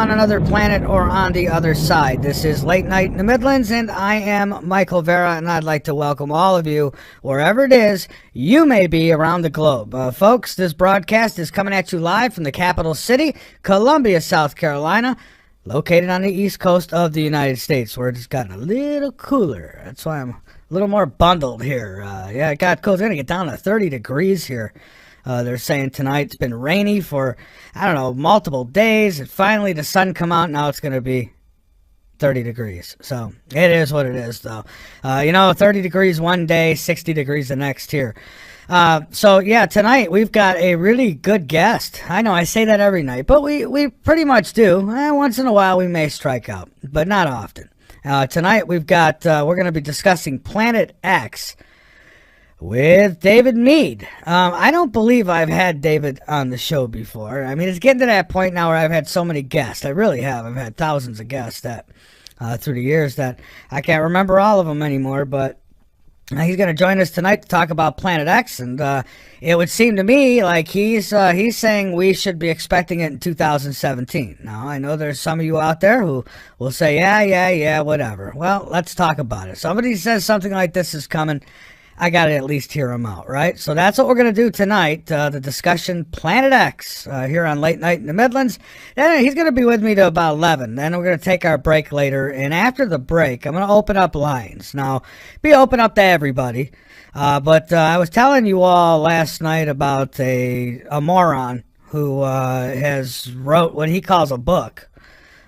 on another planet or on the other side. This is Late Night in the Midlands, and I am Michael Vera, and I'd like to welcome all of you, wherever it is you may be around the globe. Folks, this broadcast is coming at you live from the capital city, Columbia, South Carolina, located on the east coast of the United States, where it's gotten a little cooler. That's why I'm a little more bundled here. Yeah, it got cold. It's going to get down to 30 degrees here. They're saying tonight it's been rainy for, I don't know, multiple days. And finally the sun come out. Now it's going to be 30 degrees. So it is what it is, though. 30 degrees one day, 60 degrees the next here. So yeah, tonight we've got a really good guest. I know I say that every night, but we pretty much do. Once in a while we may strike out, but not often. Tonight we're going to be discussing Planet X with David Mead. I don't believe I've had David on the show before. I mean, it's getting to that point now where I've had so many guests. I really have. I've had thousands of guests that through the years that I can't remember all of them anymore, but he's going to join us tonight to talk about Planet X, and it would seem to me like he's saying we should be expecting it in 2017. Now, I know there's some of you out there who will say, yeah, whatever. Well, let's talk about it. Somebody says something like this is coming, I got to at least hear him out, right? So that's what we're going to do tonight, the discussion Planet X here on Late Night in the Midlands. And he's going to be with me to about 11. Then we're going to take our break later. And after the break, I'm going to open up lines. Now, be open up to everybody. But I was telling you all last night about a moron who has wrote what he calls a book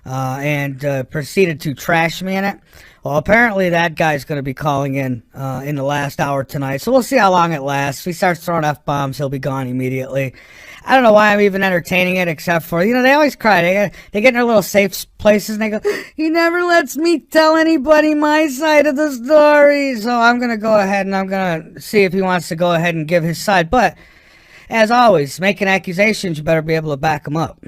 and proceeded to trash me in it. Well, apparently that guy's going to be calling in the llast hour tonight, so we'll see how long it lasts. If he starts throwing F-bombs, he'll be gone immediately. I don't know why I'm even entertaining it, except for, they always cry. They get in their little safe places, and they go, he never lets me tell anybody my side of the story. So I'm going to go ahead, and I'm going to see if he wants to go ahead and give his side. But, as always, making accusations, you better be able to back them up.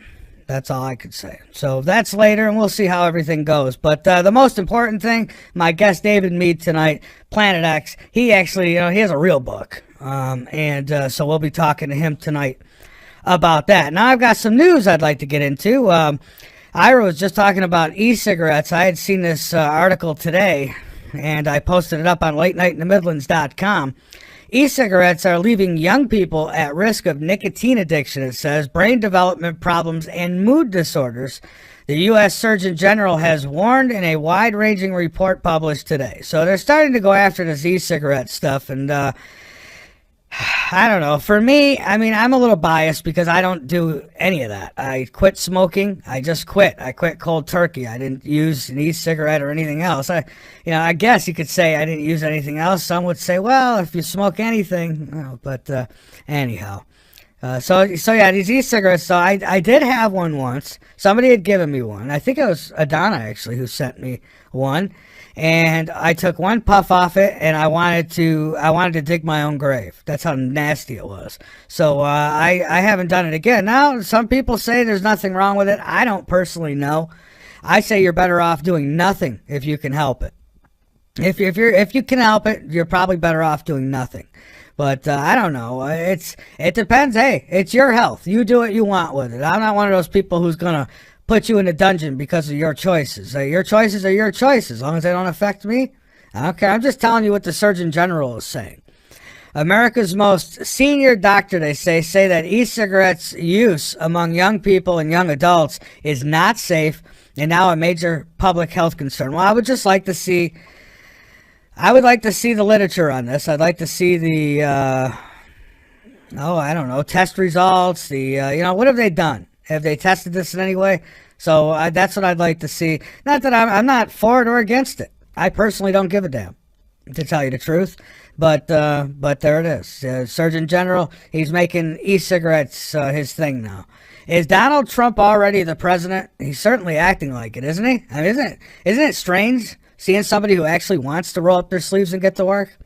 That's all I could say. So that's later, and we'll see how everything goes. But the most important thing, my guest David Mead tonight, Planet X, he actually, he has a real book. So we'll be talking to him tonight about that. Now I've got some news I'd like to get into. Ira was just talking about e-cigarettes. I had seen this article today, and I posted it up on latenightinthemidlands.com. E-cigarettes are leaving young people at risk of nicotine addiction, it says, brain development problems, and mood disorders. The U.S. Surgeon General has warned in a wide-ranging report published today. So they're starting to go after this e-cigarette stuff, and I don't know. For me, I'm a little biased because I don't do any of that. I quit smoking. I just quit. I quit cold turkey. I didn't use an e-cigarette or anything else. I guess you could say I didn't use anything else. Some would say, well, if you smoke anything, anyhow. So yeah, these e-cigarettes. So I did have one once. Somebody had given me one. I think it was Adana actually who sent me one. And I took one puff off it, and I wanted to dig my own grave. That's how nasty it was. So I haven't done it again. Now, some people say there's nothing wrong with it. I don't personally know. I say you're better off doing nothing if you can help it. If you can help it, you're probably better off doing nothing. But I don't know. It depends. Hey, it's your health. You do what you want with it. I'm not one of those people who's gonna put you in a dungeon because of your choices. Your choices are your choices. As long as they don't affect me, I don't care. I'm just telling you what the Surgeon General is saying. America's most senior doctor, they say that e-cigarettes use among young people and young adults is not safe and now a major public health concern. Well, I would like to see the literature on this. I'd like to see the, test results. What have they done? Have they tested this in any way? So that's what I'd like to see. Not that I'm not for it or against it. I personally don't give a damn, to tell you the truth. But there it is. Surgeon General, he's making e-cigarettes his thing now. Is Donald Trump already the president? He's certainly acting like it, isn't he? Isn't it strange seeing somebody who actually wants to roll up their sleeves and get to work?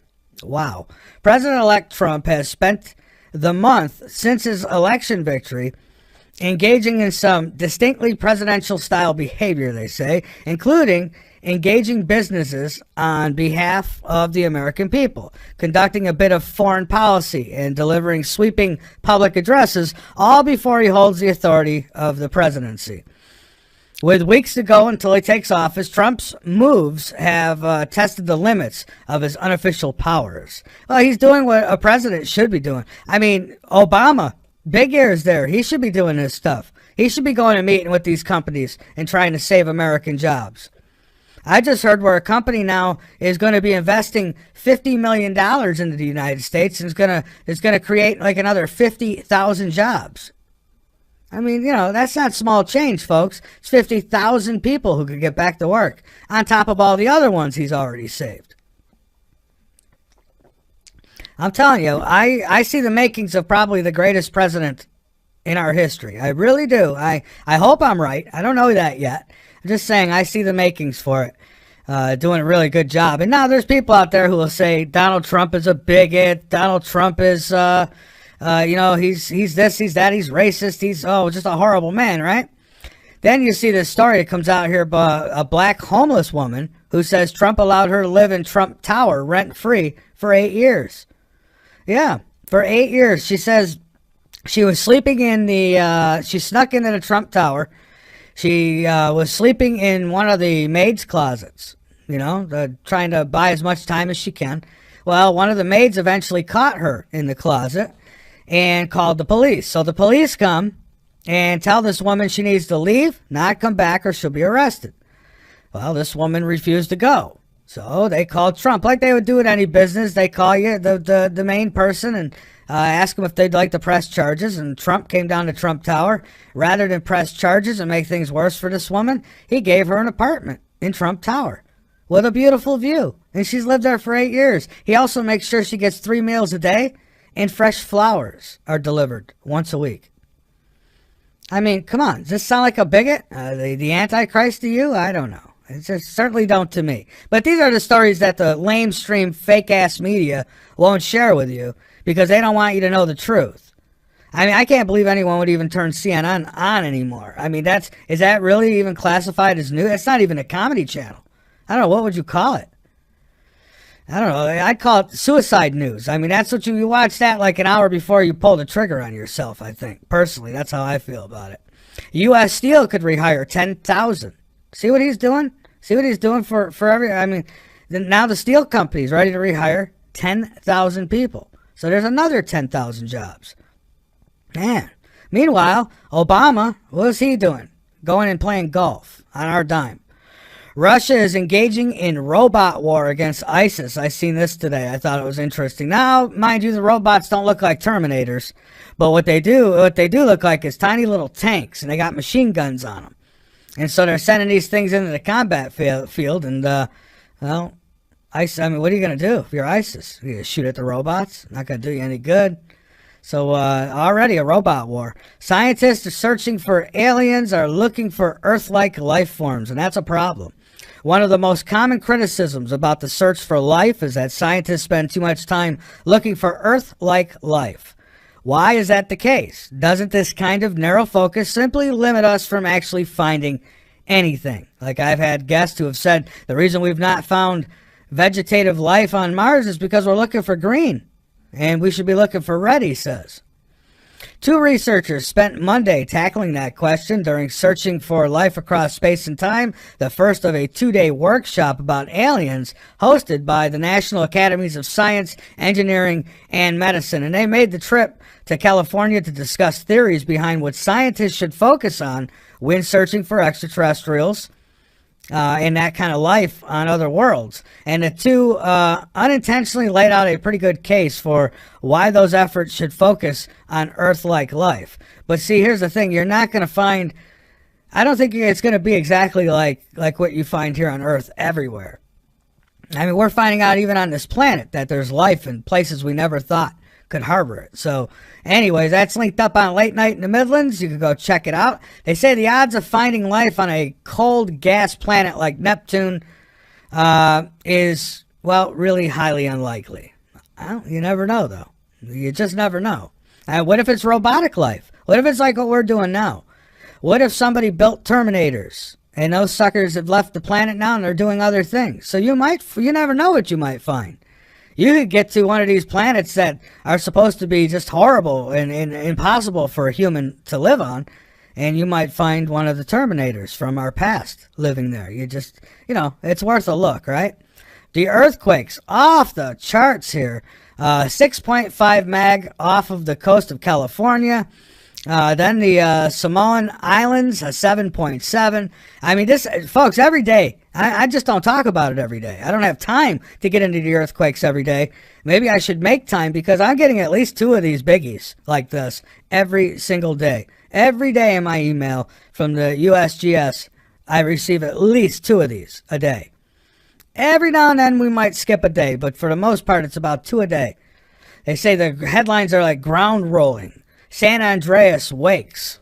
Wow. President-elect Trump has spent the month since his election victory engaging in some distinctly presidential-style behavior, they say, including engaging businesses on behalf of the American people, conducting a bit of foreign policy, and delivering sweeping public addresses, all before he holds the authority of the presidency. With weeks to go until he takes office, Trump's moves have tested the limits of his unofficial powers. Well, he's doing what a president should be doing. I mean, Obama, big ears there. He should be doing this stuff. He should be going and meeting with these companies and trying to save American jobs. I just heard where a company now is going to be investing $50 million into the United States and is going to create like another 50,000 jobs. I mean, you know, that's not small change, folks. It's 50,000 people who could get back to work, on top of all the other ones he's already saved. I'm telling you, I see the makings of probably the greatest president in our history. I really do. I hope I'm right. I don't know that yet. I'm just saying I see the makings for it. Doing a really good job. And now there's people out there who will say Donald Trump is a bigot. Donald Trump is... you know, he's this, he's that, he's racist, he's, just a horrible man, right? Then you see this story that comes out here about a black homeless woman who says Trump allowed her to live in Trump Tower rent-free for 8 years. Yeah, for 8 years. She says she was sleeping in she snuck into the Trump Tower. She was sleeping in one of the maid's closets, you know, trying to buy as much time as she can. Well, one of the maids eventually caught her in the closet and called the police. So the police come and tell this woman she needs to leave, not come back, or she'll be arrested. Well, this woman refused to go. So they called Trump, like they would do at any business. They call you, the main person, and ask them if they'd like to press charges. And Trump came down to Trump Tower. Rather than press charges and make things worse for this woman, he gave her an apartment in Trump Tower with a beautiful view. And she's lived there for 8 years. He also makes sure she gets 3 meals a day, and fresh flowers are delivered once a week. I mean, come on. Does this sound like a bigot? The Antichrist to you? I don't know. It just certainly don't to me. But these are the stories that the lamestream, fake-ass media won't share with you because they don't want you to know the truth. I mean, I can't believe anyone would even turn CNN on anymore. I mean, is that really even classified as news? It's not even a comedy channel. I don't know. What would you call it? I don't know. I'd call it suicide news. I mean, that's what you watch that like an hour before you pull the trigger on yourself, I think. Personally, that's how I feel about it. U.S. Steel could rehire 10,000. See what he's doing? See what he's doing for I mean, now the steel company's ready to rehire 10,000 people. So there's another 10,000 jobs. Man. Meanwhile, Obama, what is he doing? Going and playing golf on our dime. Russia is engaging in robot war against ISIS. I seen this today. I thought it was interesting. Now, mind you, the robots don't look like Terminators, but what they do look like is tiny little tanks, and they got machine guns on them. And so they're sending these things into the combat field, and well, I mean, what are you gonna do if you're ISIS? You gonna shoot at the robots? Not gonna do you any good. So already a robot war. Scientists are searching for aliens, are looking for Earth-like life forms, and that's a problem. One of the most common criticisms about the search for life is that scientists spend too much time looking for Earth-like life. Why is that the case? Doesn't this kind of narrow focus simply limit us from actually finding anything? Like I've had guests who have said the reason we've not found vegetative life on Mars is because we're looking for green. And we should be looking for red, he says. 2 researchers spent Monday tackling that question during Searching for Life Across Space and Time, the first of a 2-day workshop about aliens hosted by the National Academies of Science, Engineering, and Medicine. And they made the trip to California to discuss theories behind what scientists should focus on when searching for extraterrestrials and that kind of life on other worlds. And the 2 unintentionally laid out a pretty good case for why those efforts should focus on Earth-like life. But see, here's the thing. You're not going to find... I don't think it's going to be exactly like what you find here on Earth everywhere. I mean, we're finding out even on this planet that there's life in places we never thought could harbor it. So anyways, that's linked up on Late Night in the Midlands. You can go check it out. They say the odds of finding life on a cold gas planet like Neptune is, well, really highly unlikely. Well, you never know, though. You just never know. What if it's robotic life? What if it's like what we're doing now? What if somebody built Terminators and those suckers have left the planet now and they're doing other things? So you never know what you might find. You could get to one of these planets that are supposed to be just horrible and impossible for a human to live on, and you might find one of the Terminators from our past living there. You just, it's worth a look, right? The earthquakes off the charts here. 6.5 mag off of the coast of California. Then the Samoan Islands, a 7.7. I mean, this, folks, every day. I just don't talk about it every day. I don't have time to get into the earthquakes every day. Maybe I should make time, because I'm getting at least 2 of these biggies like this every single day. Every day in my email from the USGS, I receive at least 2 of these a day. Every now and then we might skip a day, but for the most part, it's about 2 a day. They say the headlines are like ground rolling. San Andreas wakes.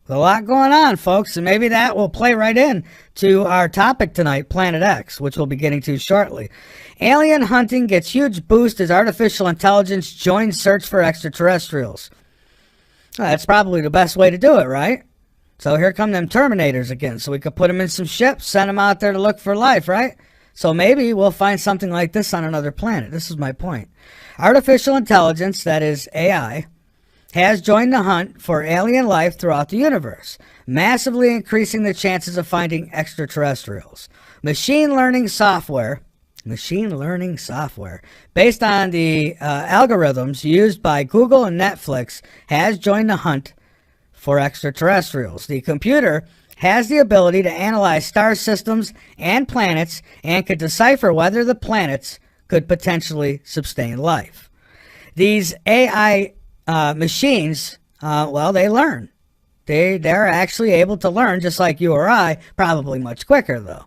A lot going on, folks, and maybe that will play right in to our topic tonight, Planet X, which we'll be getting to shortly. Alien hunting gets huge boost as artificial intelligence joins search for extraterrestrials. Well, that's probably the best way to do it, right? So here come them Terminators again, so we could put them in some ships, send them out there to look for life, right? So maybe we'll find something like this on another planet. This is my point. Artificial intelligence, that is AI, has joined the hunt for alien life throughout the universe, massively increasing the chances of finding extraterrestrials. Machine learning software, based on the algorithms used by Google and Netflix, has joined the hunt for extraterrestrials. The computer has the ability to analyze star systems and planets and could decipher whether the planets could potentially sustain life. These AI machines, they learn. They're actually able to learn just like you or I, probably much quicker though,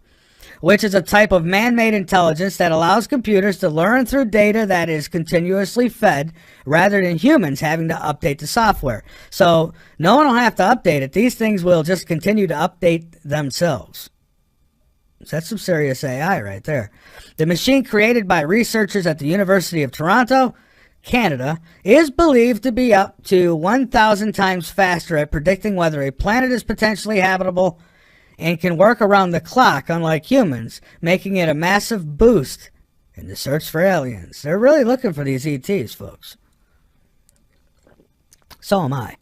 which is a type of man-made intelligence that allows computers to learn through data that is continuously fed rather than humans having to update the software. So no one will have to update it. These things will just continue to update themselves. So that's some serious AI right there. The machine, created by researchers at the University of Toronto, Canada, is believed to be up to 1,000 times faster at predicting whether a planet is potentially habitable and can work around the clock, unlike humans, making it a massive boost in the search for aliens. They're really looking for these ETs, folks. So am I.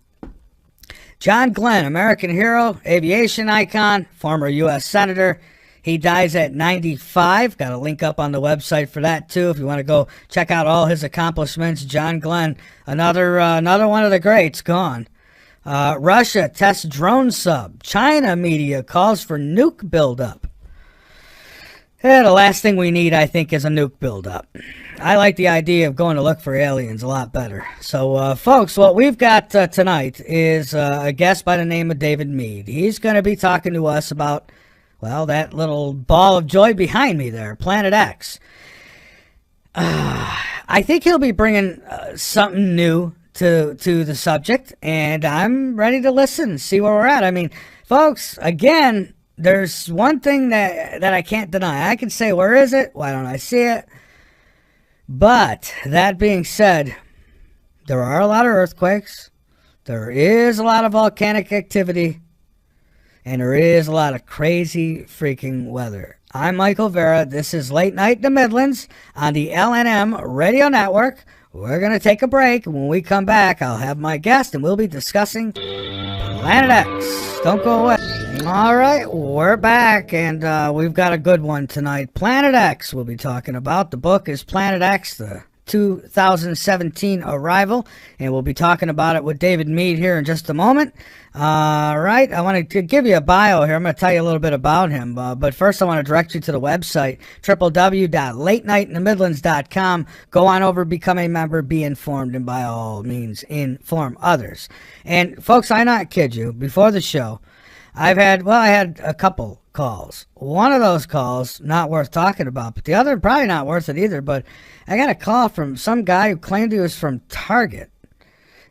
John Glenn, American hero, aviation icon, former U.S. Senator. He dies at 95. Got a link up on the website for that, too, if you want to go check out all his accomplishments. John Glenn, another one of the greats, gone. Russia tests drone sub. China media calls for nuke buildup. The last thing we need, I think, is a nuke buildup. I like the idea of going to look for aliens a lot better. So, folks, what we've got tonight is a guest by the name of David Mead. He's going to be talking to us about, that little ball of joy behind me there, Planet X. I think he'll be bringing something new to the subject, and I'm ready to listen, see where we're at. I mean, folks, again, there's one thing that I can't deny. I can say, where is it? Why don't I see it? But that being said, there are a lot of earthquakes. There is a lot of volcanic activity. And there is a lot of crazy freaking weather. I'm Michael Vera. This is Late Night in the Midlands on the LNM Radio Network. We're going to take a break. When we come back, I'll have my guest, and we'll be discussing Planet X. Don't go away. All right, we're back, and we've got a good one tonight. Planet X we'll be talking about. The book is Planet X, the 2017 arrival, and we'll be talking about it with David Mead here in just a moment. All right, I want to give you a bio here. I'm going to tell you a little bit about him, but first I want to direct you to the website, www.latenightintthemidlands.com. Go on over, become a member, be informed, and by all means, inform others. And folks, I not kid you, before the show, I had a couple calls. One of those calls, not worth talking about, but the other, probably not worth it either, but I got a call from some guy who claimed he was from Target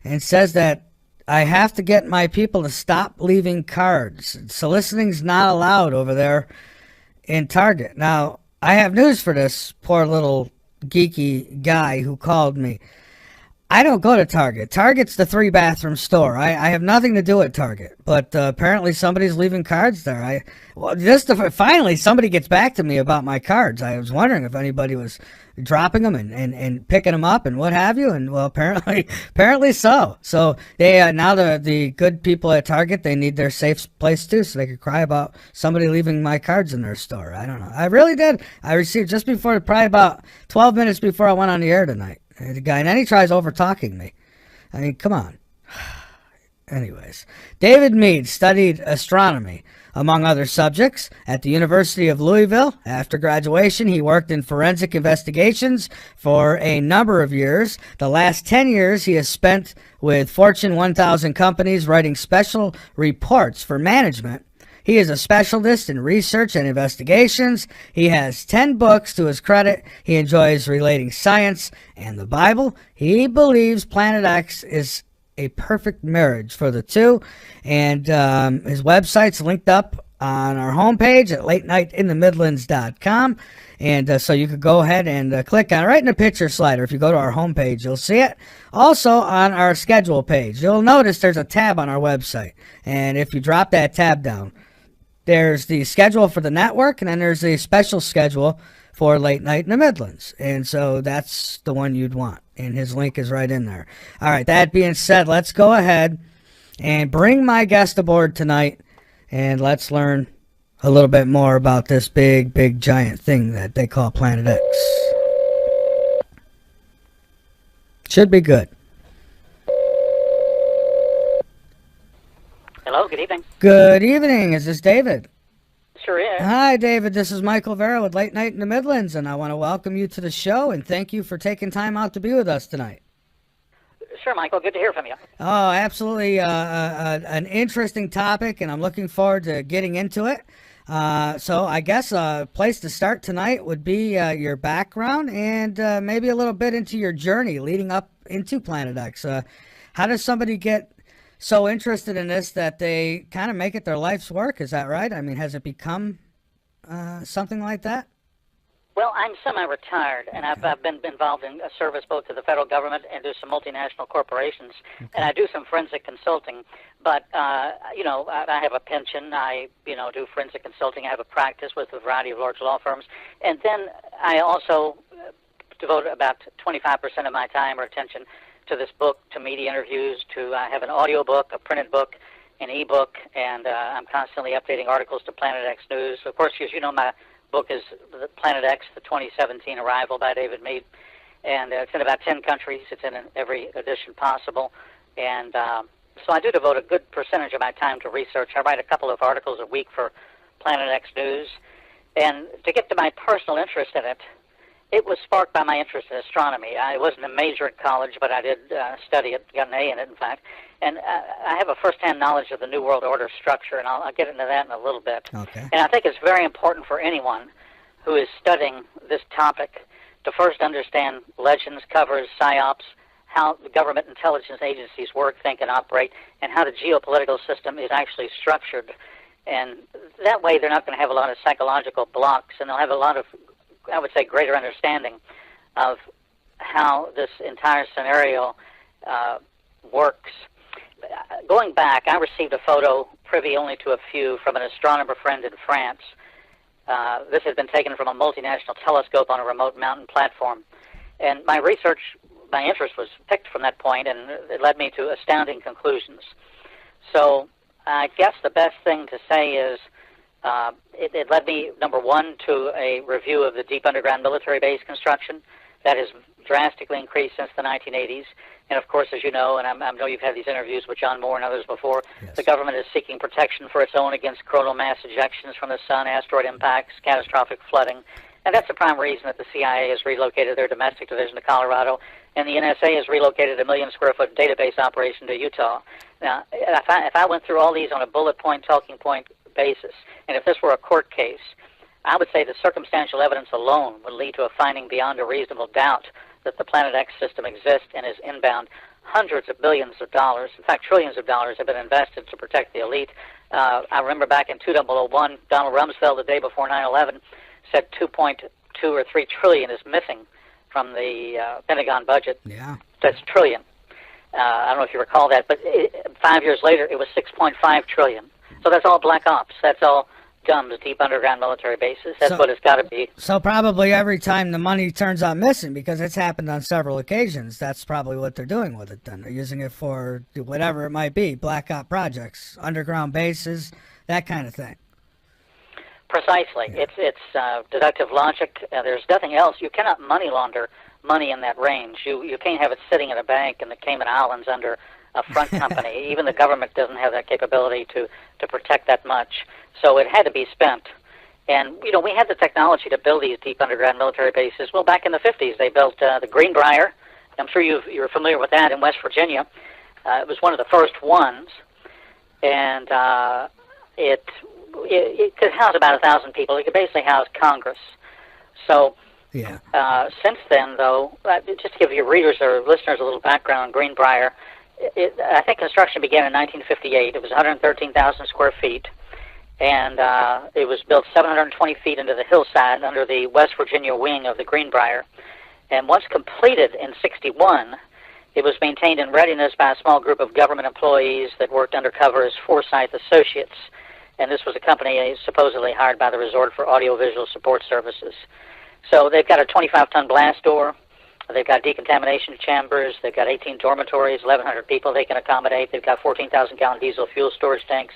and says that I have to get my people to stop leaving cards. Soliciting's not allowed over there in Target. Now, I have news for this poor little geeky guy who called me. I don't go to Target. Target's the 3-bathroom store. I have nothing to do at Target, but apparently somebody's leaving cards there. Finally somebody gets back to me about my cards. I was wondering if anybody was dropping them and picking them up and what have you. And well, apparently so. So they now the good people at Target, they need their safe place too, so they could cry about somebody leaving my cards in their store. I don't know. I really did. I received just before, probably about 12 minutes before I went on the air tonight. The guy, and then he tries over-talking me. I mean, come on. Anyways, David Mead studied astronomy, among other subjects, at the University of Louisville. After graduation, he worked in forensic investigations for a number of years. The last 10 years, he has spent with Fortune 1000 companies writing special reports for management. He is a specialist in research and investigations. He has 10 books to his credit. He enjoys relating science and the Bible. He believes Planet X is a perfect marriage for the two. And his website's linked up on our homepage at latenightinthemidlands.com. And so you could go ahead and click on it right in the picture slider. If you go to our homepage, you'll see it. Also on our schedule page, you'll notice there's a tab on our website. And if you drop that tab down, there's the schedule for the network, and then there's a special schedule for Late Night in the Midlands. And so that's the one you'd want. And his link is right in there. All right, that being said, let's go ahead and bring my guest aboard tonight, and let's learn a little bit more about this big giant thing that they call Planet X. Should be good. Hello, good evening. Good evening. Is this David? Sure is. Hi, David. This is Michael Vera with Late Night in the Midlands, and I want to welcome you to the show and thank you for taking time out to be with us tonight. Sure, Michael. Good to hear from you. Oh, absolutely. An interesting topic, and I'm looking forward to getting into it. So I guess a place to start tonight would be your background and maybe a little bit into your journey leading up into Planet X. How does somebody get so interested in this that they kind of make it their life's work? Is that right? I mean, has it become something like that? Well, I'm semi-retired, and I've been involved in a service both to the federal government and to some multinational corporations, and I do some forensic consulting. But, I have a pension. I, do forensic consulting. I have a practice with a variety of large law firms. And then I also devote about 25% of my time or attention to this book, to media interviews, I have an audio book, a printed book, an e-book, and I'm constantly updating articles to Planet X News. Of course, as you know, my book is Planet X, the 2017 Arrival by David Mead, and it's in about 10 countries. It's in every edition possible, and so I do devote a good percentage of my time to research. I write a couple of articles a week for Planet X News, and to get to my personal interest in it, it was sparked by my interest in astronomy. I wasn't a major at college, but I did study it, got an A in it, in fact. And I have a first-hand knowledge of the New World Order structure, and I'll get into that in a little bit. Okay. And I think it's very important for anyone who is studying this topic to first understand legends, covers, psyops, how the government intelligence agencies work, think, and operate, and how the geopolitical system is actually structured. And that way they're not going to have a lot of psychological blocks, and they'll have a lot of, I would say, greater understanding of how this entire scenario works. Going back, I received a photo, privy only to a few, from an astronomer friend in France. This had been taken from a multinational telescope on a remote mountain platform. And my interest was picked from that point, and it led me to astounding conclusions. So I guess the best thing to say is it led me, number one, to a review of the deep underground military base construction. That has drastically increased since the 1980s. And, of course, as you know, and I know you've had these interviews with John Moore and others before, yes, the government is seeking protection for its own against coronal mass ejections from the sun, asteroid impacts, catastrophic flooding. And that's the prime reason that the CIA has relocated their domestic division to Colorado, and the NSA has relocated a 1 million square foot database operation to Utah. Now, if I went through all these on a bullet point, talking point basis, and if this were a court case, I would say the circumstantial evidence alone would lead to a finding beyond a reasonable doubt that the Planet X system exists and is inbound. Hundreds of billions of dollars, in fact trillions of dollars, have been invested to protect the elite. I remember back in 2001, Donald Rumsfeld, the day before 9/11, said 2.2 or 3 trillion is missing from the Pentagon budget. Yeah. That's trillion. I don't know if you recall that, but 5 years later, it was 6.5 trillion. So that's all black ops. That's all DUMBs, deep underground military bases. That's what it's got to be. So probably every time the money turns out missing, because it's happened on several occasions, that's probably what they're doing with it then. They're using it for whatever it might be, black op projects, underground bases, that kind of thing. Precisely. Yeah. It's deductive logic. There's nothing else. You cannot money launder money in that range. You can't have it sitting in a bank in the Cayman Islands under a front company. Even the government doesn't have that capability to protect that much. So it had to be spent. And, we had the technology to build these deep underground military bases. Well, back in the 50s, they built the Greenbrier. I'm sure you're familiar with that in West Virginia. It was one of the first ones. And it could house about 1,000 people. It could basically house Congress. So yeah. Since then, though, just to give your readers or listeners a little background on Greenbrier, I think construction began in 1958. It was 113,000 square feet, and it was built 720 feet into the hillside under the West Virginia wing of the Greenbrier. And once completed in 61, it was maintained in readiness by a small group of government employees that worked undercover as Forsyth Associates. And this was a company supposedly hired by the resort for audiovisual support services. So they've got a 25-ton blast door. They've got decontamination chambers. They've got 18 dormitories, 1,100 people they can accommodate. They've got 14,000-gallon diesel fuel storage tanks.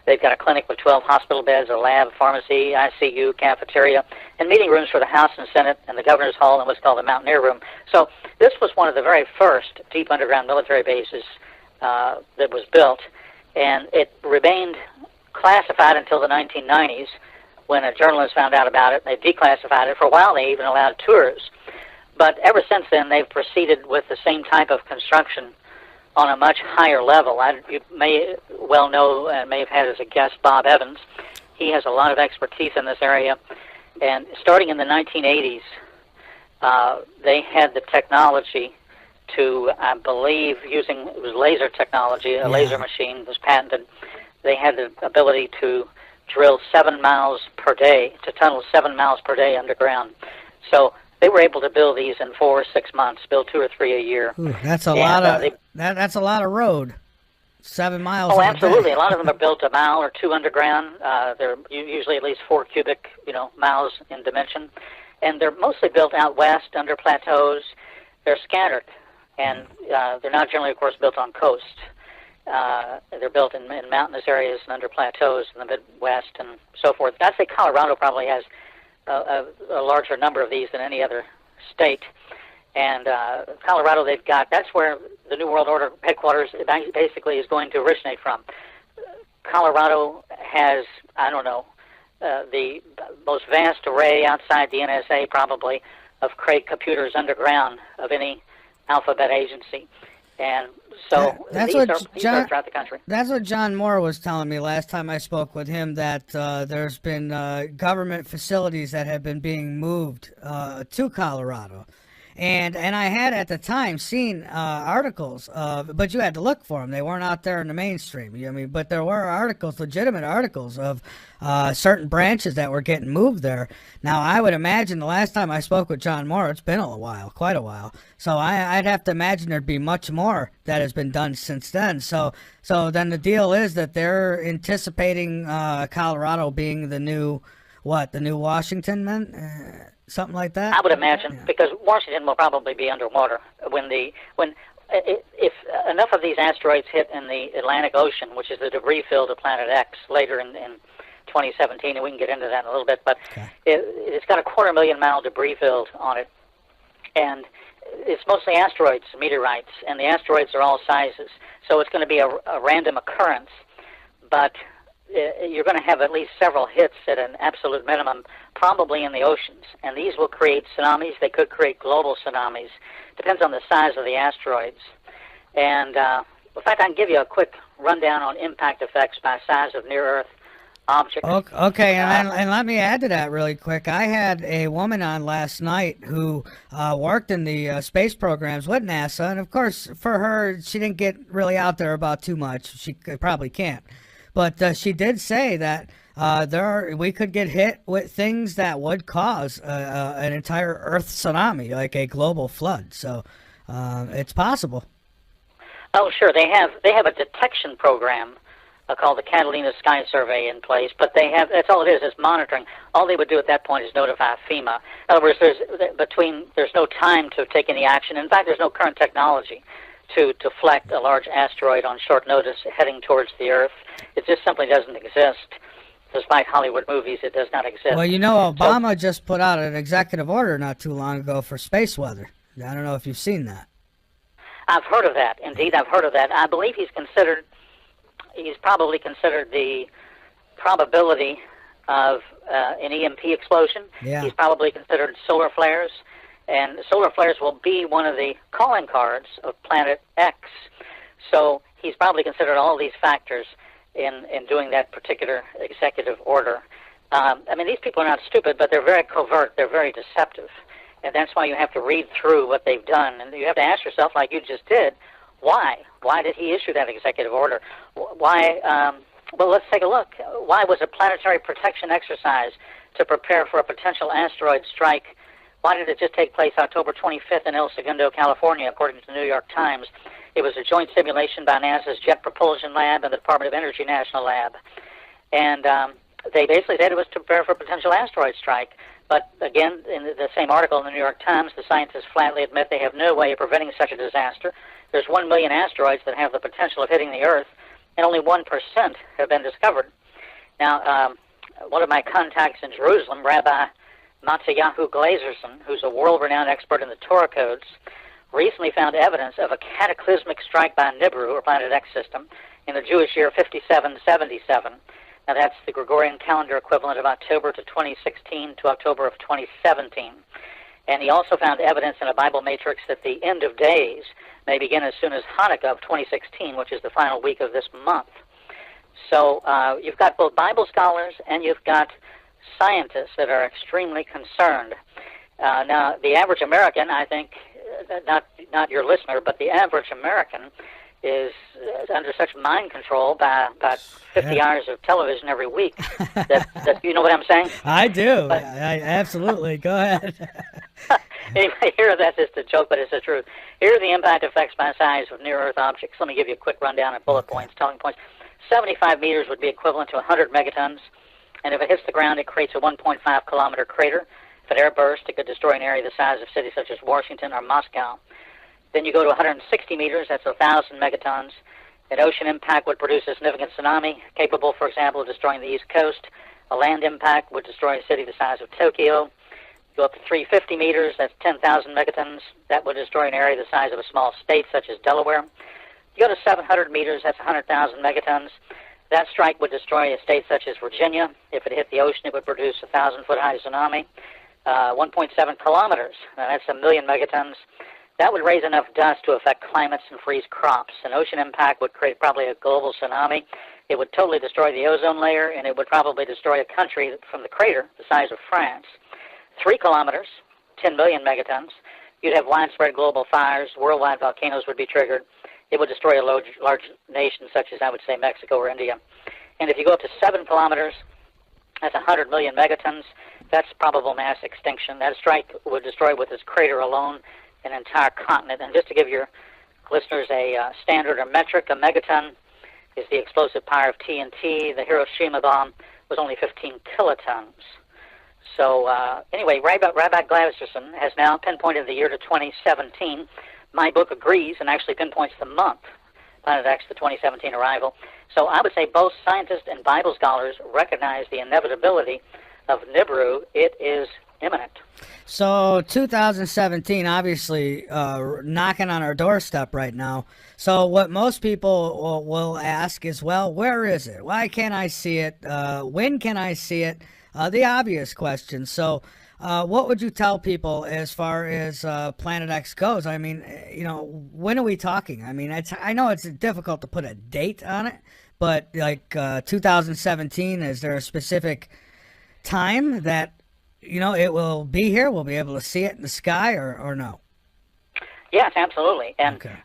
They've got a clinic with 12 hospital beds, a lab, pharmacy, ICU, cafeteria, and meeting rooms for the House and Senate and the Governor's Hall and what's called the Mountaineer Room. So this was one of the very first deep underground military bases that was built, and it remained classified until the 1990s when a journalist found out about it. They declassified it. For a while, they even allowed tours. But ever since then, they've proceeded with the same type of construction on a much higher level. You may well know and may have had as a guest Bob Evans. He has a lot of expertise in this area. And starting in the 1980s, they had the technology to, I believe, it was laser technology, a laser machine was patented. They had the ability to drill 7 miles per day, to tunnel 7 miles per day underground. So they were able to build these in 4 or 6 months, build 2 or 3 a year. Ooh, that's a lot of that's a lot of road. 7 miles. Oh, absolutely. A lot of them are built a mile or two underground. They're usually at least 4 cubic, miles in dimension, and they're mostly built out west under plateaus. They're scattered, and they're not generally, of course, built on coast. They're built in mountainous areas and under plateaus in the Midwest and so forth. I'd say Colorado probably has a larger number of these than any other state. And Colorado, that's where the New World Order headquarters basically is going to originate from. Colorado has, the most vast array outside the NSA probably of Craig computers underground of any alphabet agency. And so these are throughout the country. That's what John Moore was telling me last time I spoke with him, that there's been government facilities that have been being moved to Colorado. And I had at the time seen articles, but you had to look for them. They weren't out there in the mainstream. But there were articles, legitimate articles of certain branches that were getting moved there. Now, I would imagine the last time I spoke with John Moore, it's been a while, quite a while. So I'd have to imagine there'd be much more that has been done since then. So then the deal is that they're anticipating Colorado being the new Washington, man? Something like that? I would imagine, because Washington will probably be underwater if enough of these asteroids hit in the Atlantic Ocean, which is the debris field of Planet X, later in 2017, and we can get into that in a little bit. But it's got a 250,000-mile debris field on it, and it's mostly asteroids, meteorites, and the asteroids are all sizes. So it's going to be a random occurrence, but you're going to have at least several hits at an absolute minimum, probably in the oceans. And these will create tsunamis. They could create global tsunamis. Depends on the size of the asteroids. And, in fact, I can give you a quick rundown on impact effects by size of near-Earth objects. Okay, and let me add to that really quick. I had a woman on last night who worked in the space programs with NASA. And, of course, for her, she didn't get really out there about too much. She probably can't. But she did say that we could get hit with things that would cause an entire Earth tsunami, like a global flood. So it's possible. Oh, sure. They have a detection program called the Catalina Sky Survey in place, but that's all it is monitoring. All they would do at that point is notify FEMA. In other words, there's no time to take any action. In fact, there's no current technology to deflect a large asteroid on short notice heading towards the Earth. It just simply doesn't exist. Despite Hollywood movies, it does not exist. Well, Obama just put out an executive order not too long ago for space weather. I don't know if you've seen that. I've heard of that. Indeed, I've heard of that. I believe he's probably considered the probability of an EMP explosion. Yeah. He's probably considered solar flares. And solar flares will be one of the calling cards of Planet X. So he's probably considered all these factors in doing that particular executive order. I mean, these people are not stupid, but they're very covert. They're very deceptive. And that's why you have to read through what they've done. And you have to ask yourself, like you just did, why? Why did he issue that executive order? Why? Well, let's take a look. Why was a planetary protection exercise to prepare for a potential asteroid strike? Why did it just take place October 25th in El Segundo, California, according to the New York Times? It was a joint simulation by NASA's Jet Propulsion Lab and the Department of Energy National Lab. And they basically said it was to prepare for a potential asteroid strike. But again, in the same article in the New York Times, the scientists flatly admit they have no way of preventing such a disaster. There's 1 million asteroids that have the potential of hitting the Earth, and only 1% have been discovered. Now, one of my contacts in Jerusalem, Rabbi Matsuyahu Glazerson, who's a world-renowned expert in the Torah codes, recently found evidence of a cataclysmic strike by Nibiru, or Planet X system, in the Jewish year 5777. Now, that's the Gregorian calendar equivalent of October to 2016 to October of 2017. And he also found evidence in a Bible matrix that the end of days may begin as soon as Hanukkah of 2016, which is the final week of this month. So you've got both Bible scholars and you've got scientists that are extremely concerned. Now, the average American, I think, not your listener, but the average American is under such mind control by about 50 hours of television every week. that you know what I'm saying? I do. I absolutely. Go ahead. Anyway, here, that's just a joke, but it's the truth. Here are the impact effects by size of near-Earth objects. Let me give you a quick rundown of bullet points, talking points. 75 meters would be equivalent to 100 megatons, and if it hits the ground, it creates a 1.5-kilometer crater. If it airbursts, it could destroy an area the size of cities such as Washington or Moscow. Then you go to 160 meters, that's 1,000 megatons. An ocean impact would produce a significant tsunami, capable, for example, of destroying the East Coast. A land impact would destroy a city the size of Tokyo. Go up to 350 meters, that's 10,000 megatons. That would destroy an area the size of a small state such as Delaware. You go to 700 meters, that's 100,000 megatons. That strike would destroy a state such as Virginia. If it hit the ocean, it would produce a 1,000-foot-high tsunami. 1.7 kilometers, that's 1 million megatons. That would raise enough dust to affect climates and freeze crops. An ocean impact would create probably a global tsunami. It would totally destroy the ozone layer, and it would probably destroy a country from the crater the size of France. 3 kilometers, 10 million megatons. You'd have widespread global fires. Worldwide volcanoes would be triggered. It would destroy a large nation such as, I would say, Mexico or India. And if you go up to 7 kilometers, that's 100 million megatons. That's probable mass extinction. That strike would destroy with its crater alone an entire continent. And just to give your listeners a standard or metric, a megaton is the explosive power of TNT. The Hiroshima bomb was only 15 kilotons. So anyway, Rabbi Glazerson has now pinpointed the year to 2017. My book agrees and actually pinpoints the month, Planet X, the 2017 arrival. So I would say both scientists and Bible scholars recognize the inevitability of Nibiru. It is imminent. So 2017, obviously, knocking on our doorstep right now. So what most people will ask is, well, where is it? Why can't I see it? When can I see it? The obvious question. So what would you tell people as far as Planet X goes? I mean, when are we talking? I mean, I know it's difficult to put a date on it, but like 2017, is there a specific time that it will be here? We'll be able to see it in the sky, or no? Yes, absolutely. And okay.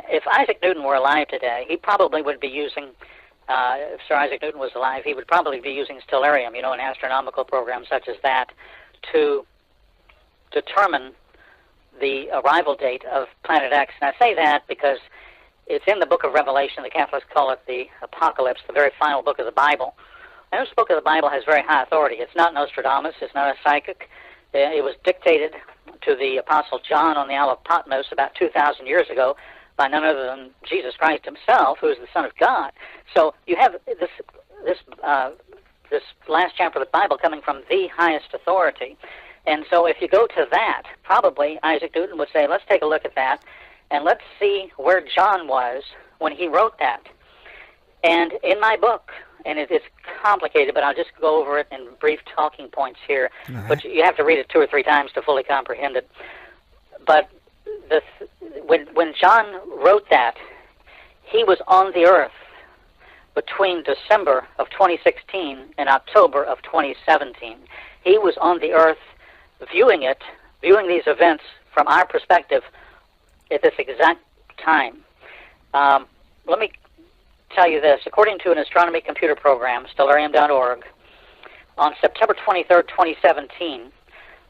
If Isaac Newton were alive today, he probably would be using if Sir Isaac Newton was alive, he would probably be using stellarium, you know, an astronomical program such as that, to determine the arrival date of Planet X. And I say that because it's in the book of Revelation. The Catholics call it the Apocalypse, the very final book of the Bible. And this book of the Bible has very high authority. It's not Nostradamus. It's not a psychic. It was dictated to the Apostle John on the Isle of Patmos about 2,000 years ago by none other than Jesus Christ himself, who is the Son of God. So you have this last chapter of the Bible coming from the highest authority. And so if you go to that, probably Isaac Newton would say, let's take a look at that, and let's see where John was when he wrote that. And in my book, and it's complicated, but I'll just go over it in brief talking points here, but you have to read it 2 or 3 times to fully comprehend it. But when John wrote that, he was on the earth between December of 2016 and October of 2017. He was on the earth viewing these events from our perspective at this exact time. Let me tell you this. According to an astronomy computer program, stellarium.org, on September 23rd, 2017,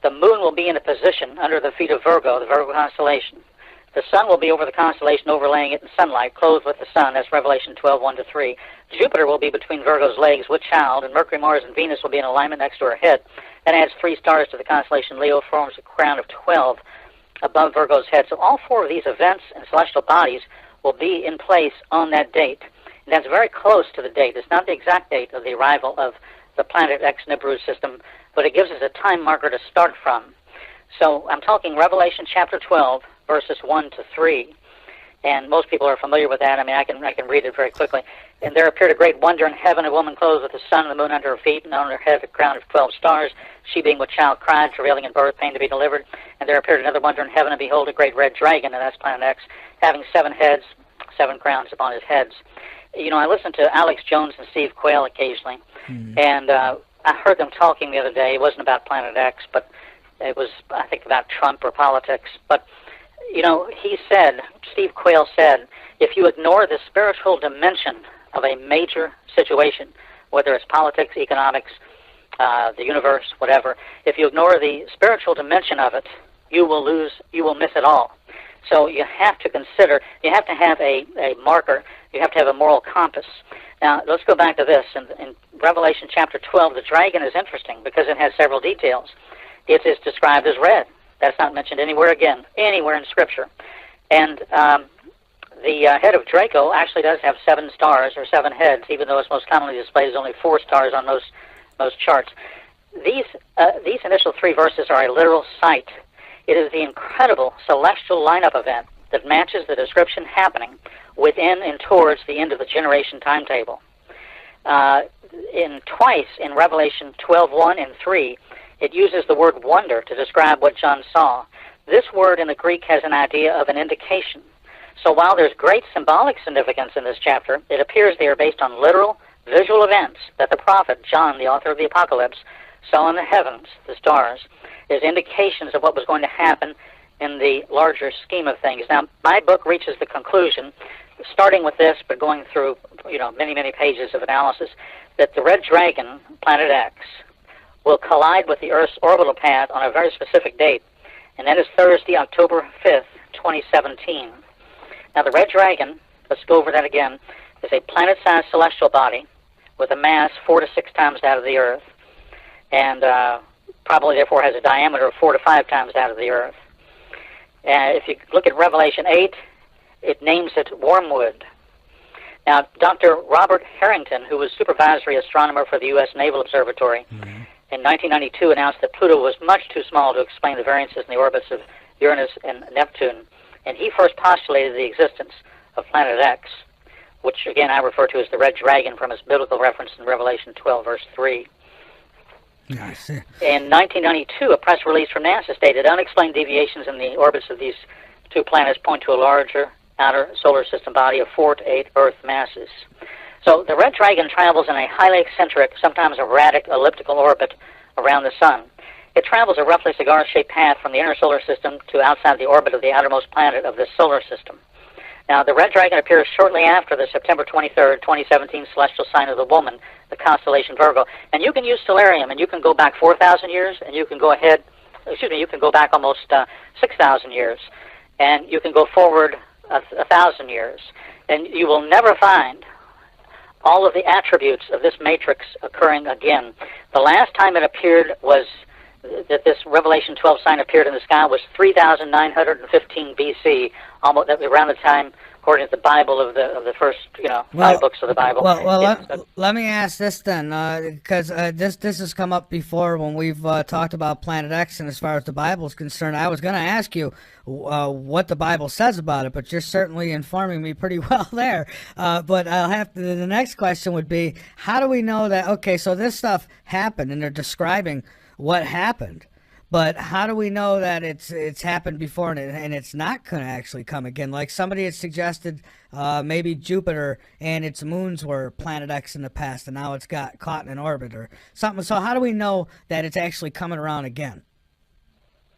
the moon will be in a position under the feet of Virgo, the Virgo constellation. The sun will be over the constellation, overlaying it in sunlight, clothed with the sun. That's Revelation 12:1-3. Jupiter will be between Virgo's legs with child, and Mercury, Mars, and Venus will be in alignment next to her head. That adds 3 stars to the constellation Leo, forms a crown of 12 above Virgo's head. So all 4 of these events and celestial bodies will be in place on that date. And that's very close to the date. It's not the exact date of the arrival of the Planet X Nibiru system, but it gives us a time marker to start from. So I'm talking Revelation chapter 12, verses 1-3. And most people are familiar with that. I mean, I can read it very quickly. And there appeared a great wonder in heaven, a woman clothed with the sun and the moon under her feet, and on her head a crown of 12 stars. She, being with child, cried, travailing in birth, pain to be delivered. And there appeared another wonder in heaven, and behold, a great red dragon, and that's Planet X, having 7 heads, 7 crowns upon his heads. You know, I listen to Alex Jones and Steve Quayle occasionally, and I heard them talking the other day. It wasn't about Planet X, but it was, I think, about Trump or politics. But, you know, Steve Quayle said, if you ignore the spiritual dimension of a major situation, whether it's politics, economics, the universe, whatever, if you ignore the spiritual dimension of it, you will miss it all. So you have to consider, you have to have a marker, you have to have a moral compass. Now, let's go back to this. In Revelation chapter 12, the dragon is interesting because it has several details. It is described as red. That's not mentioned anywhere in Scripture. And the head of Draco actually does have 7 stars or 7 heads, even though it's most commonly displayed as only 4 stars on most charts. These initial 3 verses are a literal sight. It is the incredible celestial lineup event that matches the description happening within and towards the end of the generation timetable. Twice in Revelation 12:1 and 3, it uses the word wonder to describe what John saw. This word in the Greek has an idea of an indication. So while there's great symbolic significance in this chapter, it appears they are based on literal, visual events that the prophet, John, the author of the Apocalypse, saw in the heavens, the stars, as indications of what was going to happen in the larger scheme of things. Now, my book reaches the conclusion, starting with this, but going through, many, many pages of analysis, that the red dragon, Planet X, will collide with the Earth's orbital path on a very specific date, and that is Thursday, October 5th, 2017. Now, the red dragon, let's go over that again, is a planet-sized celestial body with a mass 4 to 6 times that of the Earth, and probably therefore has a diameter of 4 to 5 times that of the Earth. If you look at Revelation 8, it names it Wormwood. Now, Dr. Robert Harrington, who was supervisory astronomer for the U.S. Naval Observatory, in 1992 announced that Pluto was much too small to explain the variances in the orbits of Uranus and Neptune, and he first postulated the existence of Planet X, which again I refer to as the red dragon from its biblical reference in Revelation 12, verse 3. I see. In 1992, a press release from NASA stated unexplained deviations in the orbits of these 2 planets point to a larger outer solar system body of 4 to 8 Earth masses. So the red dragon travels in a highly eccentric, sometimes erratic, elliptical orbit around the sun. It travels a roughly cigar-shaped path from the inner solar system to outside the orbit of the outermost planet of this solar system. Now, the red dragon appears shortly after the September 23rd, 2017 celestial sign of the woman, the constellation Virgo. And you can use stellarium, and you can go back 4,000 years, and you can go ahead, you can go back almost 6,000 years, and you can go forward 1,000 years. And you will never find all of the attributes of this matrix occurring again. The last time it appeared was that this Revelation 12 sign appeared in the sky was 3,915 BC, almost around the time, according to the Bible, of the first 5 books of the Bible. Let me ask this then, because this has come up before when we've talked about Planet X, and as far as the Bible is concerned, I was going to ask you what the Bible says about it, but you're certainly informing me pretty well there. But I'll have to, the next question would be, how do we know that? Okay, so this stuff happened, and they're describing what happened, but how do we know that it's happened before and it's not going to actually come again? Like somebody had suggested maybe Jupiter and its moons were Planet X in the past, and now it's got caught in an orbit or something. So how do we know that it's actually coming around again,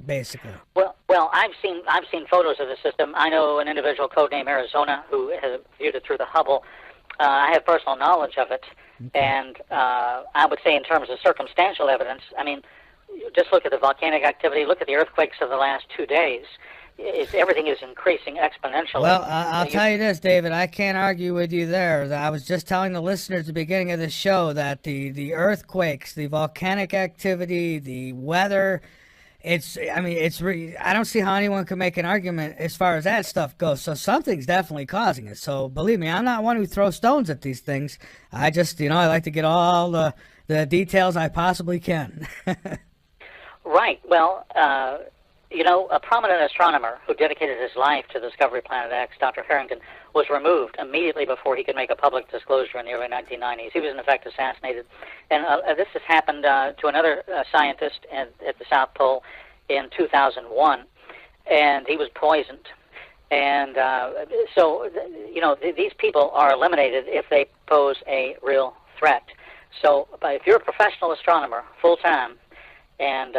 basically? Well, I've seen photos of the system. I know an individual codenamed Arizona who has viewed it through the Hubble. I have personal knowledge of it. Okay. And I would say in terms of circumstantial evidence, I mean, just look at the volcanic activity, look at the earthquakes of the last 2 days. Everything is increasing exponentially. Well, I'll tell you this, David, I can't argue with you there. I was just telling the listeners at the beginning of the show that the earthquakes, the volcanic activity, the weather, I don't see how anyone can make an argument as far as that stuff goes. So something's definitely causing it. So believe me, I'm not one who throws stones at these things. I just, I like to get all the details I possibly can. Right. Well, a prominent astronomer who dedicated his life to the discovery of Planet X, Dr. Harrington, was removed immediately before he could make a public disclosure in the early 1990s. He was, in effect, assassinated. And this has happened to another scientist at the South Pole in 2001, and he was poisoned. And these people are eliminated if they pose a real threat. So if you're a professional astronomer, full-time, and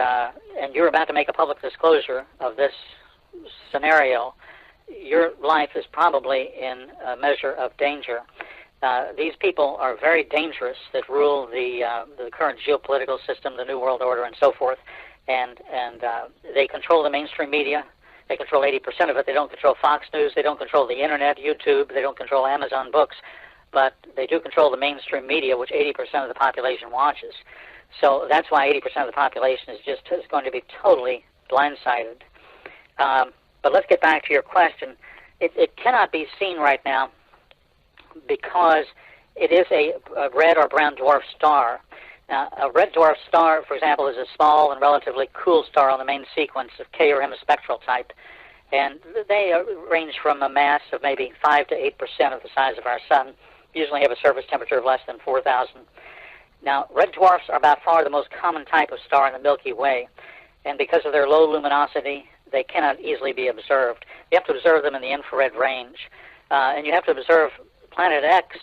you're about to make a public disclosure of this scenario, your life is probably in a measure of danger. These people are very dangerous that rule the current geopolitical system, the New World Order, and so forth. And they control the mainstream media. They control 80% of it. They don't control Fox News. They don't control the Internet, YouTube. They don't control Amazon Books. But they do control the mainstream media, which 80% of the population watches. So that's why 80% of the population is going to be totally blindsided. But let's get back to your question. It cannot be seen right now because it is a red or brown dwarf star. A red dwarf star, for example, is a small and relatively cool star on the main sequence of K or M spectral type. And they range from a mass of maybe 5 to 8% of the size of our sun, usually have a surface temperature of less than 4,000. Now, red dwarfs are by far the most common type of star in the Milky Way, and because of their low luminosity, they cannot easily be observed. You have to observe them in the infrared range, and you have to observe Planet X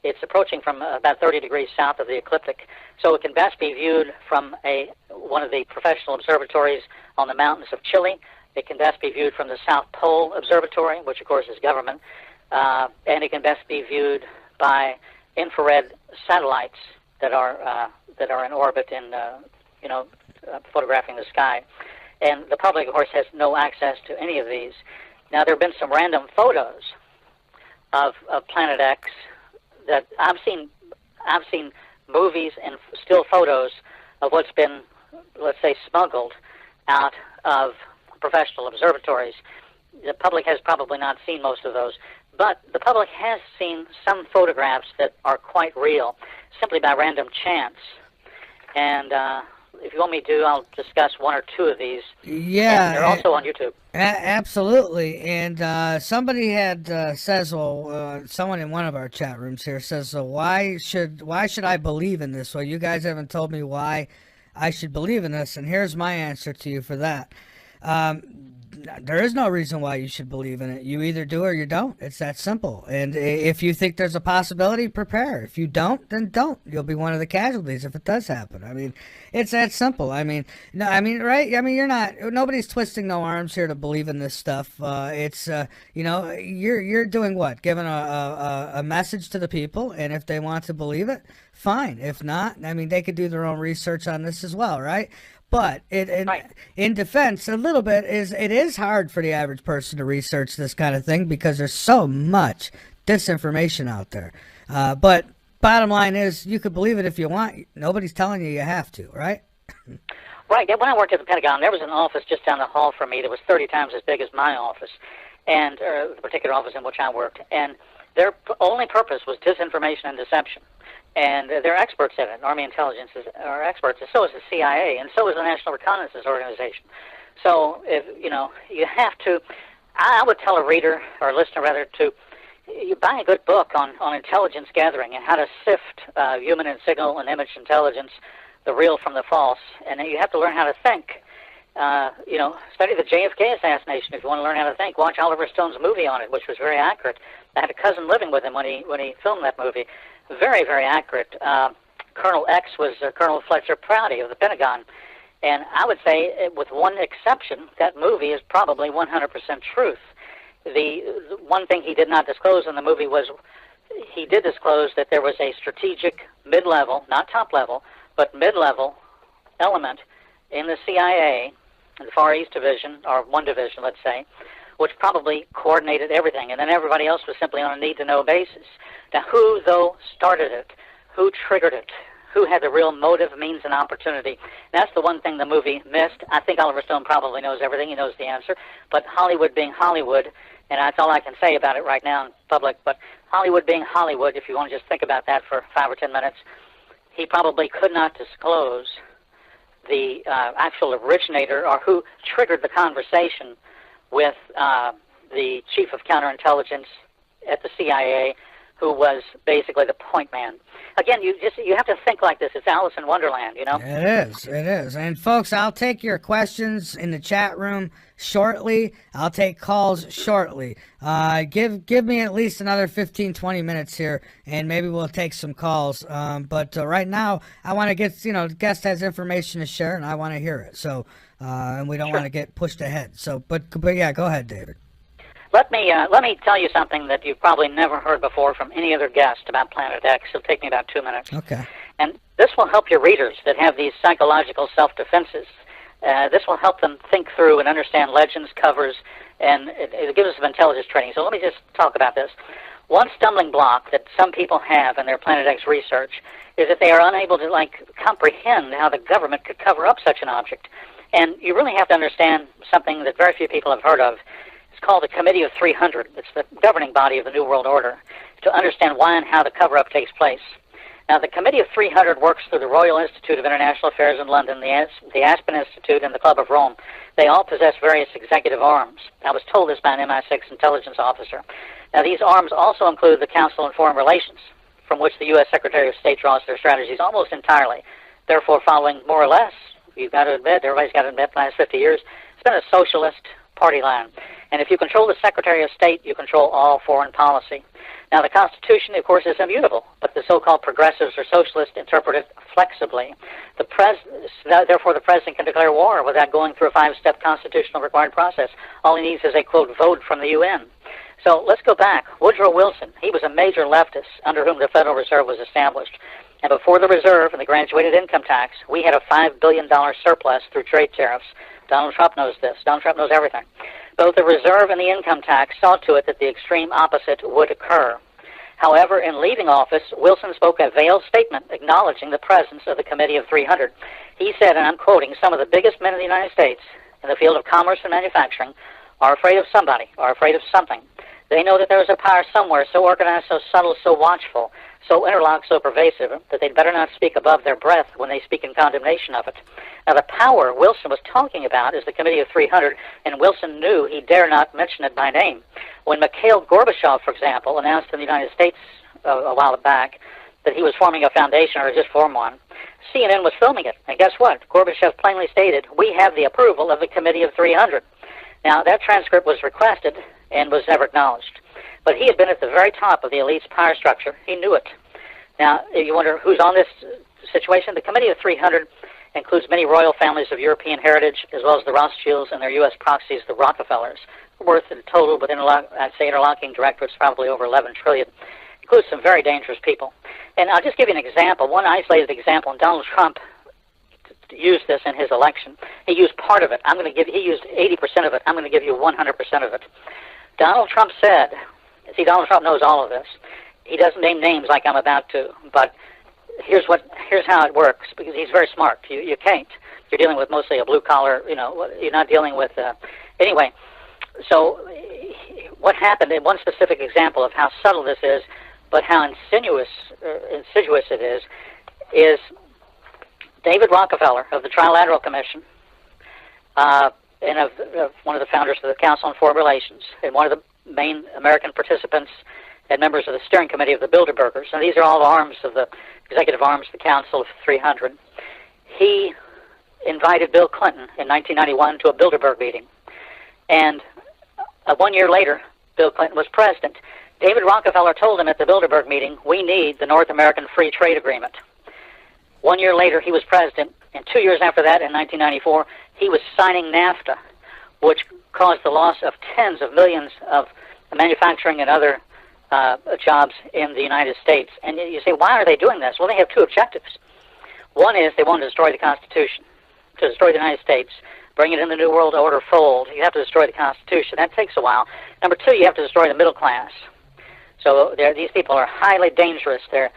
it's approaching from about 30 degrees south of the ecliptic, so it can best be viewed from one of the professional observatories on the mountains of Chile. It can best be viewed from the South Pole Observatory, which of course is government, and it can best be viewed by infrared satellites that are in orbit and photographing the sky. And the public, of course, has no access to any of these. Now, there have been some random photos of Planet X that I've seen movies and still photos of what's been, let's say, smuggled out of professional observatories. The public has probably not seen most of those, but the public has seen some photographs that are quite real, simply by random chance. And if you want me to, I'll discuss one or two of these. Yeah. And they're also on YouTube. Absolutely. And somebody says, someone in one of our chat rooms here says, so why should I believe in this? Well, you guys haven't told me why I should believe in this, and here's my answer to you for that. There is no reason why you should believe in it. You either do or you don't. It's that simple. And if you think there's a possibility, prepare. If you don't, then don't. You'll be one of the casualties if it does happen. I mean, it's that simple. I mean, no, I mean, right? I mean, nobody's twisting no arms here to believe in this stuff. You're doing what? Giving a message to the people, and if they want to believe it, fine. If not, I mean, they could do their own research on this as well, right? But in defense, a little bit it is hard for the average person to research this kind of thing because there's so much disinformation out there. But bottom line is, you could believe it if you want. Nobody's telling you have to, right? Right. When I worked at the Pentagon, there was an office just down the hall from me that was 30 times as big as my office, and the particular office in which I worked. And their only purpose was disinformation and deception. And they're experts in it. Army intelligence are experts, and so is the CIA, and so is the National Reconnaissance Organization. So, if you have to, I would tell a reader, or a listener rather, to you buy a good book on intelligence gathering and how to sift human and signal and image intelligence, the real from the false. And you have to learn how to think. Study the JFK assassination if you want to learn how to think. Watch Oliver Stone's movie on it, which was very accurate. I had a cousin living with him when he filmed that movie. Very, very accurate. Colonel X was Colonel Fletcher Prouty of the Pentagon. And I would say, with one exception, that movie is probably 100% truth. The one thing he did not disclose in the movie was he did disclose that there was a strategic mid-level, not top-level, but mid-level element in the CIA, in the Far East Division, or one division, let's say, which probably coordinated everything, and then everybody else was simply on a need-to-know basis. Now, who, though, started it? Who triggered it? Who had the real motive, means, and opportunity? That's the one thing the movie missed. I think Oliver Stone probably knows everything. He knows the answer. But Hollywood being Hollywood, and that's all I can say about it right now in public, but Hollywood being Hollywood, if you want to just think about that for 5 or 10 minutes, he probably could not disclose the actual originator or who triggered the conversation with the chief of counterintelligence at the CIA, who was basically the point man. Again, you have to think like this. It's Alice in Wonderland, you know? It is. And folks, I'll take your questions in the chat room shortly. I'll take calls shortly. Give me at least another 15, 20 minutes here, and maybe we'll take some calls. But right now, I want to get, the guest has information to share, and I want to hear it. So, and we don't want to get pushed ahead. So, but yeah, go ahead, David. Let me tell you something that you've probably never heard before from any other guest about Planet X. It'll take me about 2 minutes. Okay. And this will help your readers that have these psychological self-defenses. This will help them think through and understand legends, covers, and it gives us some intelligence training. So let me just talk about this. One stumbling block that some people have in their Planet X research is that they are unable to comprehend how the government could cover up such an object. And you really have to understand something that very few people have heard of. It's called the Committee of 300. It's the governing body of the New World Order, to understand why and how the cover-up takes place. Now, the Committee of 300 works through the Royal Institute of International Affairs in London, the Aspen Institute, and the Club of Rome. They all possess various executive arms. I was told this by an MI6 intelligence officer. Now, these arms also include the Council on Foreign Relations, from which the U.S. Secretary of State draws their strategies almost entirely. Therefore, following more or less, you've got to admit, everybody's got to admit, the last 50 years, it's been a socialist party line. And if you control the Secretary of State, you control all foreign policy. Now, the Constitution, of course, is immutable, but the so-called progressives or socialists interpret it flexibly. Therefore, the President can declare war without going through a 5-step constitutional required process. All he needs is a, quote, vote from the UN. So let's go back. Woodrow Wilson, he was a major leftist under whom the Federal Reserve was established. And before the Reserve and the graduated income tax, we had a $5 billion surplus through trade tariffs. Donald Trump knows this. Donald Trump knows everything. Both the Reserve and the income tax saw to it that the extreme opposite would occur. However, in leaving office, Wilson spoke a veiled statement acknowledging the presence of the Committee of 300. He said, and I'm quoting, "Some of the biggest men in the United States in the field of commerce and manufacturing are afraid of somebody, are afraid of something. They know that there is a power somewhere so organized, so subtle, so watchful, so interlocked, so pervasive, that they'd better not speak above their breath when they speak in condemnation of it." Now, the power Wilson was talking about is the Committee of 300, and Wilson knew he dare not mention it by name. When Mikhail Gorbachev, for example, announced in the United States a while back that he was forming a foundation or had just formed one, CNN was filming it, and guess what? Gorbachev plainly stated, "We have the approval of the Committee of 300." Now, that transcript was requested and was never acknowledged. But he had been at the very top of the elite's power structure. He knew it. Now, you wonder who's on this situation? The Committee of 300 includes many royal families of European heritage, as well as the Rothschilds and their U.S. proxies, the Rockefellers, worth in total, with interlocking directorates, probably over $11 trillion. Includes some very dangerous people. And I'll just give you an example, one isolated example, and Donald Trump used this in his election. He used part of it. He used 80% of it. I'm going to give you 100% of it. Donald Trump said, see, Donald Trump knows all of this. He doesn't name names like I'm about to, but here's how it works, because he's very smart. You can't. You're dealing with mostly a blue-collar, you're not dealing with, anyway. So what happened, in one specific example of how subtle this is, but how insidious it is David Rockefeller of the Trilateral Commission, and of one of the founders of the Council on Foreign Relations, and one of the main American participants and members of the steering committee of the Bilderbergers. And these are all arms of the executive arms of the Council of 300. He invited Bill Clinton in 1991 to a Bilderberg meeting. And 1 year later, Bill Clinton was president. David Rockefeller told him at the Bilderberg meeting, "We need the North American Free Trade Agreement." 1 year later, he was president, and 2 years after that, in 1994, he was signing NAFTA, which caused the loss of tens of millions of manufacturing and other jobs in the United States. And you say, why are they doing this? Well, they have two objectives. One is they want to destroy the Constitution, to destroy the United States, bring it in the New World Order fold. You have to destroy the Constitution. That takes a while. Number two, you have to destroy the middle class. So these people are highly dangerous. They're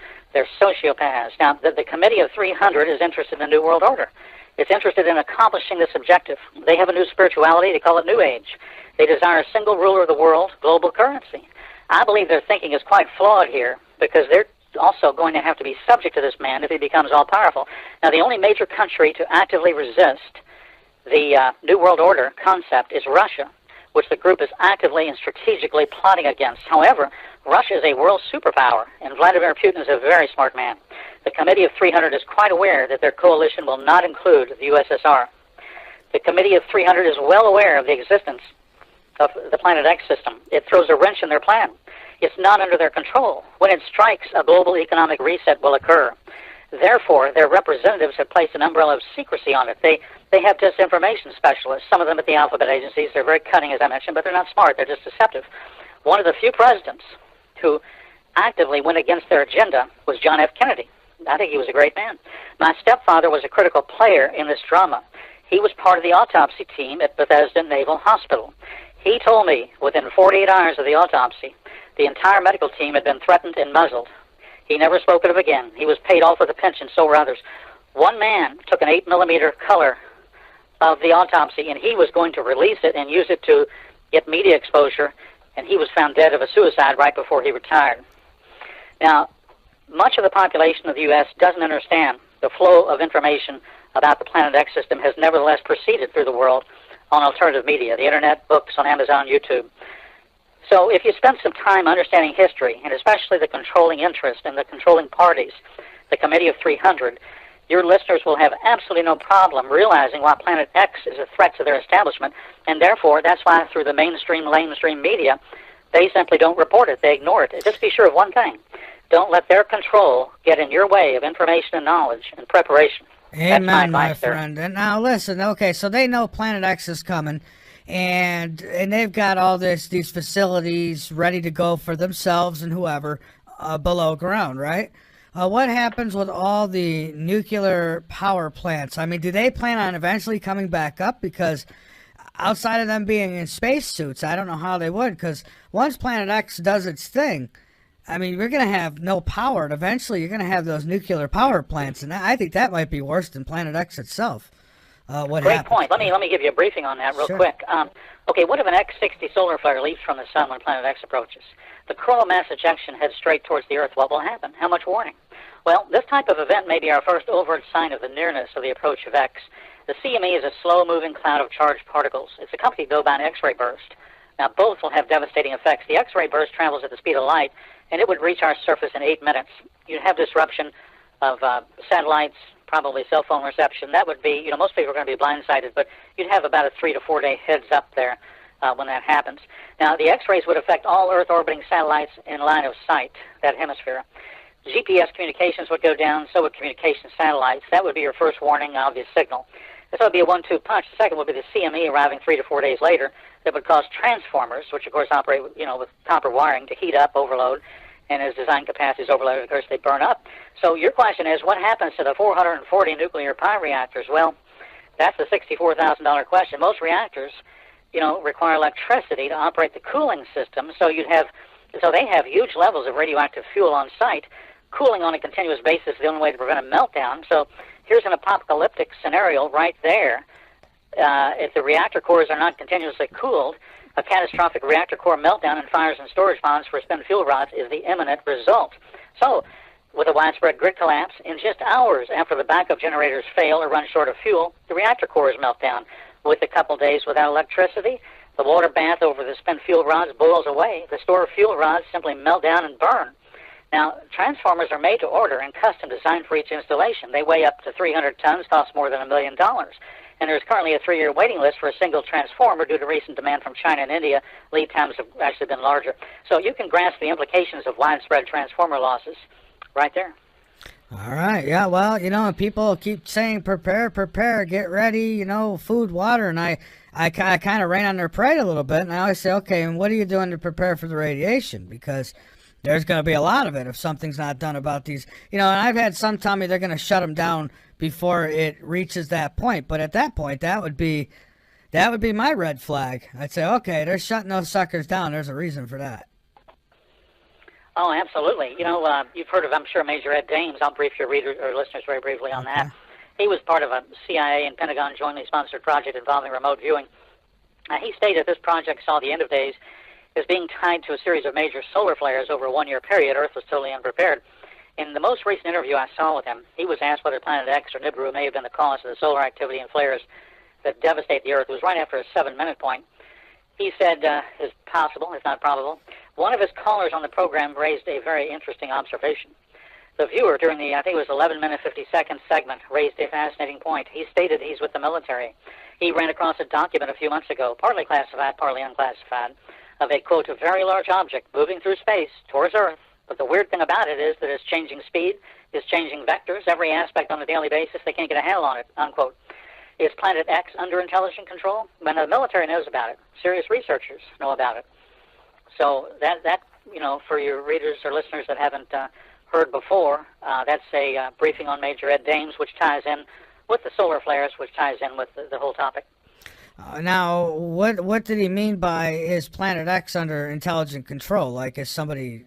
sociopaths. Now, the Committee of 300 is interested in the New World Order. It's interested in accomplishing this objective. They have a new spirituality. They call it New Age. They desire a single ruler of the world, global currency. I believe their thinking is quite flawed here, because they're also going to have to be subject to this man if he becomes all-powerful. Now, the only major country to actively resist the New World Order concept is Russia, which the group is actively and strategically plotting against. However, Russia is a world superpower, and Vladimir Putin is a very smart man. The Committee of 300 is quite aware that their coalition will not include the USSR. The Committee of 300 is well aware of the existence of the Planet X system. It throws a wrench in their plan. It's not under their control. When it strikes, a global economic reset will occur. Therefore, their representatives have placed an umbrella of secrecy on it. They have disinformation specialists, some of them at the alphabet agencies. They're very cunning, as I mentioned, but they're not smart. They're just deceptive. One of the few presidents who actively went against their agenda was John F. Kennedy. I think he was a great man. My stepfather was a critical player in this drama. He was part of the autopsy team at Bethesda Naval Hospital. He told me within 48 hours of the autopsy, the entire medical team had been threatened and muzzled. He never spoke of it again. He was paid off with a pension, so were others. One man took an 8mm color of the autopsy, and he was going to release it and use it to get media exposure, and he was found dead of a suicide right before he retired. Now, much of the population of the U.S. doesn't understand the flow of information about the Planet X system has nevertheless proceeded through the world on alternative media, the internet, books, on Amazon, YouTube. So if you spend some time understanding history, and especially the controlling interest and the controlling parties, the Committee of 300, your listeners will have absolutely no problem realizing why Planet X is a threat to their establishment, and therefore that's why through the mainstream media, they simply don't report it. They ignore it. Just be sure of one thing. Don't let their control get in your way of information and knowledge and preparation. Amen, my friend. And now listen, okay, so they know Planet X is coming, and they've got all these facilities ready to go for themselves and whoever below ground, right? What happens with all the nuclear power plants? I mean, do they plan on eventually coming back up? Because outside of them being in spacesuits, I don't know how they would, because once Planet X does its thing, I mean, we're going to have no power, and eventually you're going to have those nuclear power plants, and I think that might be worse than Planet X itself. Great point. Let me give you a briefing on that real quick. Okay, what if an X-60 solar flare leaps from the sun when Planet X approaches? The coronal mass ejection heads straight towards the Earth. What will happen? How much warning? Well, this type of event may be our first overt sign of the nearness of the approach of X. The CME is a slow-moving cloud of charged particles. It's accompanied, though, by an X-ray burst. Now, both will have devastating effects. The X-ray burst travels at the speed of light, and it would reach our surface in 8 minutes. You'd have disruption of satellites, probably cell phone reception. That would be, most people are going to be blindsided, but you'd have about a 3 to 4 day heads up there when that happens. Now, the X-rays would affect all Earth-orbiting satellites in line of sight, that hemisphere. GPS communications would go down, so would communication satellites. That would be your first warning, obvious signal. This would be a 1-2 punch. The second would be the CME arriving 3 to 4 days later that would cause transformers, which of course operate with copper wiring, to heat up, overload, and as design capacity is overloaded, of course, they burn up. So your question is, what happens to the 440 nuclear power reactors? Well, that's a $64,000 question. Most reactors, require electricity to operate the cooling system, so they have huge levels of radioactive fuel on site. Cooling on a continuous basis is the only way to prevent a meltdown. So here's an apocalyptic scenario right there. If the reactor cores are not continuously cooled, a catastrophic reactor core meltdown and fires and storage ponds for spent fuel rods is the imminent result. So, with a widespread grid collapse, in just hours after the backup generators fail or run short of fuel, the reactor cores melt down. With a couple days without electricity, the water bath over the spent fuel rods boils away. The stored fuel rods simply melt down and burn. Now, transformers are made to order and custom designed for each installation. They weigh up to 300 tons, cost more than $1 million. And there's currently a 3-year waiting list for a single transformer due to recent demand from China and India. Lead times have actually been larger. So you can grasp the implications of widespread transformer losses right there. All right. Yeah, well, people keep saying prepare, get ready, food, water, and I kind of rain on their parade a little bit, and I always say, okay, and what are you doing to prepare for the radiation? Because there's going to be a lot of it if something's not done about these. And I've had some tell me they're going to shut them down before it reaches that point. But at that point, that would be my red flag. I'd say, okay, they're shutting those suckers down. There's a reason for that. Oh, absolutely. You've heard of, I'm sure, Major Ed Dames. I'll brief your readers or listeners very briefly on that. He was part of a CIA and Pentagon jointly sponsored project involving remote viewing. He stated this project saw the end of days as being tied to a series of major solar flares over a 1-year period. Earth was totally unprepared. In the most recent interview I saw with him, he was asked whether Planet X or Nibiru may have been the cause of the solar activity and flares that devastate the Earth. It was right after a 7-minute point. He said, it's possible, if not probable. One of his callers on the program raised a very interesting observation. The viewer, during the, I think it was 11-minute, 50-second segment, raised a fascinating point. He stated he's with the military. He ran across a document a few months ago, partly classified, partly unclassified, of a, quote, a very large object moving through space towards Earth. But the weird thing about it is that it's changing speed, it's changing vectors, every aspect on a daily basis. They can't get a handle on it, unquote. Is Planet X under intelligent control? When the military knows about it. Serious researchers know about it. So that for your readers or listeners that haven't heard before, that's a briefing on Major Ed Dames, which ties in with the solar flares, which ties in with the whole topic. Now, what did he mean by is Planet X under intelligent control? Like, is somebody,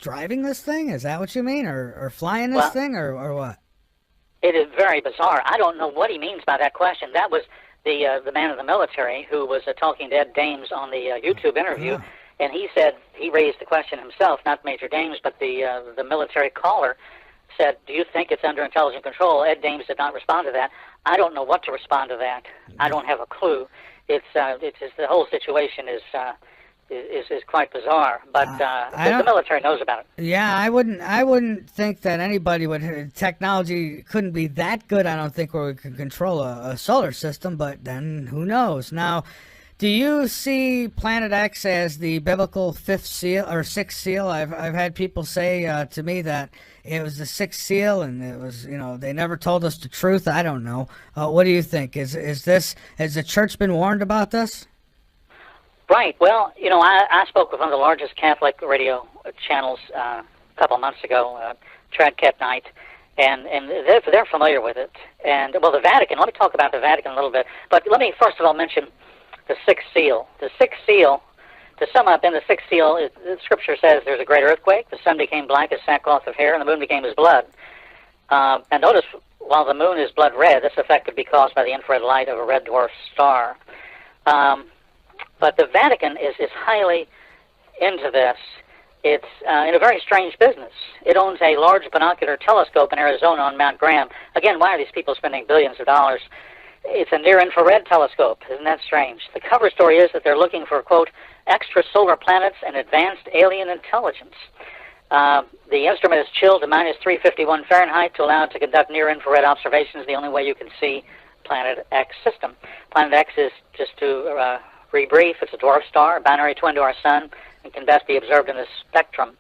driving this thing? Is that what you mean? Or flying this thing? Or what? It is very bizarre. I don't know what he means by that question. That was the man of the military who was talking to Ed Dames on the YouTube interview, and he said he raised the question himself, not Major Dames, but the military caller said, "Do you think it's under intelligent control?" Ed Dames did not respond to that. I don't know what to respond to that. I don't have a clue. It's the whole situation is quite bizarre, but the military knows about it. Yeah, I wouldn't think that anybody would. Technology couldn't be that good, I don't think, where we could control a solar system. But then who knows? Now, do you see Planet X as the biblical fifth seal or sixth seal? I've had people say to me that it was the sixth seal, and it was they never told us the truth. I don't know. What do you think? Has the church been warned about this? Right. Well, I spoke with one of the largest Catholic radio channels a couple months ago, Tradcat Night, and they're familiar with it. And, well, the Vatican, let me talk about the Vatican a little bit. But let me first of all mention the sixth seal. The sixth seal, to sum up, in the sixth seal, the Scripture says there's a great earthquake, the sun became black as sackcloth of hair, and the moon became as blood. And notice, while the moon is blood red, this effect could be caused by the infrared light of a red dwarf star. But the Vatican is highly into this. It's in a very strange business. It owns a large binocular telescope in Arizona on Mount Graham. Again, why are these people spending billions of dollars? It's a near-infrared telescope. Isn't that strange? The cover story is that they're looking for, quote, extrasolar planets and advanced alien intelligence. The instrument is chilled to minus 351 Fahrenheit to allow it to conduct near-infrared observations, the only way you can see Planet X system. Planet X is, just to rebrief, it's a dwarf star, a binary twin to our sun, and can best be observed in the spectrum.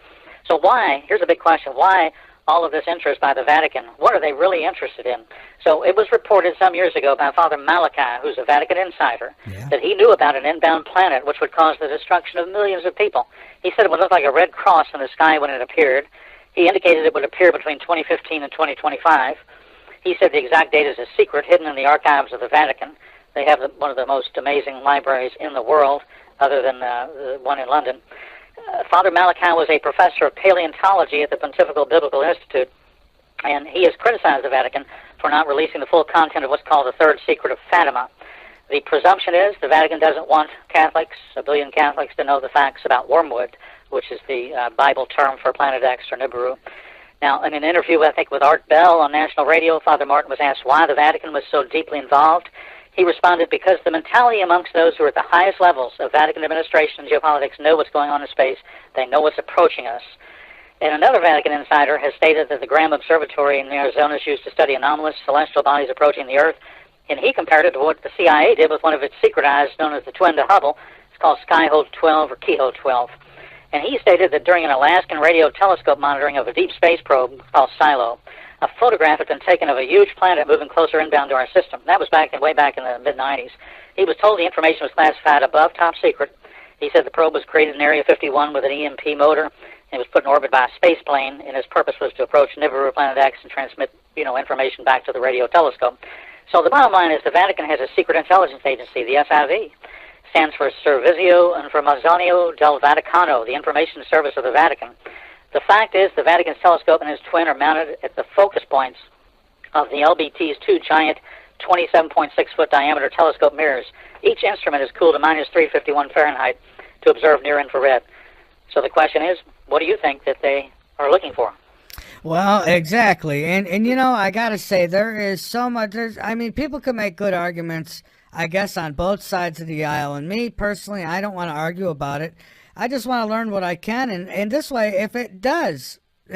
So why, here's a big question, why all of this interest by the Vatican? What are they really interested in? So it was reported some years ago by Father Malachi, who's a Vatican insider, that he knew about an inbound planet which would cause the destruction of millions of people. He said it would look like a red cross in the sky when it appeared. He indicated it would appear between 2015 and 2025. He said the exact date is a secret hidden in the archives of the Vatican. They have one of the most amazing libraries in the world, other than the one in London. Father Malachi was a professor of paleontology at the Pontifical Biblical Institute, and he has criticized the Vatican for not releasing the full content of what's called the Third Secret of Fatima. The presumption is the Vatican doesn't want Catholics, a billion Catholics, to know the facts about wormwood, which is the Bible term for Planet X or Nibiru. Now, in an interview, I think, with Art Bell on national radio, Father Martin was asked why the Vatican was so deeply involved. He responded, because the mentality amongst those who are at the highest levels of Vatican administration and geopolitics know what's going on in space. They know what's approaching us. And another Vatican insider has stated that the Graham Observatory in Arizona is used to study anomalous celestial bodies approaching the Earth, and he compared it to what the CIA did with one of its secret eyes known as the twin to Hubble. It's called Skyhoe 12 or Keyhoe 12. And he stated that during an Alaskan radio telescope monitoring of a deep space probe called Silo, a photograph had been taken of a huge planet moving closer inbound to our system. That was way back in the mid-'90s. He was told the information was classified above top secret. He said the probe was created in Area 51 with an EMP motor, and it was put in orbit by a space plane, and its purpose was to approach Nibiru, Planet X, and transmit, information back to the radio telescope. So the bottom line is the Vatican has a secret intelligence agency, the SIV. Stands for Servizio Informazionale del Vaticano, the information service of the Vatican. The fact is the Vatican's telescope and its twin are mounted at the focus points of the LBT's two giant 27.6-foot diameter telescope mirrors. Each instrument is cooled to minus 351 Fahrenheit to observe near-infrared. So the question is, what do you think that they are looking for? Well, exactly. And I got to say, there is so much. People can make good arguments, I guess, on both sides of the aisle. And me, personally, I don't want to argue about it. I just want to learn what I can. And this way, if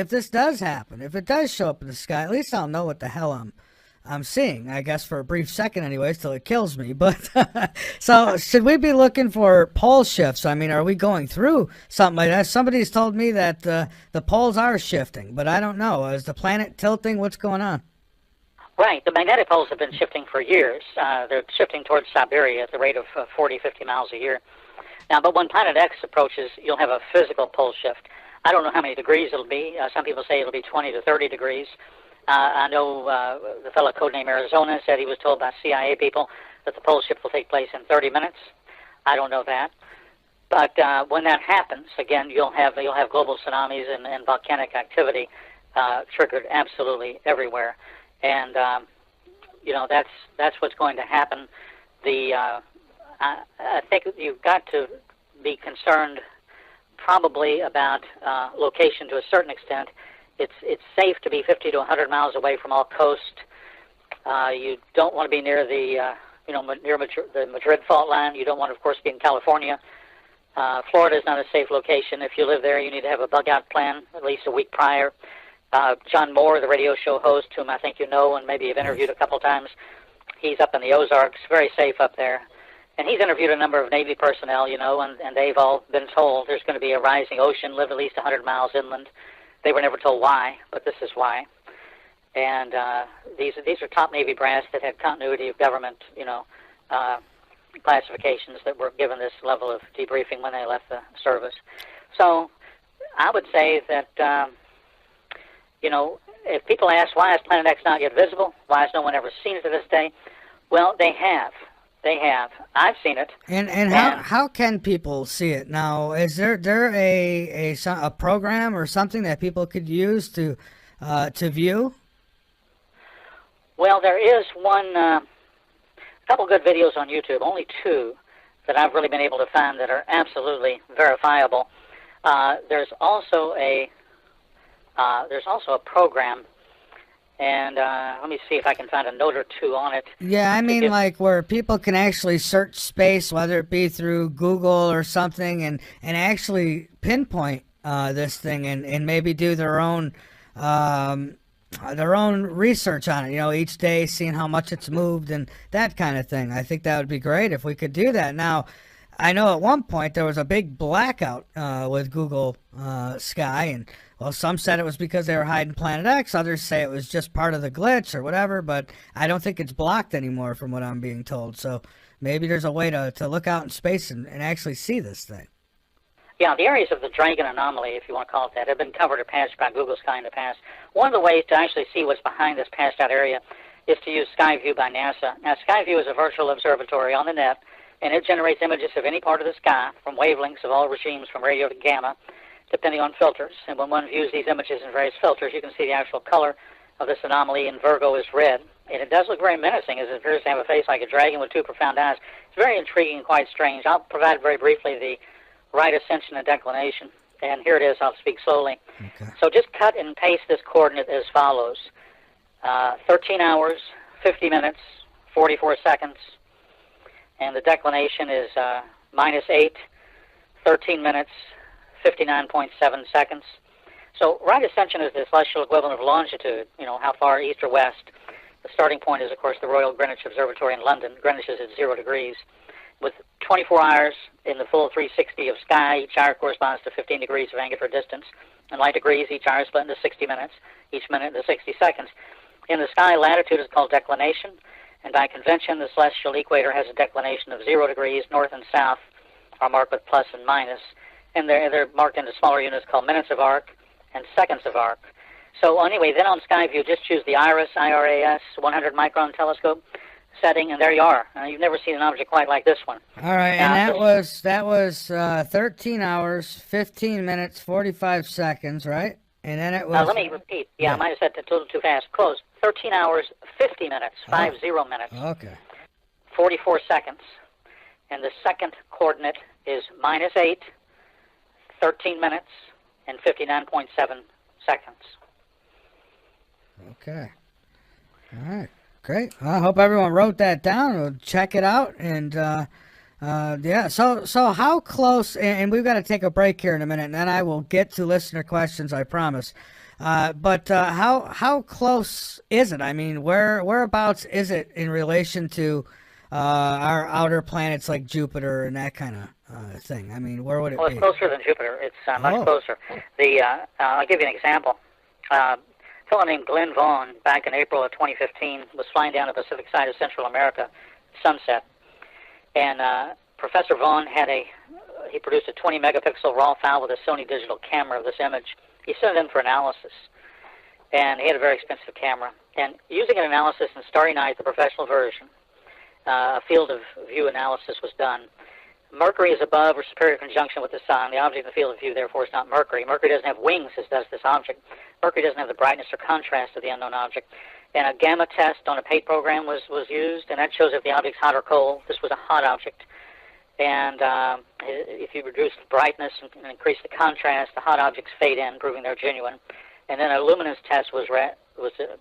this does happen, if it does show up in the sky, at least I'll know what the hell I'm seeing, I guess, for a brief second anyways, till it kills me. But so should we be looking for pole shifts? Are we going through something like that? Somebody's told me that the poles are shifting, but I don't know. Is the planet tilting? What's going on? Right. The magnetic poles have been shifting for years. They're shifting towards Siberia at the rate of 40, 50 miles a year. Now, but when Planet X approaches, you'll have a physical pole shift. I don't know how many degrees it'll be. Some people say it'll be 20 to 30 degrees. I know the fellow codenamed Arizona said he was told by CIA people that the pole shift will take place in 30 minutes. I don't know that. But when that happens, again, you'll have global tsunamis and volcanic activity triggered absolutely everywhere. And, that's what's going to happen. I think you've got to be concerned probably about location to a certain extent. It's safe to be 50 to 100 miles away from all coast. You don't want to be near the Madrid fault line. You don't want to, of course, be in California. Florida is not a safe location. If you live there, you need to have a bug-out plan at least a week prior. John MORE, the radio show host, whom I think you know and maybe have interviewed a couple times, he's up in the Ozarks, very safe up there. And he's interviewed a number of Navy personnel, and they've all been told there's going to be a rising ocean, live at least 100 miles inland. They were never told why, but this is why. And these are top Navy brass that had continuity of government, classifications that were given this level of debriefing when they left the service. So I would say that, if people ask why is Planet X not yet visible, why has no one ever seen it to this day, well, they have. They have. I've seen it. And how can people see it now? Is there a program or something that people could use to view? Well, there is a couple good videos on YouTube, only two that I've really been able to find that are absolutely verifiable. There's also a program. And let me see if I can find a note or two on it. Yeah, like where people can actually search space, whether it be through Google or something, and actually pinpoint this thing and maybe do their own research on it, each day seeing how much it's moved and that kind of thing. I think that would be great if we could do that. Now, I know at one point there was a big blackout with Google Sky, and well, some said it was because they were hiding Planet X. Others say it was just part of the glitch or whatever, but I don't think it's blocked anymore from what I'm being told. So maybe there's a way to look out in space and actually see this thing. Yeah, the areas of the Dragon anomaly, if you want to call it that, have been covered or patched by Google Sky in the past. One of the ways to actually see what's behind this patched out area is to use SkyView by NASA. Now, SkyView is a virtual observatory on the net, and it generates images of any part of the sky from wavelengths of all regimes from radio to gamma, depending on filters. And when one views these images in various filters, you can see the actual color of this anomaly in Virgo is red. And it does look very menacing, as it appears to have a face like a dragon with two profound eyes. It's very intriguing and quite strange. I'll provide very briefly the right ascension and declination. And here it is. I'll speak slowly. Okay. So just cut and paste this coordinate as follows. 13 hours, 50 minutes, 44 seconds. And the declination is -8, 13 minutes, 59.7 seconds. So right ascension is the celestial equivalent of longitude, how far east or west. The starting point is, of course, the Royal Greenwich Observatory in London. Greenwich is at 0 degrees. With 24 hours in the full 360 of sky, each hour corresponds to 15 degrees of angular distance. In light degrees, each hour is split into 60 minutes, each minute into 60 seconds. In the sky, latitude is called declination, and by convention, the celestial equator has a declination of 0 degrees. North and south are marked with plus and minus, and they're marked into smaller units called minutes of arc and seconds of arc. So anyway, then on SkyView, just choose the IRAS, IRAS 100 micron telescope setting, and there you are. You've never seen an object quite like this one. All right, and that was 13 hours, 15 minutes, 45 seconds, right? And then it was... let me repeat. Yeah, I might have said that a little too fast. Close. 13 hours, 50 minutes, 50 minutes. Okay. 44 seconds. And the second coordinate is -8, 13 minutes, and 59.7 seconds. Okay. All right. Great. I hope everyone wrote that down. We'll check it out. And, yeah, so how close, and we've got to take a break here in a minute, and then I will get to listener questions, I promise. But how close is it? I mean, whereabouts is it in relation to our outer planets like Jupiter and that kind of thing? I mean, where would it be? Well, it's closer than Jupiter. It's much closer. I'll give you an example. A fellow named Glenn Vaughn, back in April of 2015, was flying down the Pacific side of Central America, sunset. And Professor Vaughn he produced a 20 megapixel raw file with a Sony digital camera of this image. He sent it in for analysis. And he had a very expensive camera. And using an analysis in Starry Night, the professional version, a field of view analysis was done. Mercury is above or superior conjunction with the sun. The object in the field of view, therefore, is not Mercury. Mercury doesn't have wings, as does this object. Mercury doesn't have the brightness or contrast of the unknown object. And a gamma test on a PATE program was used, and that shows if the object's hot or cold. This was a hot object. And if you reduce the brightness and increase the contrast, the hot objects fade in, proving they're genuine. And then a luminance test was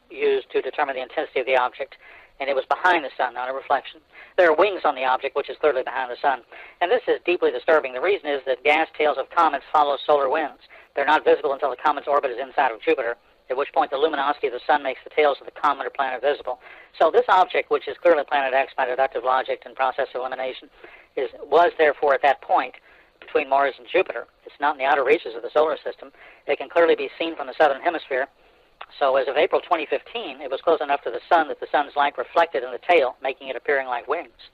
used to determine the intensity of the object, and it was behind the sun, not a reflection. There are wings on the object, which is clearly behind the sun. And this is deeply disturbing. The reason is that gas tails of comets follow solar winds. They're not visible until the comet's orbit is inside of Jupiter, at which point the luminosity of the sun makes the tails of the comet or planet visible. So this object, which is clearly Planet X by deductive logic and process of elimination, was therefore at that point between Mars and Jupiter. It's not in the outer reaches of the solar system. It can clearly be seen from the southern hemisphere. So as of April 2015, it was close enough to the sun that the sun's light reflected in the tail, making it appearing like wings.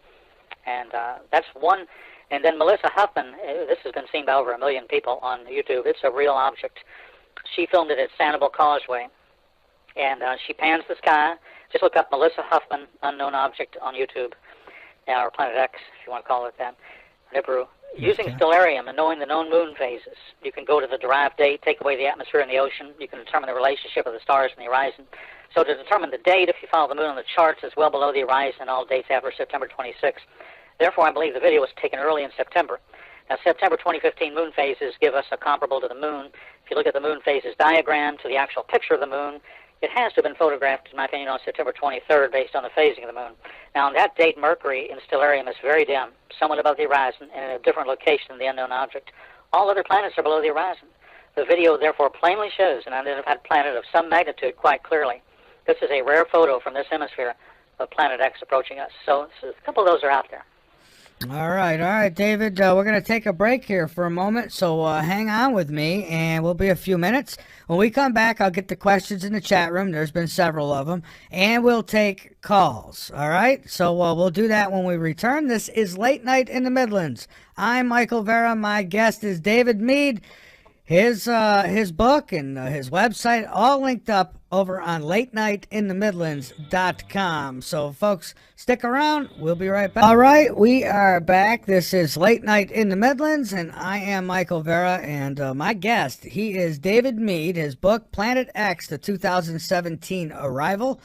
And that's one. And then Melissa Huffman, this has been seen by over 1 million people on YouTube. It's a real object. She filmed it at Sanibel Causeway, and she pans the sky. Just look up Melissa Huffman, unknown object, on YouTube, or Planet X, if you want to call it that, Nibiru. Using stellarium and knowing the known moon phases, you can go to the derived date, take away the atmosphere and the ocean. You can determine the relationship of the stars and the horizon. So to determine the date, if you follow the moon on the charts, it's well below the horizon, all dates after September 26th. Therefore, I believe the video was taken early in September. Now, September 2015 moon phases give us a comparable to the moon. If you look at the moon phases diagram to the actual picture of the moon, it has to have been photographed, in my opinion, on September 23rd based on the phasing of the moon. Now, on that date, Mercury in stellarium is very dim, somewhat above the horizon, and in a different location than the unknown object. All other planets are below the horizon. The video, therefore, plainly shows an unidentified planet of some magnitude quite clearly. This is a rare photo from this hemisphere of Planet X approaching us. So a couple of those are out there. All right, David. We're going to take a break here for a moment, so hang on with me, and we'll be a few minutes. When we come back, I'll get the questions in the chat room. There's been several of them, and we'll take calls. All right, so we'll do that when we return. This is Late Night in the Midlands. I'm Michael Vera. My guest is David Meade. His book and his website all linked up over on latenightinthemidlands.com. So, folks, stick around. We'll be right back. All right, we are back. This is Late Night in the Midlands, and I am Michael Vera. And my guest, he is David Meade. His book, Planet X, the 2017 Arrival,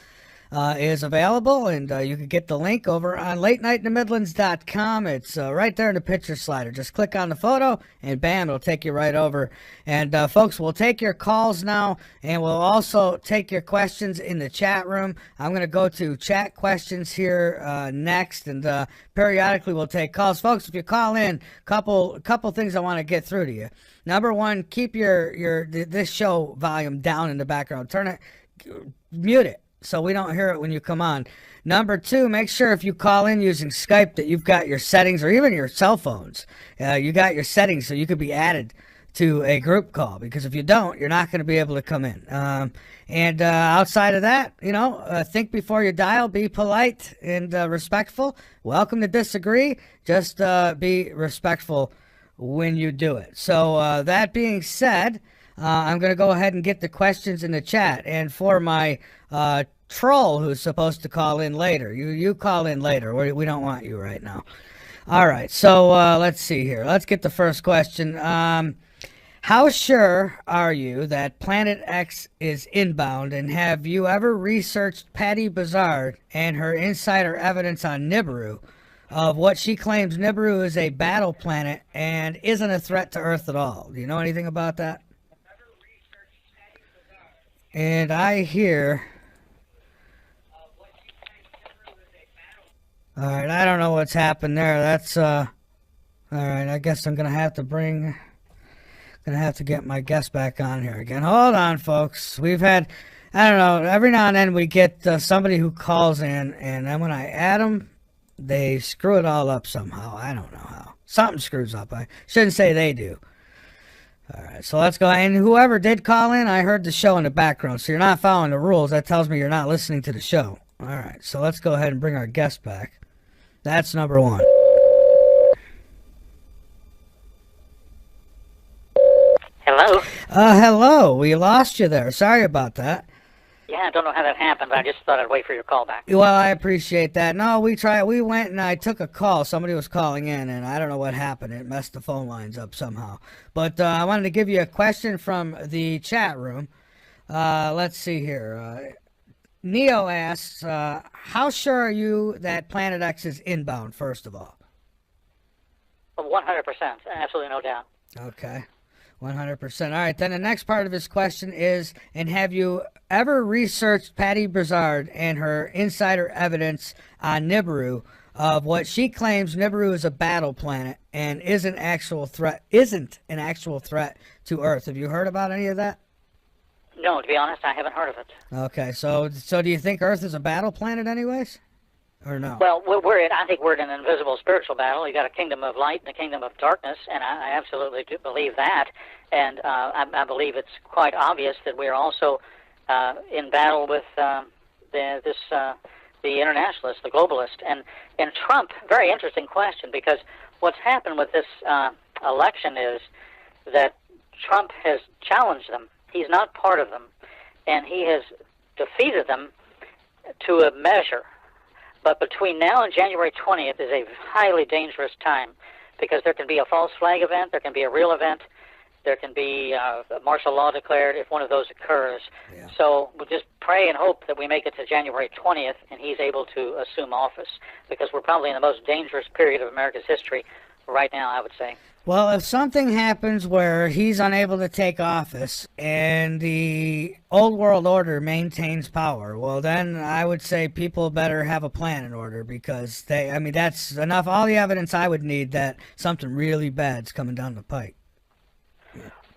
is available, and you can get the link over on latenightinthemidlands.com. It's right there in the picture slider. Just click on the photo, and bam, it'll take you right over. And folks, we'll take your calls now, and we'll also take your questions in the chat room. I'm going to go to chat questions here next, and periodically we'll take calls. Folks, if you call in, couple things I want to get through to you. Number one, keep this show volume down in the background. Mute it, so we don't hear it when you come on. Number two, make sure if you call in using Skype that you've got your settings, or even your cell phones, you got your settings so you could be added to a group call, because if you don't, you're not going to be able to come in. And outside of that, think before you dial, be polite and respectful. Welcome to disagree. Just be respectful when you do it. So that being said, I'm going to go ahead and get the questions in the chat. And for my troll who's supposed to call in later, you call in later. We don't want you right now. All right, so let's see here. Let's get the first question. How sure are you that Planet X is inbound, and have you ever researched Patty Bazard and her insider evidence on Nibiru, of what she claims Nibiru is a battle planet and isn't a threat to Earth at all? Do you know anything about that? And I hear... All right, I don't know what's happened there. That's, all right, I guess I'm going to have to get my guest back on here again. Hold on, folks. We've had, I don't know, every now and then we get somebody who calls in, and then when I add them, they screw it all up somehow. I don't know how. Something screws up. I shouldn't say they do. All right, so let's go. And whoever did call in, I heard the show in the background. So you're not following the rules. That tells me you're not listening to the show. All right, so let's go ahead and bring our guest back. That's number one. Hello? Hello. We lost you there. Sorry about that. Yeah, I don't know how that happened, but I just thought I'd wait for your call back. Well, I appreciate that. No, we went and I took a call. Somebody was calling in, and I don't know what happened. It messed the phone lines up somehow. But I wanted to give you a question from the chat room. Let's see here. Neo asks, how sure are you that Planet X is inbound, first of all? 100%. Absolutely no doubt. Okay. 100%. All right, then the next part of his question is, and have you ever researched Patty Bazard and her insider evidence on Nibiru, of what she claims Nibiru is a battle planet and isn't an actual threat to Earth? Have you heard about any of that? No, to be honest, I haven't heard of it. Okay, so do you think Earth is a battle planet anyways? Or no? Well, I think we're in an invisible spiritual battle. You got a kingdom of light and a kingdom of darkness, and I absolutely do believe that. And I believe it's quite obvious that we're also in battle with the internationalists, the globalists. And Trump, very interesting question, because what's happened with this election is that Trump has challenged them. He's not part of them, and he has defeated them to a measure. But between now and January 20th is a highly dangerous time, because there can be a false flag event, there can be a real event, there can be martial law declared if one of those occurs. Yeah. So we'll just pray and hope that we make it to January 20th and he's able to assume office, because we're probably in the most dangerous period of America's history right now, I would say. Well, if something happens where he's unable to take office and the old world order maintains power, well, then I would say people better have a plan in order, because that's enough. All the evidence I would need that something really bad's coming down the pike.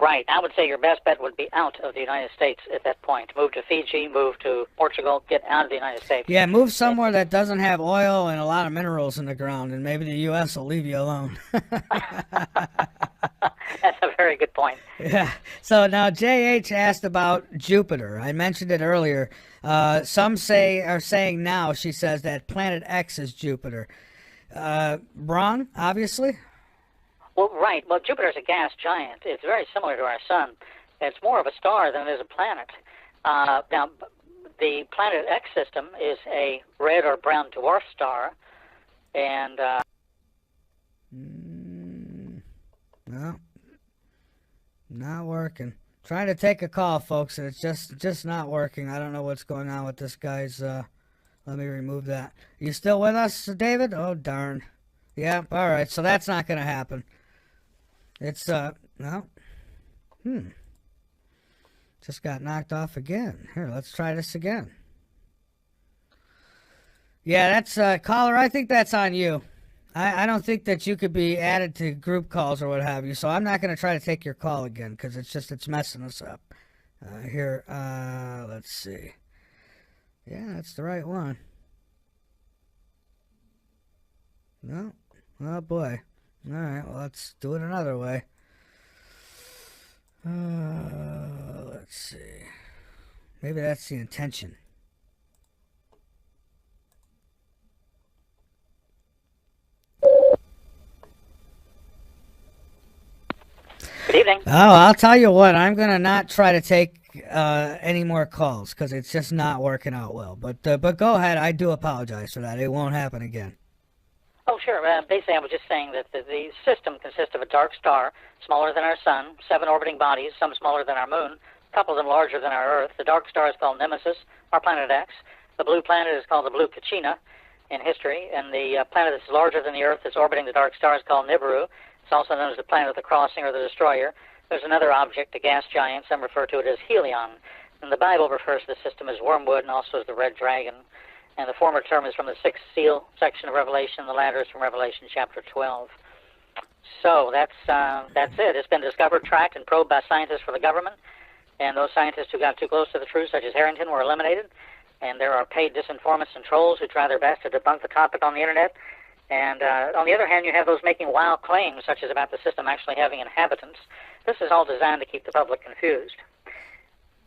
Right. I would say your best bet would be out of the United States at that point. Move to Fiji, move to Portugal, get out of the United States. Yeah, move somewhere that doesn't have oil and a lot of minerals in the ground, and maybe the U.S. will leave you alone. That's a very good point. Yeah. So now JH asked about Jupiter. I mentioned it earlier. Some are saying now, she says, that Planet X is Jupiter. Wrong, obviously. Well, right. Well, Jupiter's a gas giant. It's very similar to our sun. It's more of a star than it is a planet. Now, the Planet X system is a red or brown dwarf star, and no, not working. Trying to take a call, folks, and it's just not working. I don't know what's going on with this guy's. Let me remove that. You still with us, David? Oh, darn. Yeah, all right. So that's not going to happen. It's, no. Just got knocked off again. Here, let's try this again. Yeah, that's, caller, I think that's on you. I don't think that you could be added to group calls or what have you, so I'm not going to try to take your call again, because it's messing us up. Here, let's see. Yeah, that's the right one. No? Oh, boy. All right, well, let's do it another way. Let's see. Maybe that's the intention. good evening. Oh, I'll tell you what. I'm going to not try to take any more calls because it's just not working out well. But go ahead. I do apologize for that. It won't happen again. Oh, sure. Basically, I was just saying that the system consists of a dark star, smaller than our sun, 7 orbiting bodies, some smaller than our moon, a couple of them larger than our Earth. The dark star is called Nemesis, our planet X. The blue planet is called the blue Kachina in history, and the planet that's larger than the Earth that's orbiting the dark star is called Nibiru. It's also known as the planet of the crossing or the destroyer. There's another object, a gas giant. Some refer to it as Helion. And the Bible refers to the system as wormwood and also as the red dragon. And the former term is from the 6th seal section of Revelation. The latter is from Revelation chapter 12. So that's it. It's been discovered, tracked, and probed by scientists for the government. And those scientists who got too close to the truth, such as Harrington, were eliminated. And there are paid disinformants and trolls who try their best to debunk the topic on the Internet. And on the other hand, you have those making wild claims, such as about the system actually having inhabitants. This is all designed to keep the public confused.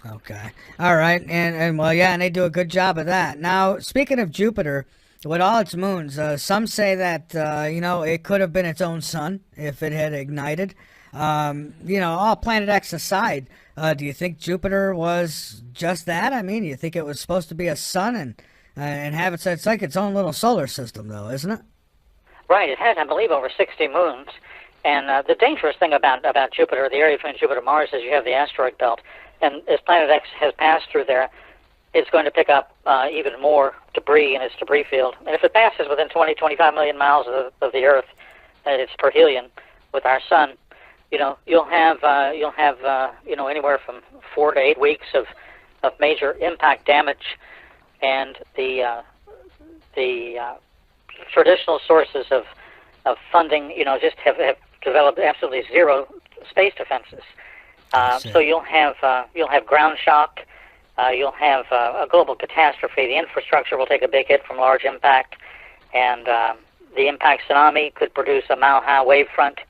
Okay. All right. And well, yeah, and they do a good job of that. Now, speaking of Jupiter, with all its moons, some say that, it could have been its own sun if it had ignited. All Planet X aside, do you think Jupiter was just that? I mean, you think it was supposed to be a sun and have it's like its own little solar system, though, isn't it? Right. It has, I believe, over 60 moons. And the dangerous thing about Jupiter, the area between Jupiter and Mars, is you have the asteroid belt. And as Planet X has passed through there, it's going to pick up even more debris in its debris field. And if it passes within 20-25 million miles of the Earth at its perihelion with our sun, you'll have anywhere from 4 to 8 weeks of major impact damage, and the traditional sources of funding, just have developed absolutely zero space defenses. So you'll have ground shock. You'll have a global catastrophe. The infrastructure will take a big hit from large impact, and the impact tsunami could produce a mile-high wave front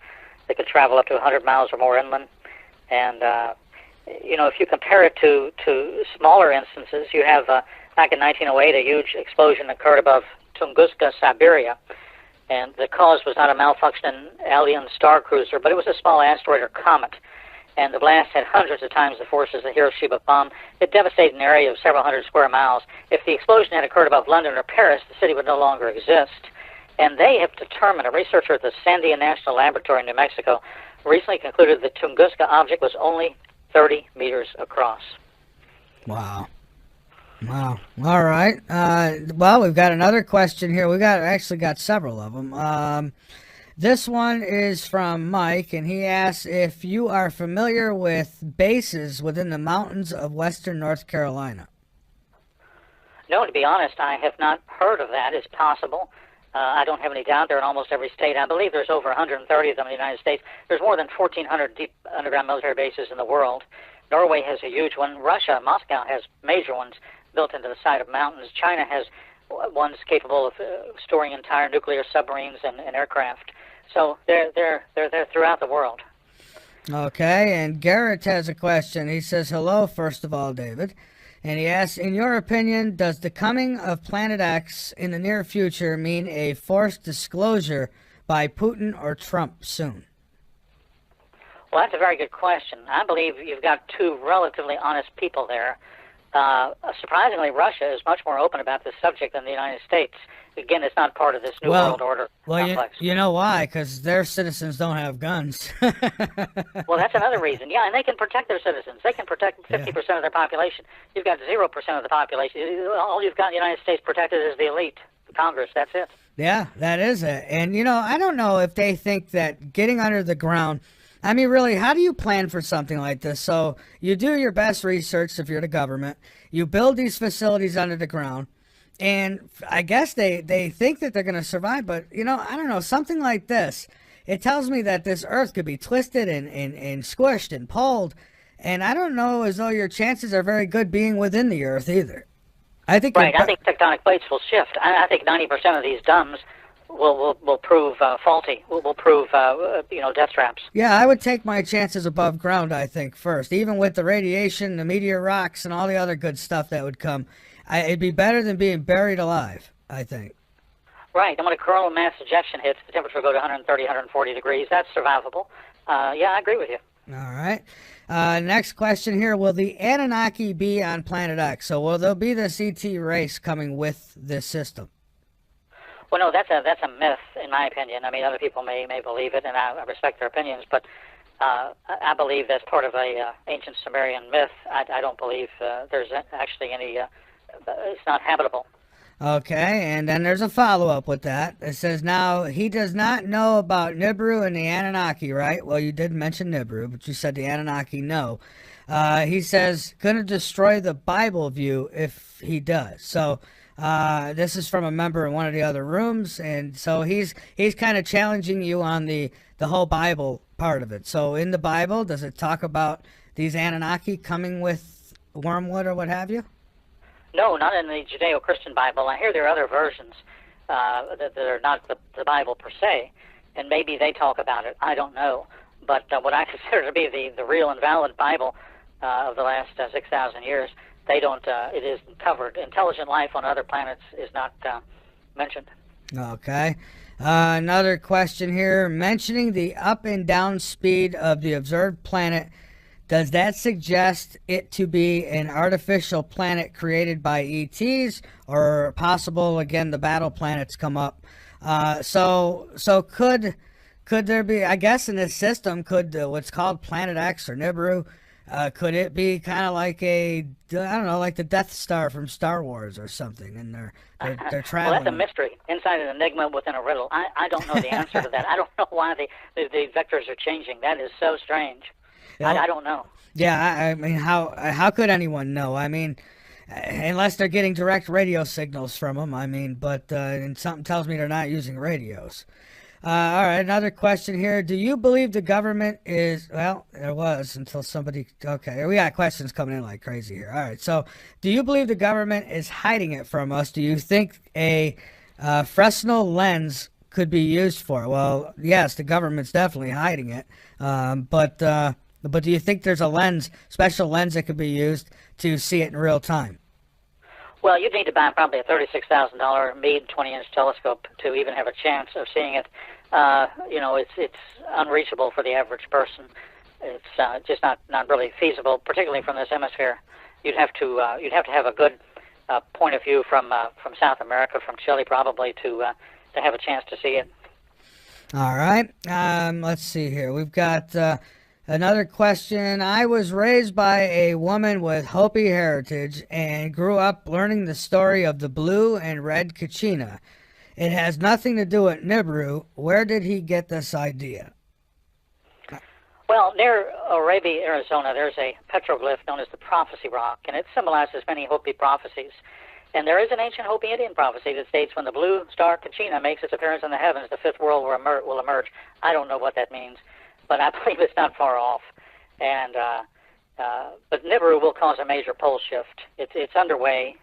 that could travel up to 100 miles or more inland. And if you compare it to smaller instances, you have back in 1908 a huge explosion occurred above Tunguska, Siberia, and the cause was not a malfunctioning alien star cruiser, but it was a small asteroid or comet. And the blast had hundreds of times the force of the Hiroshima bomb. It devastated an area of several hundred square miles. If the explosion had occurred above London or Paris, the city would no longer exist. And they have determined, a researcher at the Sandia National Laboratory in New Mexico recently concluded the Tunguska object was only 30 meters across. Wow. Wow. All right. Well, we've got another question here. We actually got several of them. This one is from Mike, and he asks if you are familiar with bases within the mountains of western North Carolina. No, to be honest, I have not heard of that. It's possible. I don't have any doubt they're in almost every state. I believe there's over 130 of them in the United States. There's more than 1,400 deep underground military bases in the world. Norway has a huge one. Russia, Moscow, has major ones built into the side of mountains. China has ones capable of storing entire nuclear submarines and aircraft. So they're throughout the world. Okay, and Garrett has a question. He says, hello, first of all, David. And he asks, in your opinion, does the coming of Planet X in the near future mean a forced disclosure by Putin or Trump soon? Well, that's a very good question. I believe you've got two relatively honest people there. Surprisingly, Russia is much more open about this subject than the United States. Again, it's not part of this New World Order complex. You know why? Because their citizens don't have guns. Well, that's another reason. Yeah, and they can protect their citizens. They can protect 50% of their population. You've got 0% of the population. All you've got in the United States protected is the elite, the Congress. That's it. Yeah, that is it. And, you know, I don't know if they think that getting under the ground, I mean, really, how do you plan for something like this? So you do your best research if you're the government. You build these facilities under the ground. And I guess they think that they're going to survive. But, you know, I don't know, something like this, it tells me that this earth could be twisted and squished and pulled. And I don't know as though your chances are very good being within the earth either. I think right. I think tectonic plates will shift. I think 90% of these dumbs will prove faulty. Will prove death traps. Yeah, I would take my chances above ground, I think, first. Even with the radiation, the meteor rocks, and all the other good stuff that would come, it'd be better than being buried alive, I think. Right. And when a coronal mass ejection hits, the temperature will go to 130, 140 degrees. That's survivable. Yeah, I agree with you. All right. Next question here. Will the Anunnaki be on Planet X? So will there be this ET race coming with this system? Well, no, that's a myth, in my opinion. I mean, other people may believe it, and I respect their opinions, but I believe that's part of a ancient Sumerian myth. I don't believe there's actually any. It's not habitable. Okay, and then there's a follow-up with that. It says, now, he does not know about Nibiru and the Anunnaki, right? Well, you did mention Nibiru, but you said the Anunnaki, no. He says, going to destroy the Bible view if he does. So this is from a member in one of the other rooms, and so he's kind of challenging you on the whole Bible part of it. So in the Bible, does it talk about these Anunnaki coming with wormwood or what have you? No, not in the Judeo-Christian Bible. I hear there are other versions that are not the Bible per se, and maybe they talk about it. I don't know. But what I consider to be the real and valid Bible of the last 6,000 years, they don't. It isn't covered. Intelligent life on other planets is not mentioned. Okay. Another question here. Mentioning the up and down speed of the observed planet, does that suggest it to be an artificial planet created by ETs, or possible, again, the battle planets come up? So could there be, I guess in this system, could what's called Planet X or Nibiru, could it be kind of like I don't know, like the Death Star from Star Wars or something, and they're traveling? Well, that's a mystery, inside an enigma within a riddle. I don't know the answer to that. I don't know why the vectors are changing. That is so strange. I don't know. Yeah, I mean, how could anyone know? I mean, unless they're getting direct radio signals from them. I mean, but and something tells me they're not using radios. All right, another question here. Do you believe the government is, well, there was until somebody, okay, we got questions coming in like crazy here. All right, so do you believe the government is hiding it from us? Do you think a Fresnel lens could be used for it? Well, yes, the government's definitely hiding it, but do you think there's a lens, special lens that could be used to see it in real time? Well, you'd need to buy probably a $36,000 Meade 20-inch telescope to even have a chance of seeing it. It's unreachable for the average person. It's just not really feasible, particularly from this hemisphere. You'd have to have a good point of view from South America, from Chile probably, to have a chance to see it. All right. Let's see here. We've got another question. I was raised by a woman with Hopi heritage and grew up learning the story of the blue and red Kachina. It has nothing to do with Nibiru. Where did he get this idea? Well, near Arabi, Arizona, there's a petroglyph known as the Prophecy Rock, and it symbolizes many Hopi prophecies. And there is an ancient Hopi Indian prophecy that states when the blue star Kachina makes its appearance in the heavens, the fifth world will emerge. I don't know what that means, but I believe it's not far off. And but Nibiru will cause a major pole shift. It's underway.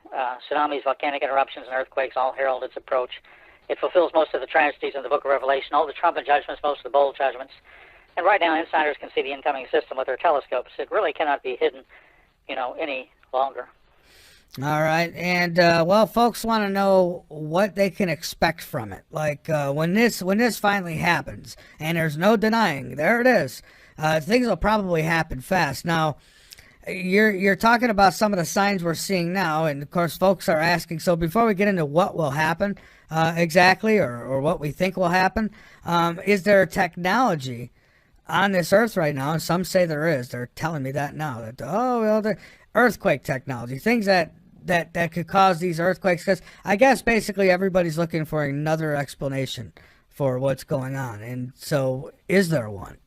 Tsunamis, volcanic eruptions, and earthquakes all herald its approach. It fulfills most of the tragedies in the Book of Revelation, all the trumpet judgments, most of the bold judgments. And right now, insiders can see the incoming system with their telescopes. It really cannot be hidden, any longer. All right, and well, folks want to know what they can expect from it. Like when this finally happens, and there's no denying, there it is. Things will probably happen fast. Now, you're talking about some of the signs we're seeing now, and of course, folks are asking. So before we get into what will happen exactly, or what we think will happen, is there technology on this Earth right now? And some say there is. They're telling me that now. That the earthquake technology, things that could cause these earthquakes. Because I guess basically everybody's looking for another explanation for what's going on. And so, is there one?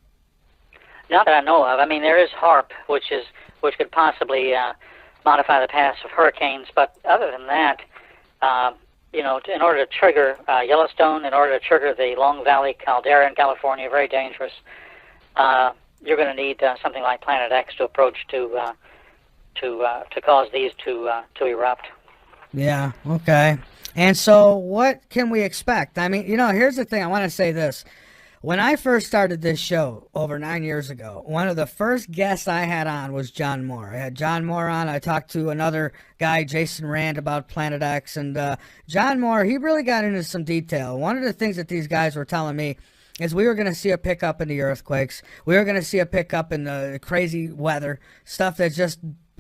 Not that I know of. I mean, there is HAARP, which could possibly modify the paths of hurricanes. But other than that, in order to trigger Yellowstone, in order to trigger the Long Valley caldera in California, very dangerous. You're going to need something like Planet X to approach to cause these to erupt. Yeah. Okay. And so, what can we expect? I mean, here's the thing. I want to say this. When I first started this show over 9 years ago, one of the first guests I had on was John Moore. I had John Moore on. I talked to another guy, Jason Rand, about Planet X. And John Moore, he really got into some detail. One of the things that these guys were telling me is we were going to see a pickup in the earthquakes. We were going to see a pickup in the crazy weather, stuff that's just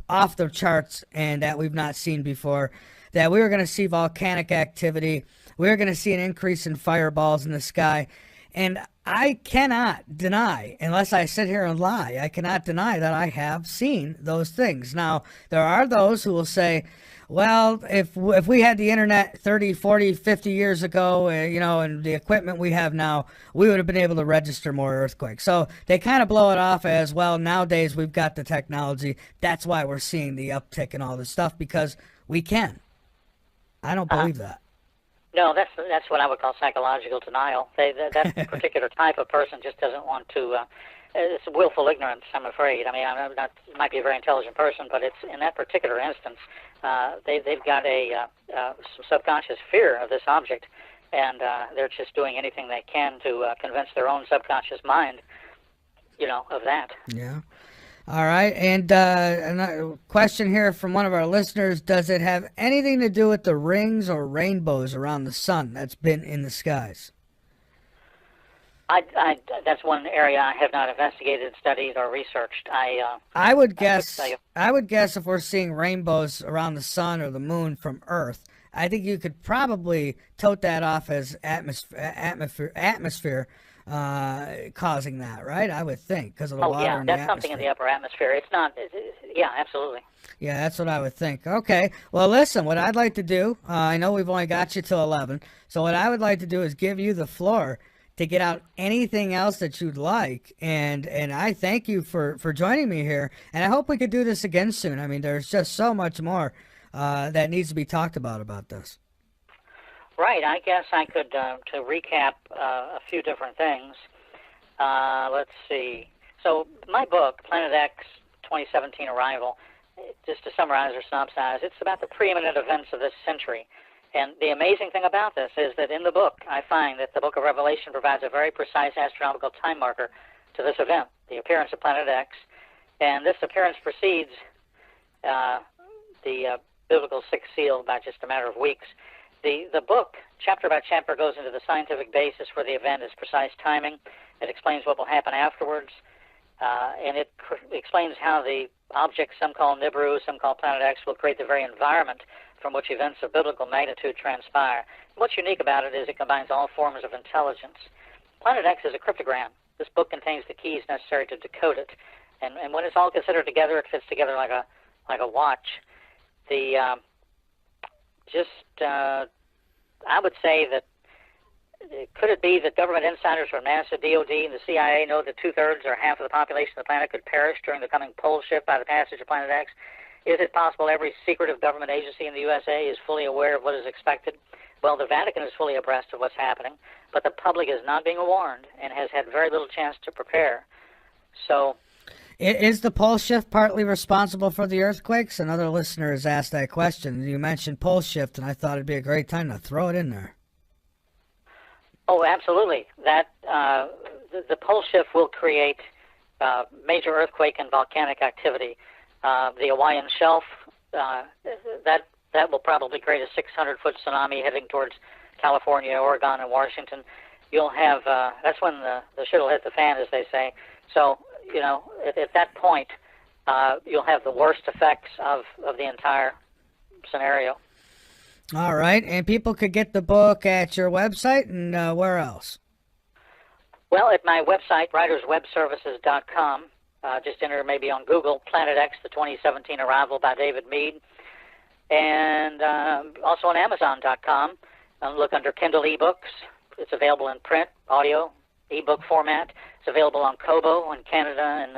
off the charts and that we've not seen before. That we were going to see volcanic activity. We were going to see an increase in fireballs in the sky. And I cannot deny, unless I sit here and lie, I cannot deny that I have seen those things. Now, there are those who will say, well, if we had the internet 30, 40, 50 years ago, and the equipment we have now, we would have been able to register more earthquakes. So they kind of blow it off as, well, nowadays we've got the technology. That's why we're seeing the uptick and all this stuff, because we can. I don't believe that. No, that's what I would call psychological denial. That particular type of person just doesn't want to. It's willful ignorance, I'm afraid. I mean, might be a very intelligent person, but it's in that particular instance, they've got some subconscious fear of this object, and they're just doing anything they can to convince their own subconscious mind, of that. Yeah. All right, and a question here from one of our listeners: does it have anything to do with the rings or rainbows around the sun that's been in the skies? That's one area I have not investigated, studied, or researched. I would guess if we're seeing rainbows around the sun or the moon from Earth, I think you could probably tote that off as atmosphere causing that, right? I would think, because of the water in the atmosphere. That's something in the upper atmosphere. It's not. Yeah, absolutely. Yeah, that's what I would think. Okay. Well, listen, what I'd like to do, I know we've only got you till 11, so what I would like to do is give you the floor to get out anything else that you'd like, and I thank you for joining me here, and I hope we could do this again soon. I mean, there's just so much more that needs to be talked about this. Right. I guess I could, to recap a few different things. Let's see. So my book, Planet X 2017 Arrival, just to summarize or synopsize, it's about the preeminent events of this century. And the amazing thing about this is that in the book, I find that the Book of Revelation provides a very precise astronomical time marker to this event, the appearance of Planet X. And this appearance precedes the biblical sixth seal by just a matter of weeks. The book, chapter by chapter, goes into the scientific basis for the event, its precise timing. It explains what will happen afterwards, and it explains how the object, some call Nibiru, some call Planet X, will create the very environment from which events of biblical magnitude transpire. What's unique about it is it combines all forms of intelligence. Planet X is a cryptogram. This book contains the keys necessary to decode it, and when it's all considered together, it fits together like a watch. I would say that could it be that government insiders from NASA, DOD, and the CIA know that 2/3 or half of the population of the planet could perish during the coming pole shift by the passage of Planet X? Is it possible every secretive government agency in the USA is fully aware of what is expected? Well, the Vatican is fully abreast of what's happening, but the public is not being warned and has had very little chance to prepare. So, is the pole shift partly responsible for the earthquakes? Another listener has asked that question. You mentioned pole shift, and I thought it'd be a great time to throw it in there. Oh, absolutely. That the pole shift will create major earthquake and volcanic activity. The Hawaiian Shelf, that will probably create a 600-foot tsunami heading towards California, Oregon, and Washington. You'll have that's when the shit will hit the fan, as they say. So, you know, at that point, you'll have the worst effects of the entire scenario. All right, and people could get the book at your website, and where else? Well, at my website, writerswebservices.com. Just enter maybe on Google, Planet X, the 2017 Arrival by David Mead. And also on Amazon.com. Look under Kindle eBooks. It's available in print, audio, ebook format. It's available on Kobo in Canada and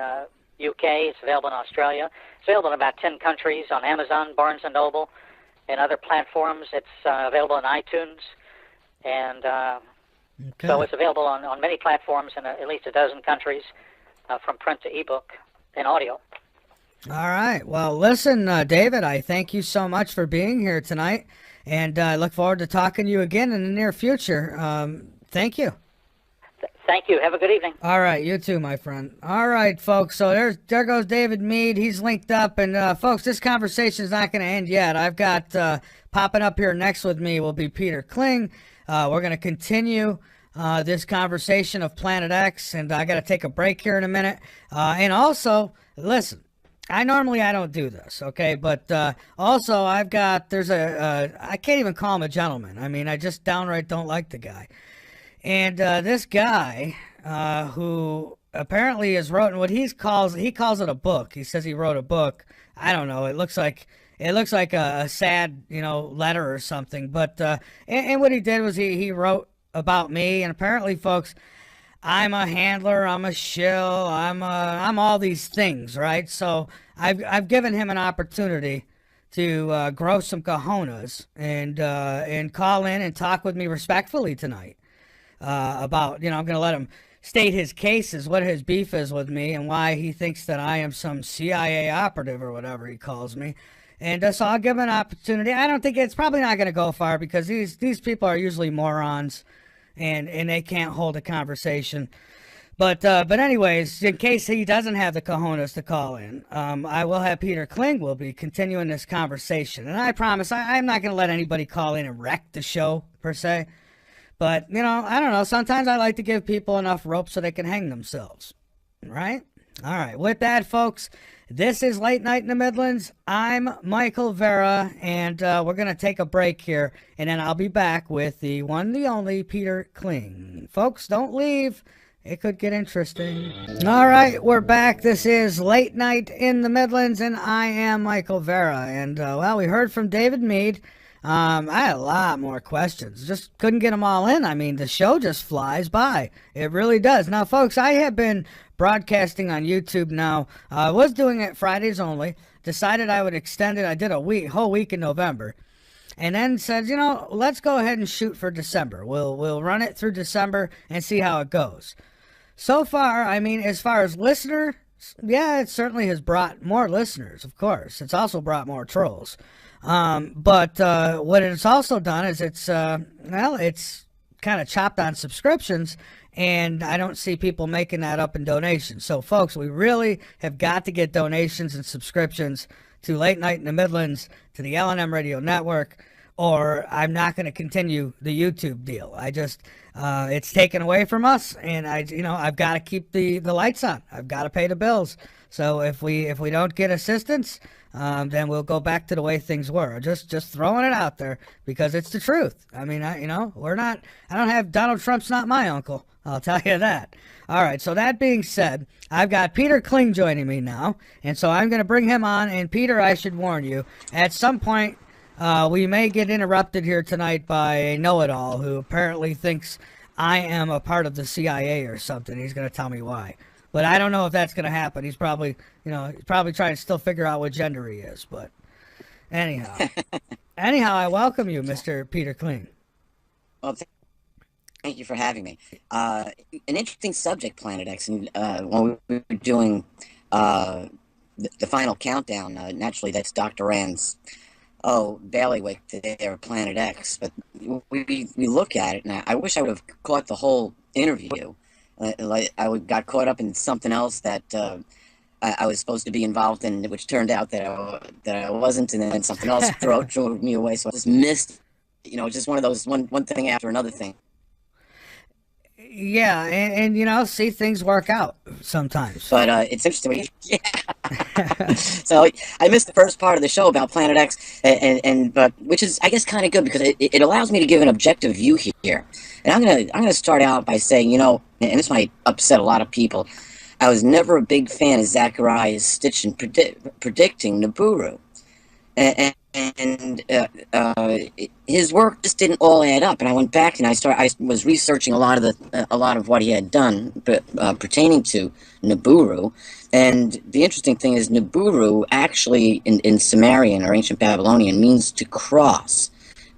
UK. It's available in Australia. It's available in about 10 countries on Amazon, Barnes & Noble, and other platforms. It's available in iTunes. And so it's available on many platforms in at least a dozen countries, from print to ebook and audio. All right. Well, listen, David, I thank you so much for being here tonight, and I look forward to talking to you again in the near future. Thank you. Thank you. Have a good evening. All right. You too, my friend. All right, folks. So there goes David Mead. He's linked up. And, folks, this conversation is not going to end yet. I've got popping up here next with me will be Peter Kling. We're going to continue this conversation of Planet X, and I got to take a break here in a minute. And also, listen, I don't do this, okay? But also, I can't even call him a gentleman. I mean, I just downright don't like the guy. And this guy who apparently has written what he calls it a book. He says he wrote a book. I don't know. It looks like a sad, letter or something. But and what he did was he wrote about me, and apparently, folks, I'm a handler, I'm a shill, I'm all these things, right? So I've given him an opportunity to grow some cojones and call in and talk with me respectfully tonight about, I'm going to let him state his cases, what his beef is with me, and why he thinks that I am some CIA operative or whatever he calls me. And so I'll give him an opportunity. I don't think it's probably not going to go far because these people are usually morons. And they can't hold a conversation. But anyways, in case he doesn't have the cojones to call in, I will have Peter Kling will be continuing this conversation. And I promise I'm not going to let anybody call in and wreck the show, per se. But, I don't know. Sometimes I like to give people enough rope so they can hang themselves. Right? All right. With that, folks, this is Late Night in the Midlands. I'm Michael Vera, and we're going to take a break here, and then I'll be back with the one, the only Peter Kling. Folks, don't leave. It could get interesting. All right, we're back. This is Late Night in the Midlands, and I am Michael Vera. And, we heard from David Mead. I had a lot more questions. Just couldn't get them all in. I mean, the show just flies by. It really does. Now, folks, I have been broadcasting on YouTube now. I was doing it Fridays only. Decided I would extend it. I did whole week in November. And then said, let's go ahead and shoot for December. We'll run it through December and see how it goes. So far, I mean, as far as listeners, yeah, it certainly has brought more listeners, of course. It's also brought more trolls. But what it's also done is it's kind of chopped on subscriptions, and I don't see people making that up in donations. So, folks, we really have got to get donations and subscriptions to Late Night in the Midlands, to the LNM Radio Network, or I'm not going to continue the YouTube deal. I just, it's taken away from us, and I've got to keep the lights on. I've got to pay the bills. So if we don't get assistance, then we'll go back to the way things were. Just throwing it out there because it's the truth. I mean, I don't have Donald Trump's not my uncle. I'll tell you that. All right. So that being said, I've got Peter Kling joining me now, and so I'm going to bring him on. And Peter, I should warn you, at some point we may get interrupted here tonight by a know-it-all who apparently thinks I am a part of the CIA or something. He's going to tell me why. But I don't know if that's going to happen. He's probably, he's probably trying to still figure out what gender he is. But anyhow, I welcome you, Mr. Peter Kling. Well, thank you for having me. An interesting subject, Planet X. And when we were doing the final countdown, naturally, that's Dr. Rand's bailiwick there, Planet X. But we look at it, and I wish I would have caught the whole interview. Got caught up in something else that I was supposed to be involved in, which turned out that I wasn't, and then something else drove me away. So I just missed, just one of those one thing after another thing. Yeah, and see, things work out sometimes. But it's interesting. Yeah. So I missed the first part of the show about Planet X, but which is, I guess, kind of good because it allows me to give an objective view here. And I'm gonna start out by saying, and this might upset a lot of people, I was never a big fan of Zacharias Stitchin predicting Nibiru. And his work just didn't all add up. And I went back and I was researching a lot of what he had done, pertaining to Nibiru. And the interesting thing is, Nibiru actually in Sumerian or ancient Babylonian means to cross,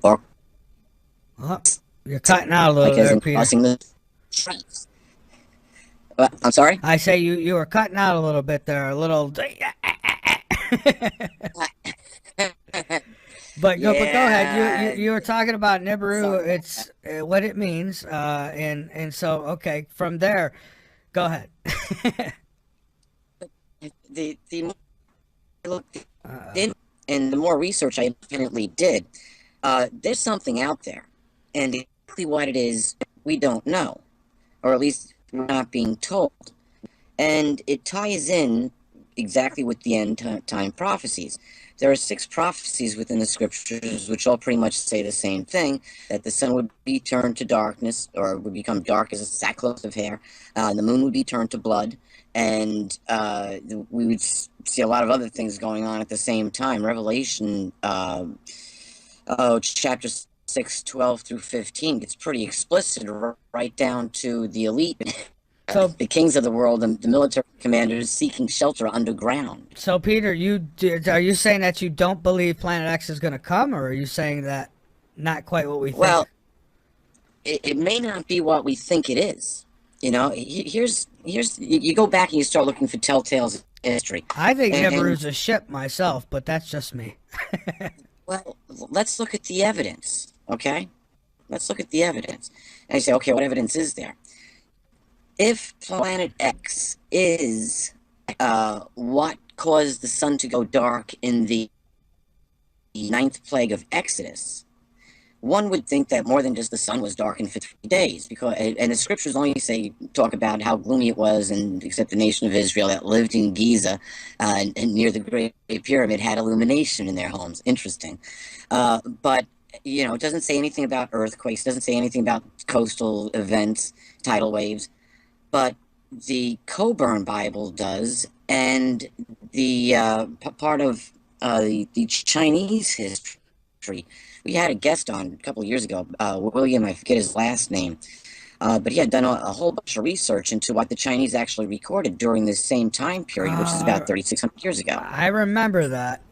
or you're cutting out a little there, Peter. Crossing the streets. I'm sorry? I say you were cutting out a little bit there, a little. But go ahead. You were talking about Nibiru. It's what it means, and so okay. From there, go ahead. And the more research I definitely did, there's something out there, and exactly what it is we don't know, or at least we're not being told, and it ties in exactly with the end time prophecies. There are 6 prophecies within the scriptures which all pretty much say the same thing, that the sun would be turned to darkness, or would become dark as a sackcloth of hair, the moon would be turned to blood, and we would see a lot of other things going on at the same time. Revelation chapter 6, 12 through 15 gets pretty explicit, right down to the elite. So, the kings of the world and the military commanders seeking shelter underground. So, Peter, are you saying that you don't believe Planet X is going to come, or are you saying that not quite what we think? Well, it may not be what we think it is. Here's you go back and you start looking for telltales in history. I think Nibiru's a ship myself, but that's just me. Well, let's look at the evidence, okay? Let's look at the evidence. And you say, okay, what evidence is there? If Planet X is what caused the sun to go dark in the 9th plague of Exodus, one would think that more than just the sun was darkened for 3 days, and the scriptures only talk about how gloomy it was, and except the nation of Israel that lived in Giza and near the Great Pyramid had illumination in their homes. Interesting, but it doesn't say anything about earthquakes. Doesn't say anything about coastal events, tidal waves. But the Coburn Bible does, and the part of the Chinese history. We had a guest on a couple of years ago, William, I forget his last name, but he had done a whole bunch of research into what the Chinese actually recorded during this same time period, which is about 3,600 years ago. I remember that.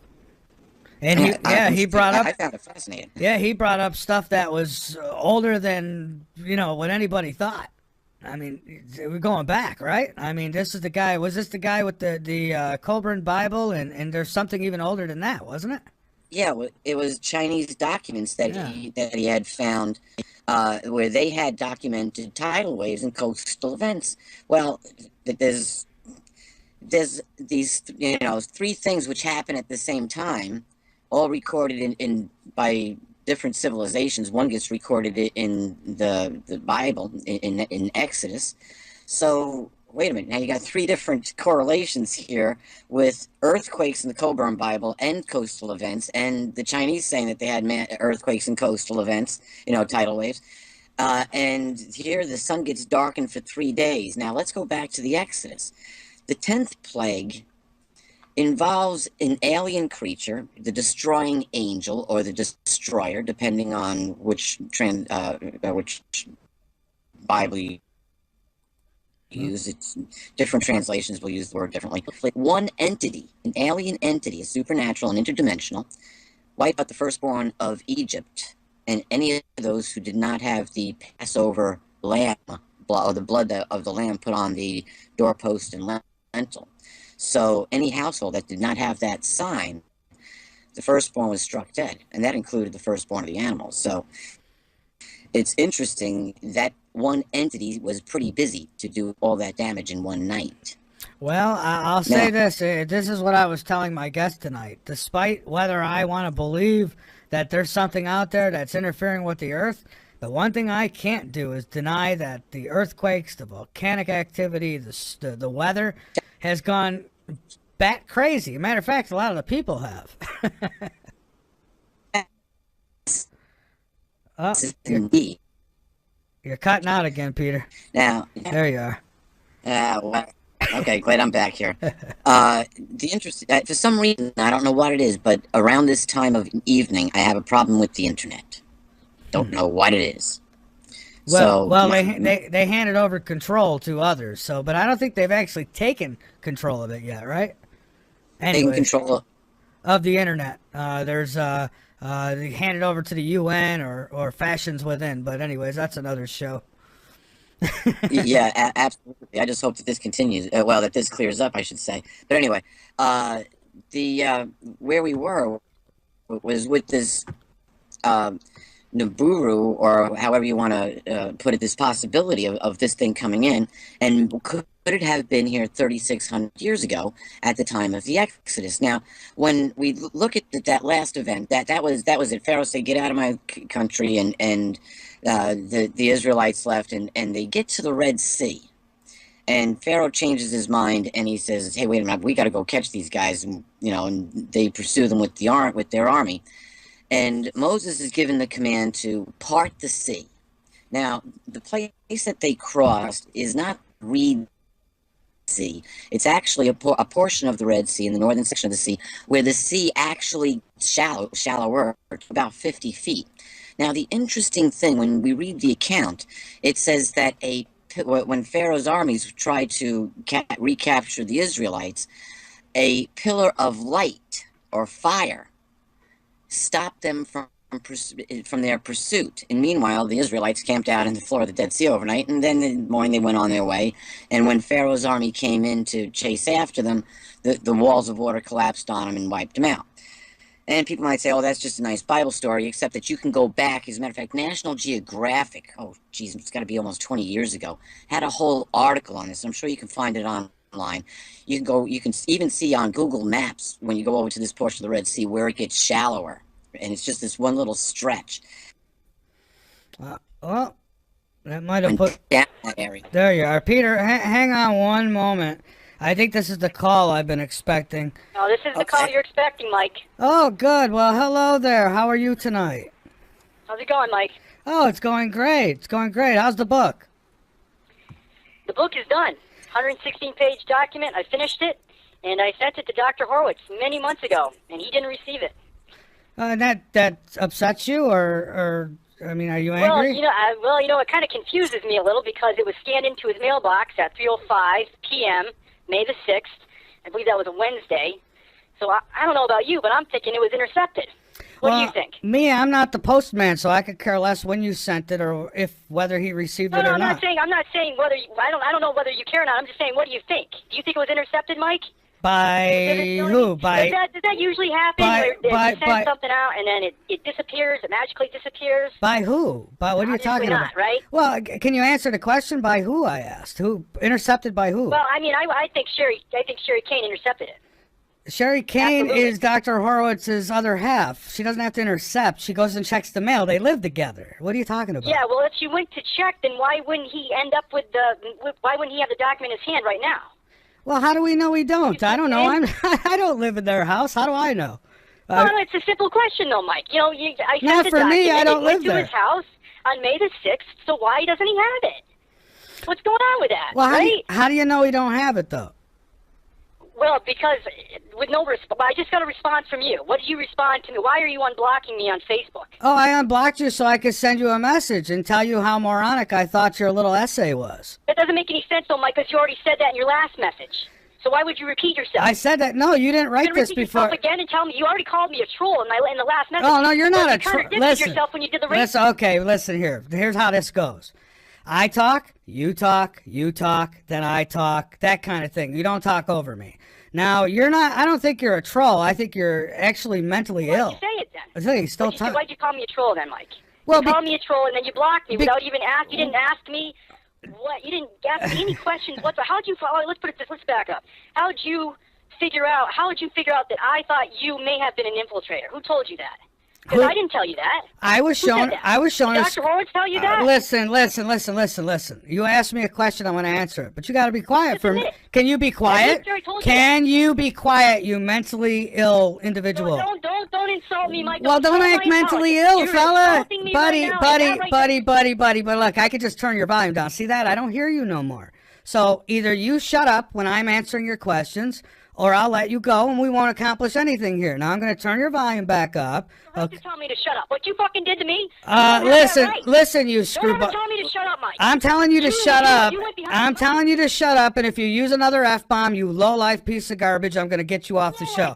And he brought up. I found it fascinating. Yeah, he brought up stuff that was older than what anybody thought. I mean, we're going back, right? I mean, this is the guy. Was this the guy with the Coburn Bible? And there's something even older than that, wasn't it? Yeah, it was Chinese documents that he had found, where they had documented tidal waves and coastal events. Well, there's these 3 things which happen at the same time, all recorded in by different civilizations. One gets recorded in the Bible in Exodus. So wait a minute, now you got 3 different correlations here with earthquakes in the Coburn Bible and coastal events, and the Chinese saying that they had earthquakes and coastal events, tidal waves. And here the sun gets darkened for 3 days. Now let's go back to the Exodus. The 10th plague involves an alien creature, the destroying angel or the destroyer, depending on which Bible you use. It's different translations will use the word differently. Like one entity, an alien entity, a supernatural and interdimensional, wiped out the firstborn of Egypt and any of those who did not have the Passover lamb, or the blood of the lamb put on the doorpost and lintel. So any household that did not have that sign, the firstborn was struck dead, and that included the firstborn of the animals. So it's interesting that one entity was pretty busy to do all that damage in one night. Well, I'll say this. This is what I was telling my guest tonight. Despite whether I want to believe that there's something out there that's interfering with the Earth, the one thing I can't do is deny that the earthquakes, the volcanic activity, the weather has gone bat crazy. As a matter of fact, a lot of the people have. Oh, you're cutting out again, Peter. Now, there you are. Well, okay, glad I'm back here. The interest, for some reason, I don't know what it is, but around this time of evening, I have a problem with the internet. Don't know what it is. Well, they handed over control to others. So, but I don't think they've actually taken control of it yet, right? Taking control of the internet. They hand it over to the UN or factions within. But anyways, that's another show. Yeah, absolutely. I just hope that this continues. Well, that this clears up, I should say. But anyway, where we were was with this Nibiru, or however you want to put it, this possibility of this thing coming in, and could it have been here 3,600 years ago at the time of the Exodus? Now, when we look at that last event, that was it. Pharaoh said, "Get out of my country," and the Israelites left, and they get to the Red Sea, and Pharaoh changes his mind, and he says, "Hey, wait a minute, we got to go catch these guys," and and they pursue them with their army. And Moses is given the command to part the sea. Now, the place that they crossed is not Reed Sea. It's actually a portion of the Red Sea in the northern section of the sea, where the sea actually shallower, about 50 feet. Now, the interesting thing, when we read the account, it says that when Pharaoh's armies tried to recapture the Israelites, a pillar of light or fire stopped them from their pursuit. And meanwhile, the Israelites camped out in the floor of the Dead Sea overnight, and then in the morning they went on their way. And when Pharaoh's army came in to chase after them, the walls of water collapsed on them and wiped them out. And people might say, oh, that's just a nice Bible story, except that you can go back. As a matter of fact, National Geographic, oh, geez, it's got to be almost 20 years ago, had a whole article on this. I'm sure you can find it online. You can even see on Google Maps, when you go over to this portion of the Red Sea, where it gets shallower. And it's just this one little stretch. Well, that might have put down that area. There you are, Peter. Hang on one moment. I think this is the call I've been expecting. Oh, this is the call you're expecting, Mike. Oh, good. Well, hello there. How are you tonight? How's it going, Mike? Oh, it's going great. It's going great. How's the book? The book is done. 116-page document. I finished it, and I sent it to Dr. Horowitz many months ago, and he didn't receive it. That upsets you, or I mean, are you angry? Well, it kind of confuses me a little because it was scanned into his mailbox at 3:05 p.m. May the 6th. I believe that was a Wednesday. So I don't know about you, but I'm thinking it was intercepted. What do you think? Me, I'm not the postman, so I could care less when you sent it or whether he received it or not. I'm not saying whether I don't know whether you care or not. I'm just saying, what do you think? Do you think it was intercepted, Mike? By who? Does that usually happen? Where you send something out and then it disappears, it magically disappears? By who? What are you talking about? Not, right? Well, can you answer the question? By who? I asked. Who intercepted? By who? Well, I mean, I think Sherry Kane intercepted it. Sherry Kane is Dr. Horowitz's other half. She doesn't have to intercept. She goes and checks the mail. They live together. What are you talking about? Yeah, well, if she went to check, then why wouldn't he end up with why wouldn't he have the document in his hand right now? Well, how do we know we don't? I don't know. I don't live in their house. How do I know? Well, it's a simple question, though, Mike. I sent not the for document. me. I don't live there. It went to his house on May the 6th, so why doesn't he have it? What's going on with that, well, right? How do you know he don't have it, though? Well, because with no response, I just got a response from you. What did you respond to me? Why are you unblocking me on Facebook? Oh, I unblocked you so I could send you a message and tell you how moronic I thought your little essay was. That doesn't make any sense, though, Mike, because you already said that in your last message. So why would you repeat yourself? I said that. No, you didn't write this repeat before. yourself again and tell me you already called me a troll in the last message. Oh no, you're not a troll. You contradicted yourself when you did the race. Listen, okay, listen here. Here's how this goes. I talk, you talk, then I talk, that kind of thing. You don't talk over me. Now, you're not, I don't think you're a troll. I think you're actually mentally ill. Why'd you say it then? I tell you, still talk. Why'd you call me a troll then, Mike? Well, you called me a troll and then you blocked me without even asking. You didn't ask me what, you didn't ask me any questions whatsoever. How'd you, let's put it this, let's back up. How would you figure out that I thought you may have been an infiltrator? Who told you that? Because I didn't tell you that. I was shown. Did Dr. Horowitz tell you that? Listen. You asked me a question, I'm going to answer it. But you got to be quiet for me. Can you be quiet? Can you be quiet, you mentally ill individual? No, don't insult me, Mike. Well, don't act mentally ill, fella. Buddy. But look, I could just turn your volume down. See that? I don't hear you no more. So either you shut up when I'm answering your questions, or I'll let you go, and we won't accomplish anything here. Now I'm going to turn your volume back up. Okay. You tell me to shut up. What you fucking did to me? Listen, you screw. Don't tell me to shut up, Mike. I'm telling you to shut up. I'm telling you to shut up, and if you use another F-bomb, you low-life piece of garbage, I'm going to get you off the show.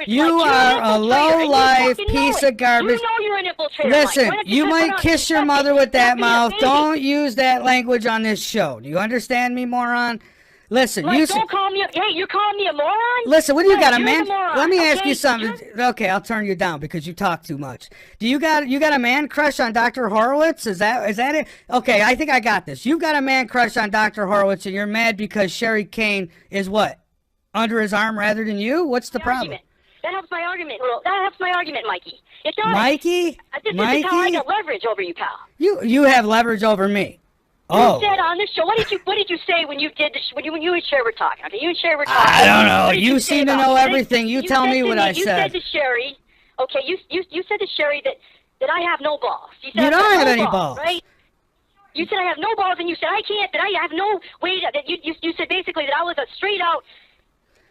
You are a low-life piece of garbage. You know you're an infiltrator. Listen, you might kiss your mother with that mouth. Don't use that language on this show. Do you understand me, moron? Listen, don't call me. Hey, you're calling me a moron? Listen, what do you got, a man? Let me ask you something. Okay, I'll turn you down because you talk too much. Do you got a man crush on Dr. Horowitz? Is that it? Okay, I think I got this. You've got a man crush on Dr. Horowitz, and you're mad because Sherry Kane is what? Under his arm rather than you? What's the problem? That helps my argument. That helps my argument, Mikey. It does. Mikey? This is how I got leverage over you, pal. You have leverage over me. You said on this show. What did you say when you did when you and Sherry were talking? Okay, you and Sherry were talking. I don't know. You seem to know everything. You tell me what I said. You said to Sherry. Okay, you said to Sherry that I have no balls. You don't have any balls, right? You said I have no balls, and you said I can't. That I have no way. That you said basically that I was a straight out.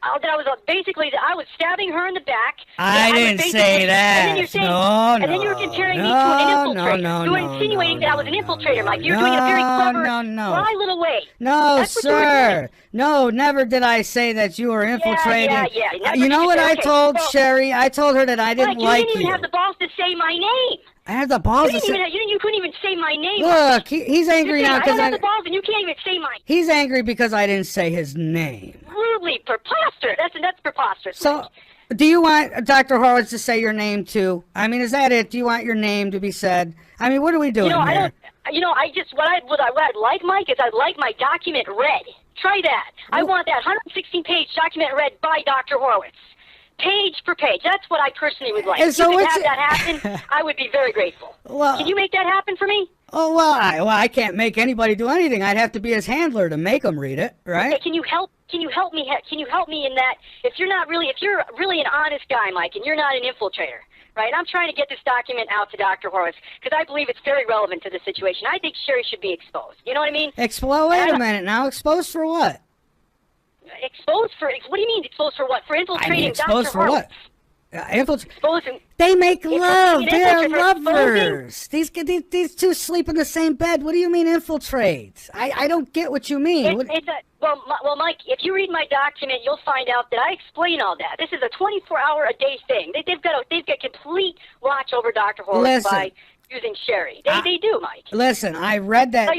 That I was stabbing her in the back. I didn't say that. And then you were comparing me to an infiltrator. You were insinuating that I was an infiltrator, Mike. You're doing a very clever, sly little way. No, sir. No, never did I say that you were infiltrating. Yeah. You know what I told Sherry? I told her that I didn't like you. You didn't even have the balls to say my name. I had the balls to say. You couldn't even say my name. Look, he's angry now because I have the balls, and you can't even say my name. He's angry because I didn't say his name. Rudely preposterous. That's preposterous. So, do you want Dr. Horowitz to say your name too? I mean, is that it? Do you want your name to be said? I mean, what are we doing here? What I'd like, Mike, is I'd like my document read. Try that. I want that 116-page document read by Dr. Horowitz. Page per page. That's what I personally would like. And so if you could have that happen, I would be very grateful. Well, can you make that happen for me? Oh, well, I can't make anybody do anything. I'd have to be his handler to make them read it, right? Okay, can you help me? Can you help me in that? If you're really an honest guy, Mike, and you're not an infiltrator, right? I'm trying to get this document out to Dr. Horowitz because I believe it's very relevant to the situation. I think Sherry should be exposed. You know what I mean? Wait a minute now. Exposed for what? Exposed for what do you mean exposed for what? For infiltrating exposed Dr. for Horowitz. What? They make love. They're lovers. These two sleep in the same bed. What do you mean infiltrate? I don't get what you mean. Well, Mike, if you read my document, you'll find out that I explain all that. This is a 24-hour-a-day thing. They've got complete watch over Dr. Horowitz by using Sherry. They do, Mike. Listen, I read that.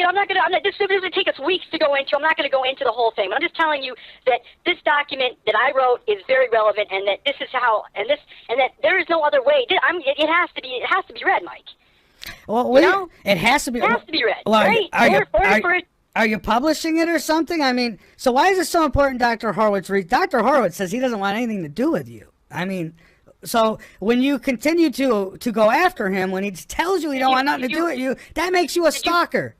This is going to take us weeks to go into. I'm not going to go into the whole thing, but I'm just telling you that this document that I wrote is very relevant, and that this is how, and that there is no other way. It has to be read, Mike. Well, it has to be. It has to be read. Well, are you publishing it or something? I mean, so why is it so important Dr. Horowitz read? Dr. Horowitz says he doesn't want anything to do with you. I mean, so when you continue to go after him, when he tells you he don't want nothing to do with you, that makes you a stalker.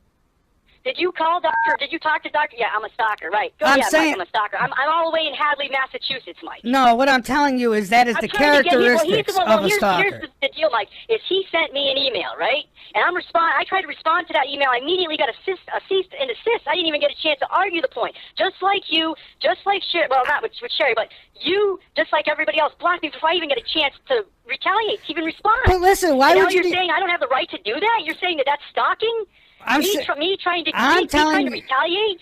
Did you call Doctor? Did you talk to Doctor? Yeah, I'm a stalker, right? I'm a stalker. I'm all the way in Hadley, Massachusetts, Mike. No, what I'm telling you is that is the characteristics of a stalker. Here's the deal, Mike. Is he sent me an email, right? And I tried to respond to that email. I immediately got a cease and desist. I didn't even get a chance to argue the point. Just like you, just like Sherry. Well, not with Sherry, but you, just like everybody else, blocked me before I even get a chance to retaliate, to even respond. But listen, why would you're saying I don't have the right to do that? You're saying that that's stalking? Me trying to retaliate?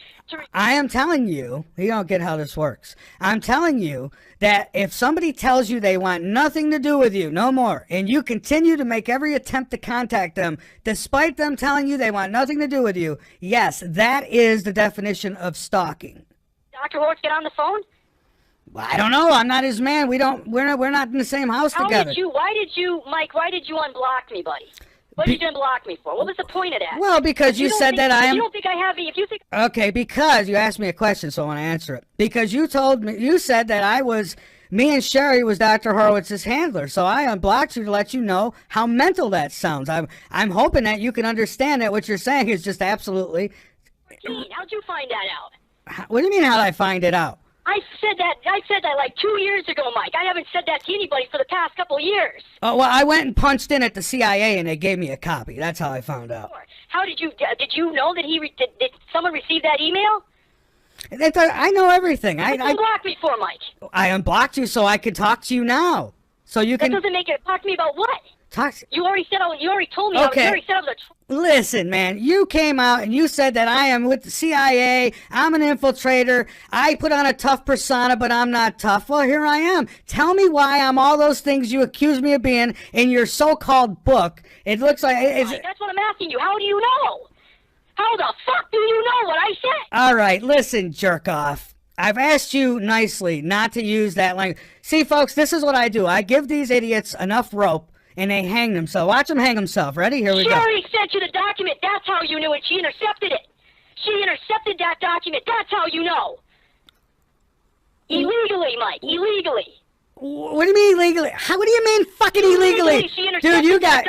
I am telling you, you don't get how this works. I'm telling you that if somebody tells you they want nothing to do with you, no more, and you continue to make every attempt to contact them, despite them telling you they want nothing to do with you, yes, that is the definition of stalking. Dr. Horowitz, get on the phone? Well, I don't know. I'm not his man. We're not in the same house together. Why did you unblock me, buddy? What did you unblock me for? What was the point of that? Well, because you said that I am... You don't think I have... If you think... Okay, because you asked me a question, so I want to answer it. Because you said that me and Sherry was Dr. Horowitz's handler, so I unblocked you to let you know how mental that sounds. I'm hoping that you can understand that what you're saying is just absolutely... How'd you find that out? What do you mean, how'd I find it out? I said that like 2 years ago, Mike. I haven't said that to anybody for the past couple of years. Oh, well, I went and punched in at the CIA, and they gave me a copy. That's how I found out. How did you know that did someone receive that email? I know everything. What did you unblock me for, Mike? I unblocked you so I could talk to you now. So you can... That doesn't make it... Talk to me about what? You already told me. Okay. You already said I was Listen, man, you came out and you said that I am with the CIA, I'm an infiltrator, I put on a tough persona, but I'm not tough. Well, here I am. Tell me why I'm all those things you accuse me of being in your so-called book. It looks like... That's what I'm asking you. How do you know? How the fuck do you know what I said? All right, listen, jerk off. I've asked you nicely not to use that language. See, folks, this is what I do. I give these idiots enough rope, and they hang themselves. Watch them hang themselves. Ready? Here we go. Sherry sent you the document. That's how you knew it. She intercepted it. She intercepted that document. That's how you know. Illegally, Mike. Illegally. What do you mean illegally? What do you mean fucking illegally? Dude, you got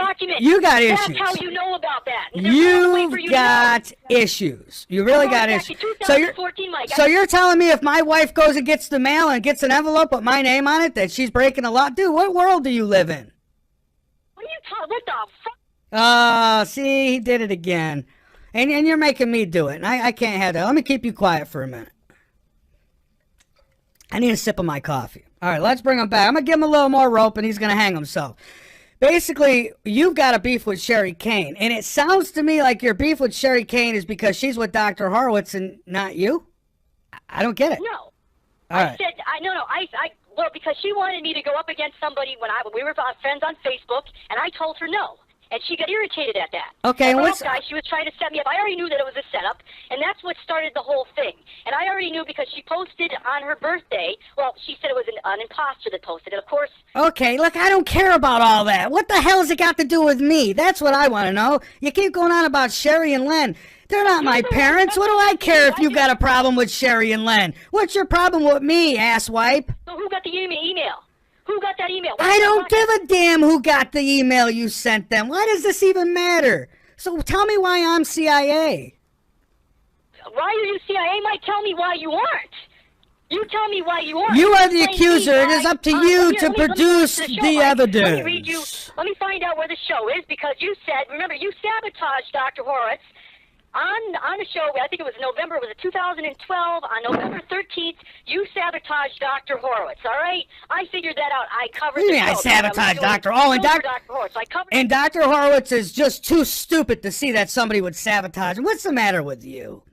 issues. That's how you know about that. You've got issues. You really got issues. So you're telling me if my wife goes and gets the mail and gets an envelope with my name on it that she's breaking the law? Dude, what world do you live in? What the fuck? See, he did it again. And you're making me do it. And I can't have that. Let me keep you quiet for a minute. I need a sip of my coffee. All right, let's bring him back. I'm going to give him a little more rope, and he's going to hang himself. Basically, you've got a beef with Sherry Kane. And it sounds to me like your beef with Sherry Kane is because she's with Dr. Horowitz and not you. I don't get it. No. All right. Well, because she wanted me to go up against somebody when we were friends on Facebook, and I told her no. And she got irritated at that. Okay, and she was trying to set me up. I already knew that it was a setup, and that's what started the whole thing. And I already knew because she posted on her birthday. Well, she said it was an imposter that posted it, of course. Okay, look, I don't care about all that. What the hell has it got to do with me? That's what I want to know. You keep going on about Sherry and Len. They're not my parents. What do I care if you got a problem with Sherry and Len? What's your problem with me, asswipe? So who got the email? Who got that email? I don't give a damn who got the email you sent them. Why does this even matter? So tell me why I'm CIA. Why are you CIA? Mike, tell me why you aren't. You tell me why you aren't. You are the accuser. It is up to you to produce the evidence. Let me read you. Let me find out where the show is because you said, remember, you sabotaged Dr. Horowitz. On the show, I think it was November, it was 2012, on November 13th, you sabotaged Dr. Horowitz, all right? I figured that out. I covered the show. I sabotaged Dr. Oh, and Dr. Horowitz. And Dr. Horowitz is just too stupid to see that somebody would sabotage him. What's the matter with you?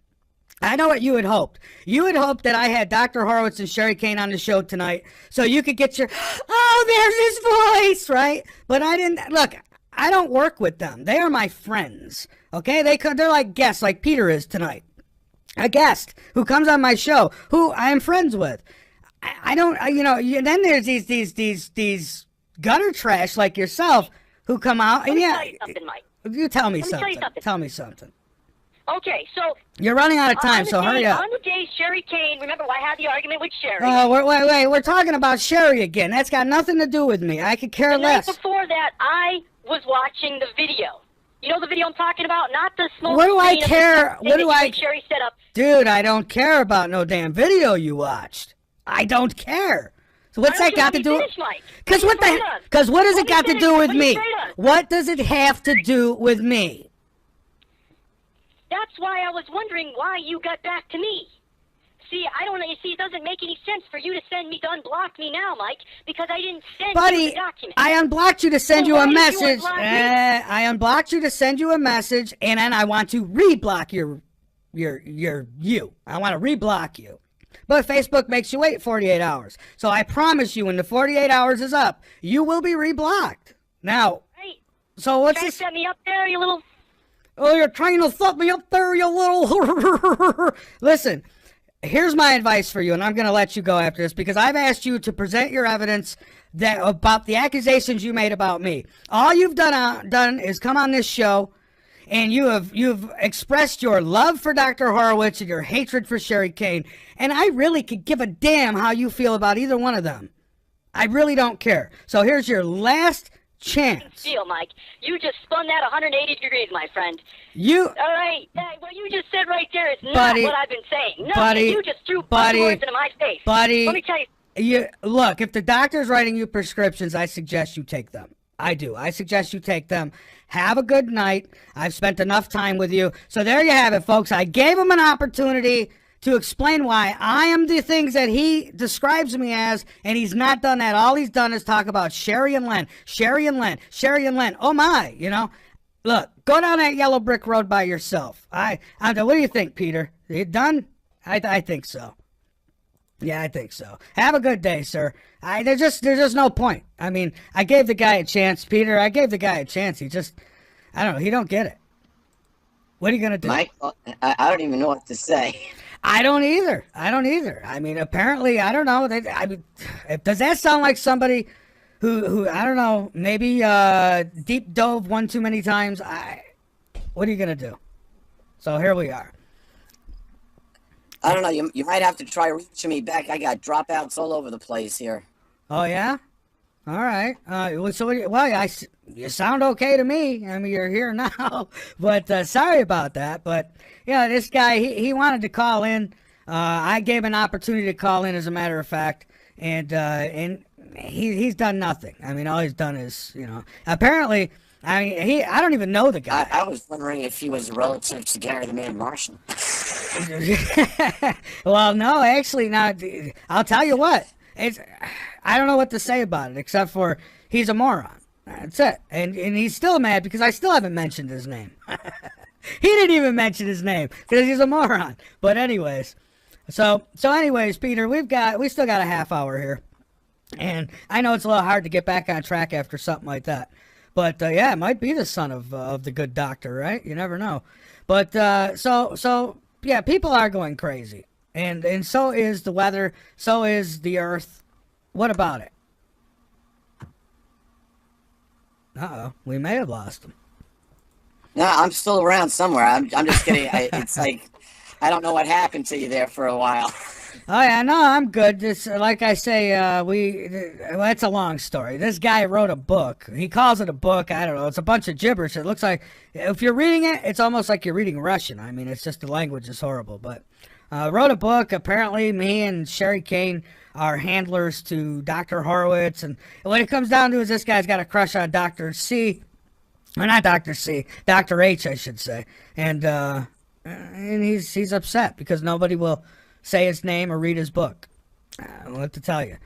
I know what you had hoped. You had hoped that I had Dr. Horowitz and Sherry Kane on the show tonight so you could get your, oh, there's his voice, right? But I didn't, look, I don't work with them. They are my friends, okay? They're like guests, like Peter is tonight. A guest who comes on my show, who I am friends with. I don't, then there's these gutter trash like yourself who come out. And tell you something, Mike. You tell me something. Tell me something. Okay, so... You're running out of time, so hurry up. On the day Sherry Kane, remember I had the argument with Sherry. Oh, wait, we're talking about Sherry again. That's got nothing to do with me. I could care less. The night before that, I was watching the video. You know the video I'm talking about? Not the smoke. What do I care? What do I... Sherry set up. Dude, I don't care about no damn video you watched. I don't care. So what's that got to do? Because what does it got to do with me? What does it have to do with me? That's why I was wondering why you got back to me. See, I don't know. You see, it doesn't make any sense for you to unblock me now, Mike, because I didn't send you the document. I unblocked you to send you a message. I unblocked you to send you a message, and then I want to reblock you. I want to reblock you. But Facebook makes you wait 48 hours. So I promise you, when the 48 hours is up, you will be reblocked. Now, Hey, so what's trying this? to set me up there, you little... Oh, you're trying to set me up there, you little... Listen, here's my advice for you, and I'm going to let you go after this, because I've asked you to present your evidence about the accusations you made about me. All you've done is come on this show, and you've expressed your love for Dr. Horowitz and your hatred for Sherry Kane, and I really could give a damn how you feel about either one of them. I really don't care. So here's your last chance. Deal, Mike. You just spun that 180 degrees, my friend. You... All right. What you just said right there is not Buddy, what I've been saying. No, buddy, you just threw buzzwords into my face. Buddy, let me tell you. Look, if the doctor's writing you prescriptions, I suggest you take them. I do. I suggest you take them. Have a good night. I've spent enough time with you. So there you have it, folks. I gave him an opportunity to explain why I am the things that he describes me as, and he's not done that. All he's done is talk about Sherry and Len, Sherry and Len, Sherry and Len. Oh my, you know. Look, go down that yellow brick road by yourself. What do you think, Peter? You done? I think so. Yeah, I think so. Have a good day, sir. There's just no point. I mean, I gave the guy a chance, Peter. I gave the guy a chance. He just, I don't know. He don't get it. What are you gonna do, Mike? I don't even know what to say. I don't either. I mean, apparently, I don't know. Does that sound like somebody who I don't know, maybe deep dove one too many times? What are you gonna do? So here we are. I don't know. You might have to try reaching me back. I got dropouts all over the place here. Oh yeah. All right. You sound okay to me. I mean, you're here now, but sorry about that. But yeah, this guy, he wanted to call in. I gave him an opportunity to call in, as a matter of fact, and he's done nothing. I mean, all he's done is, apparently. I mean, I don't even know the guy. I was wondering if he was a relative to Gary the Man Martian. Well, no, actually, now I'll tell you what. I don't know what to say about it, except for he's a moron. That's it. And he's still mad because I still haven't mentioned his name. He didn't even mention his name because he's a moron. But anyways, so anyways, Peter, we still got a half hour here, and I know it's a little hard to get back on track after something like that. But yeah, it might be the son of the good doctor, right? You never know. But so yeah, people are going crazy, and so is the weather, so is the earth. What about it? Uh-oh, we may have lost him. No, I'm still around somewhere. I'm just kidding. It's like I don't know what happened to you there for a while. Oh yeah, no, I'm good. Just like I say, that's a long story. This guy wrote a book. He calls it a book. I don't know. It's a bunch of gibberish. It looks like, if you're reading it, it's almost like you're reading Russian. I mean, it's just the language is horrible. But wrote a book. Apparently, me and Sherry Kane are handlers to Dr. Horowitz, and what it comes down to is this guy's got a crush on Dr. C, or not Dr. C, Dr. H, I should say, and he's upset because nobody will say his name or read his book. What to tell you,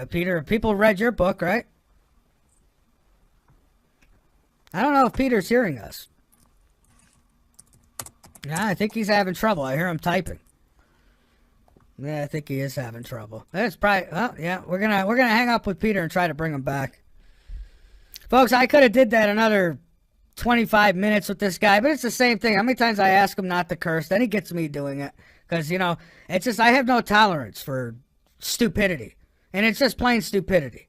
Peter? People read your book, right? I don't know if Peter's hearing us. Yeah, I think he's having trouble. I hear him typing. Yeah, I think he is having trouble. That's probably. Well, yeah, we're gonna hang up with Peter and try to bring him back, folks. I could have did that another 25 minutes with this guy, but it's the same thing. How many times I ask him not to curse, then he gets me doing it. Because, it's just, I have no tolerance for stupidity. And it's just plain stupidity.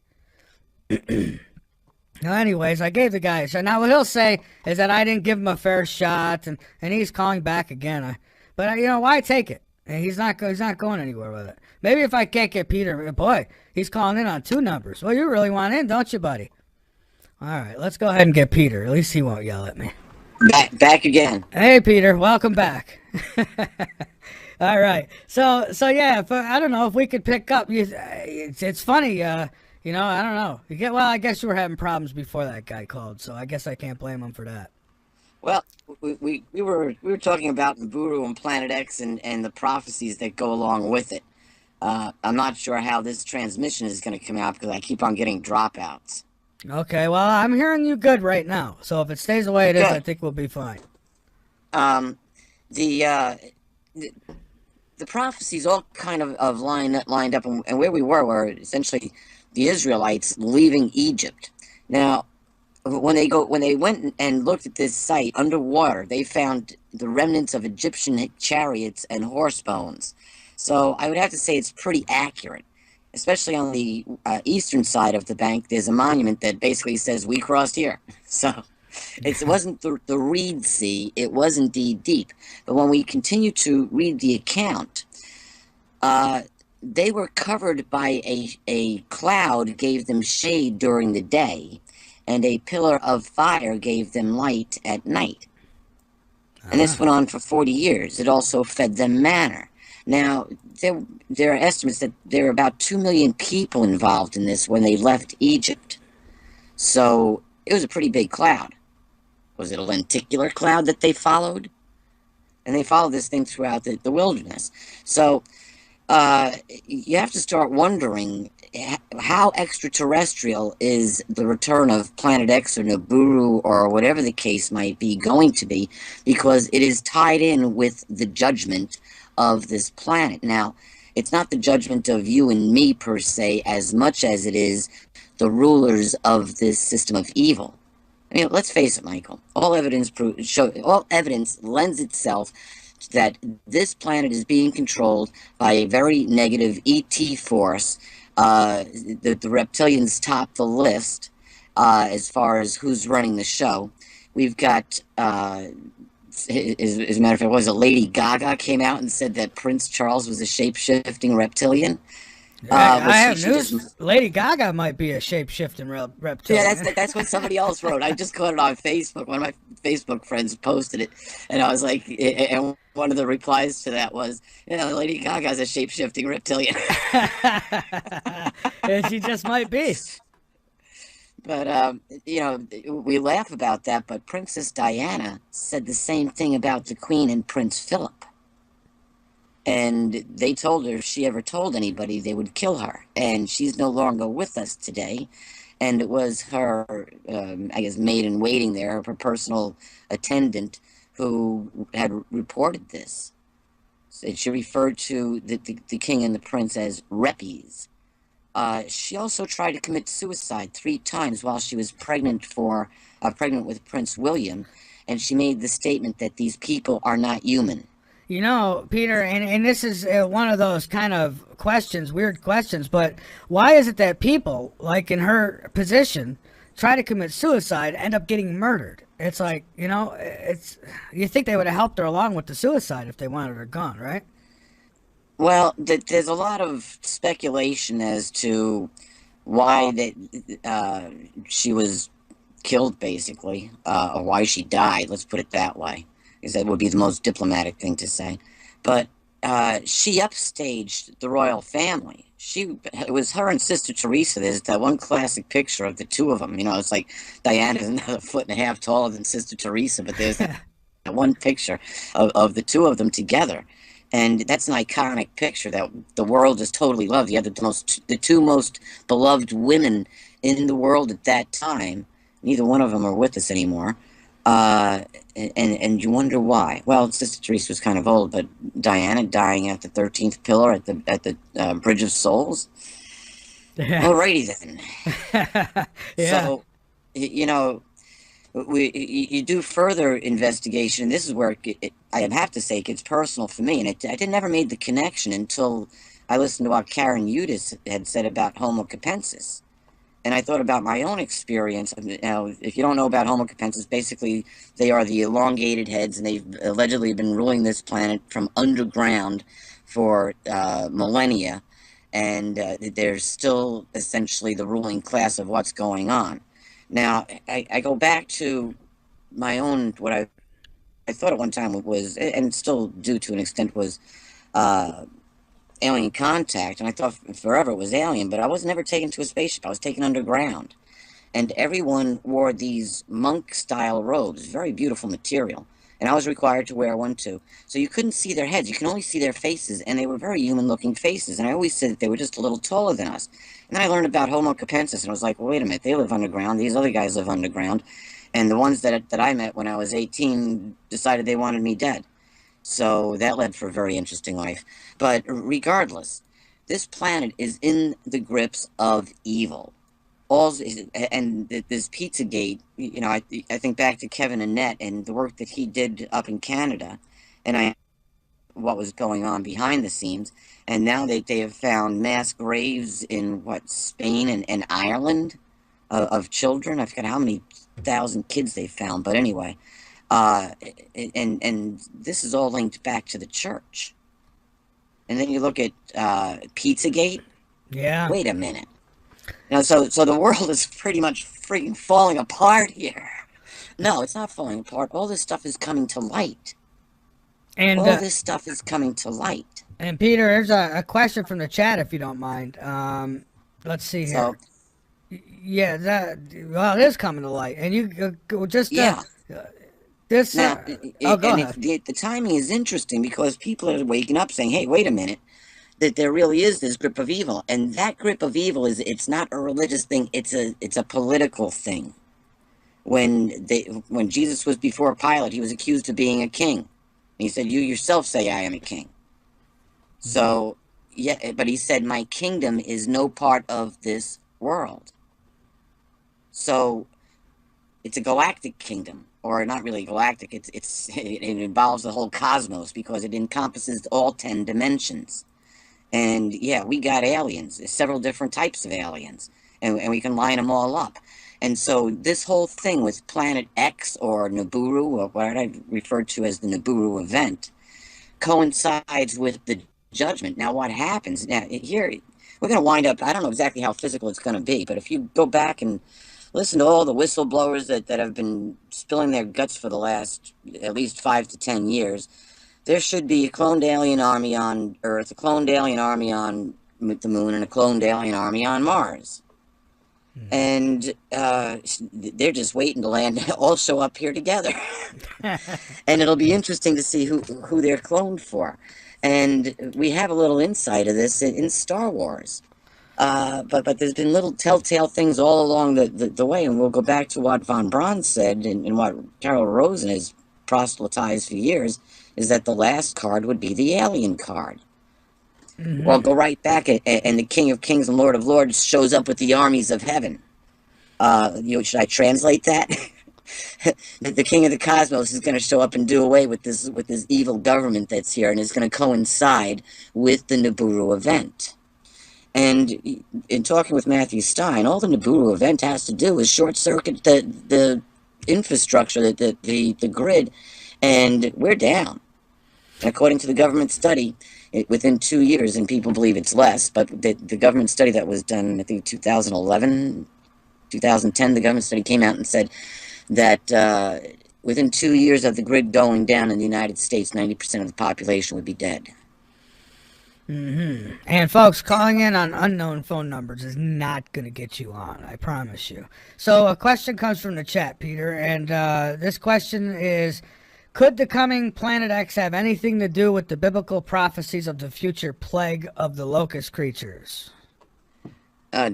Now, anyways, I gave the guy a shot. Now, what he'll say is that I didn't give him a fair shot, and he's calling back again. But why take it? And he's not going anywhere with it. Maybe if I can't get Peter, boy, he's calling in on 2 numbers. Well, you really want in, don't you, buddy? All right, let's go ahead and get Peter. At least he won't yell at me. Back again. Hey, Peter, welcome back. All right. So yeah, I don't know if we could pick up. It's funny, I don't know. I guess you were having problems before that guy called, so I guess I can't blame him for that. Well, we were talking about Nibiru and Planet X and the prophecies that go along with it. I'm not sure how this transmission is going to come out because I keep on getting dropouts. Okay, well, I'm hearing you good right now. So if it stays the way it is, I Good. think we'll be fine. Um, the, uh, the the prophecies all kind of lined up, and where we were essentially the Israelites leaving Egypt. Now, when they went and looked at this site underwater, they found the remnants of Egyptian chariots and horse bones. So I would have to say it's pretty accurate, especially on the eastern side of the bank. There's a monument that basically says we crossed here. So it wasn't the Reed Sea; it was indeed deep. But when we continue to read the account, uh, they were covered by a cloud gave them shade during the day, and a pillar of fire gave them light at night. And this went on for 40 years. It also fed them manna. Now, there are estimates that there are about 2 million people involved in this when they left Egypt. So it was a pretty big cloud. Was it a lenticular cloud that they followed? And they followed this thing throughout the wilderness. So you have to start wondering how extraterrestrial is the return of Planet X or Nibiru or whatever the case might be going to be, because it is tied in with the judgment of this planet. Now, it's not the judgment of you and me per se as much as it is the rulers of this system of evil. I mean, let's face it, Michael. All evidence lends itself that this planet is being controlled by a very negative ET force. The reptilians top the list as far as who's running the show. We've got, as a matter of fact, was it Lady Gaga came out and said that Prince Charles was a shape-shifting reptilian? I have news. Lady Gaga might be a shape-shifting reptilian. Yeah, that's what somebody else wrote. I just caught it on Facebook. One of my Facebook friends posted it, and I was like, and one of the replies to that was, Lady Gaga's a shape-shifting reptilian. And she just might be. But, we laugh about that, but Princess Diana said the same thing about the Queen and Prince Philip. And they told her if she ever told anybody, they would kill her. And she's no longer with us today. And it was her, maid in waiting there, her personal attendant, who had reported this. So she referred to the king and the prince as reppies. She also tried to commit suicide 3 times while she was pregnant with Prince William. And she made the statement that these people are not human. Peter, and this is one of those kind of questions, weird questions, but why is it that people, like in her position, try to commit suicide, end up getting murdered? It's like, you think they would have helped her along with the suicide if they wanted her gone, right? Well, there's a lot of speculation as to why she was killed, basically, or why she died, let's put it that way. Because that would be the most diplomatic thing to say. But she upstaged the royal family. It was her and Sister Teresa. There's that one classic picture of the two of them. It's like Diana's another 1.5 feet taller than Sister Teresa, but there's that one picture of the two of them together. And that's an iconic picture that the world just totally loved. You had the 2 most beloved women in the world at that time. Neither one of them are with us anymore. And you wonder why. Well, Sister Teresa was kind of old, but Diana dying at the 13th pillar at the Bridge of Souls. Alrighty then. Yeah. So, you do further investigation. This is where I have to say it gets personal for me, and I never made the connection until I listened to what Karen Udis had said about Homo capensis. And I thought about my own experience. Now, if you don't know about Homo capensis, basically they are the elongated heads, and they've allegedly been ruling this planet from underground for millennia. And they're still essentially the ruling class of what's going on. Now, I go back to my own, what I thought at one time was, and still do to an extent, was alien contact, and I thought forever it was alien, but I was never taken to a spaceship. I was taken underground, and everyone wore these monk-style robes, very beautiful material. And I was required to wear one too. So you couldn't see their heads, you can only see their faces, and they were very human-looking faces. And I always said that they were just a little taller than us. And then I learned about Homo capensis, and I was like, well, wait a minute, they live underground, these other guys live underground. And the ones that I met when I was 18 decided they wanted me dead. So that led for a very interesting life. But regardless, this planet is in the grips of evil. And this Pizzagate, you know, I think back to Kevin Annett and the work that he did up in Canada, and what was going on behind the scenes. And now they have found mass graves in, Spain and Ireland of children. I forget how many thousand kids they found, but anyway. And this is all linked back to the church. And then you look at Pizzagate. Yeah. Wait a minute. You know, so the world is pretty much freaking falling apart here. No, it's not falling apart. All this stuff is coming to light. And all this stuff is coming to light. And Peter, there's a question from the chat, if you don't mind. Let's see here. So, yeah, it is coming to light. And you just this. Now, go ahead. The timing is interesting because people are waking up saying, "Hey, wait a minute." That there really is this grip of evil, and that grip of evil it's not a religious thing, it's a political thing. When Jesus was before Pilate, he was accused of being a king. He said, "You yourself say I am a king." So, yeah, but he said, "My kingdom is no part of this world." So, it's a galactic kingdom, or not really galactic. It involves the whole cosmos because it encompasses all 10 dimensions. And yeah, we got aliens, several different types of aliens, and we can line them all up. And so this whole thing with Planet X or Nibiru, or what I refer to as the Nibiru event, coincides with the judgment. Now what happens? Now here, we're going to wind up, I don't know exactly how physical it's going to be, but if you go back and listen to all the whistleblowers that have been spilling their guts for the last at least 5 to 10 years, there should be a cloned alien army on Earth, a cloned alien army on the moon, and a cloned alien army on Mars. And they're just waiting to land, all show up here together. And it'll be interesting to see who they're cloned for. And we have a little insight of this in Star Wars. But there's been little telltale things all along the way, and we'll go back to what von Braun said and what Carol Rosen has proselytized for years, is that the last card would be the alien card. Mm-hmm. Well, go right back, and the King of Kings and Lord of Lords shows up with the armies of heaven. Should I translate that? The King of the Cosmos is going to show up and do away with this evil government that's here, and it's going to coincide with the Nibiru event. And in talking with Matthew Stein, all the Nibiru event has to do is short circuit the infrastructure, the grid, and we're down. And according to the government study, within 2 years, and people believe it's less, but the government study that was done, I think 2011, 2010, the government study came out and said that within 2 years of the grid going down in the United States, 90% of the population would be dead. Mm-hmm. And folks, calling in on unknown phone numbers is not going to get you on, I promise you. So a question comes from the chat, Peter, and this question is, could the coming Planet X have anything to do with the biblical prophecies of the future plague of the locust creatures?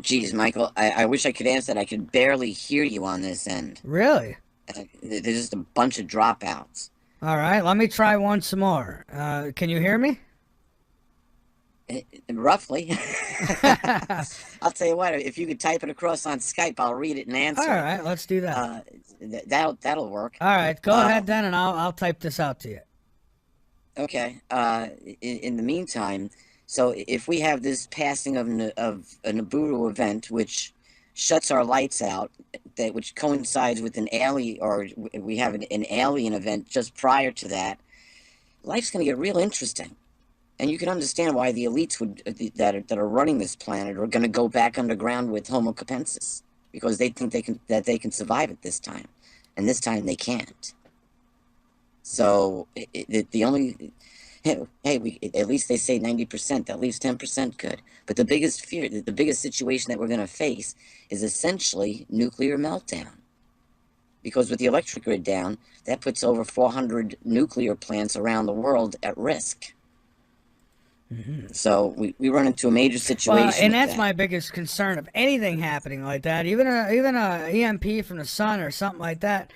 Geez, Michael, I wish I could answer that. I could barely hear you on this end. Really? There's just a bunch of dropouts. All right, let me try once more. Can you hear me? Roughly. I'll tell you what, if you could type it across on Skype, I'll read it and answer. All right, let's do that. That'll work. All right, go ahead then, and I'll type this out to you. Okay. In the meantime, so if we have this passing of a Nibiru event, which shuts our lights out, which coincides with an alien, or we have an alien event just prior to that, life's going to get real interesting. And you can understand why the elites that are running this planet are going to go back underground with Homo capensis, because they think they can survive it this time, and this time they can't. So the only Hey, at least they say 90%. That leaves 10% good. But the biggest fear, the biggest situation that we're going to face is essentially nuclear meltdown. Because with the electric grid down, that puts over 400 nuclear plants around the world at risk. So we run into a major Well, situation and with that's that. my biggest concern of anything happening like that. Even a EMP from the sun or something like that.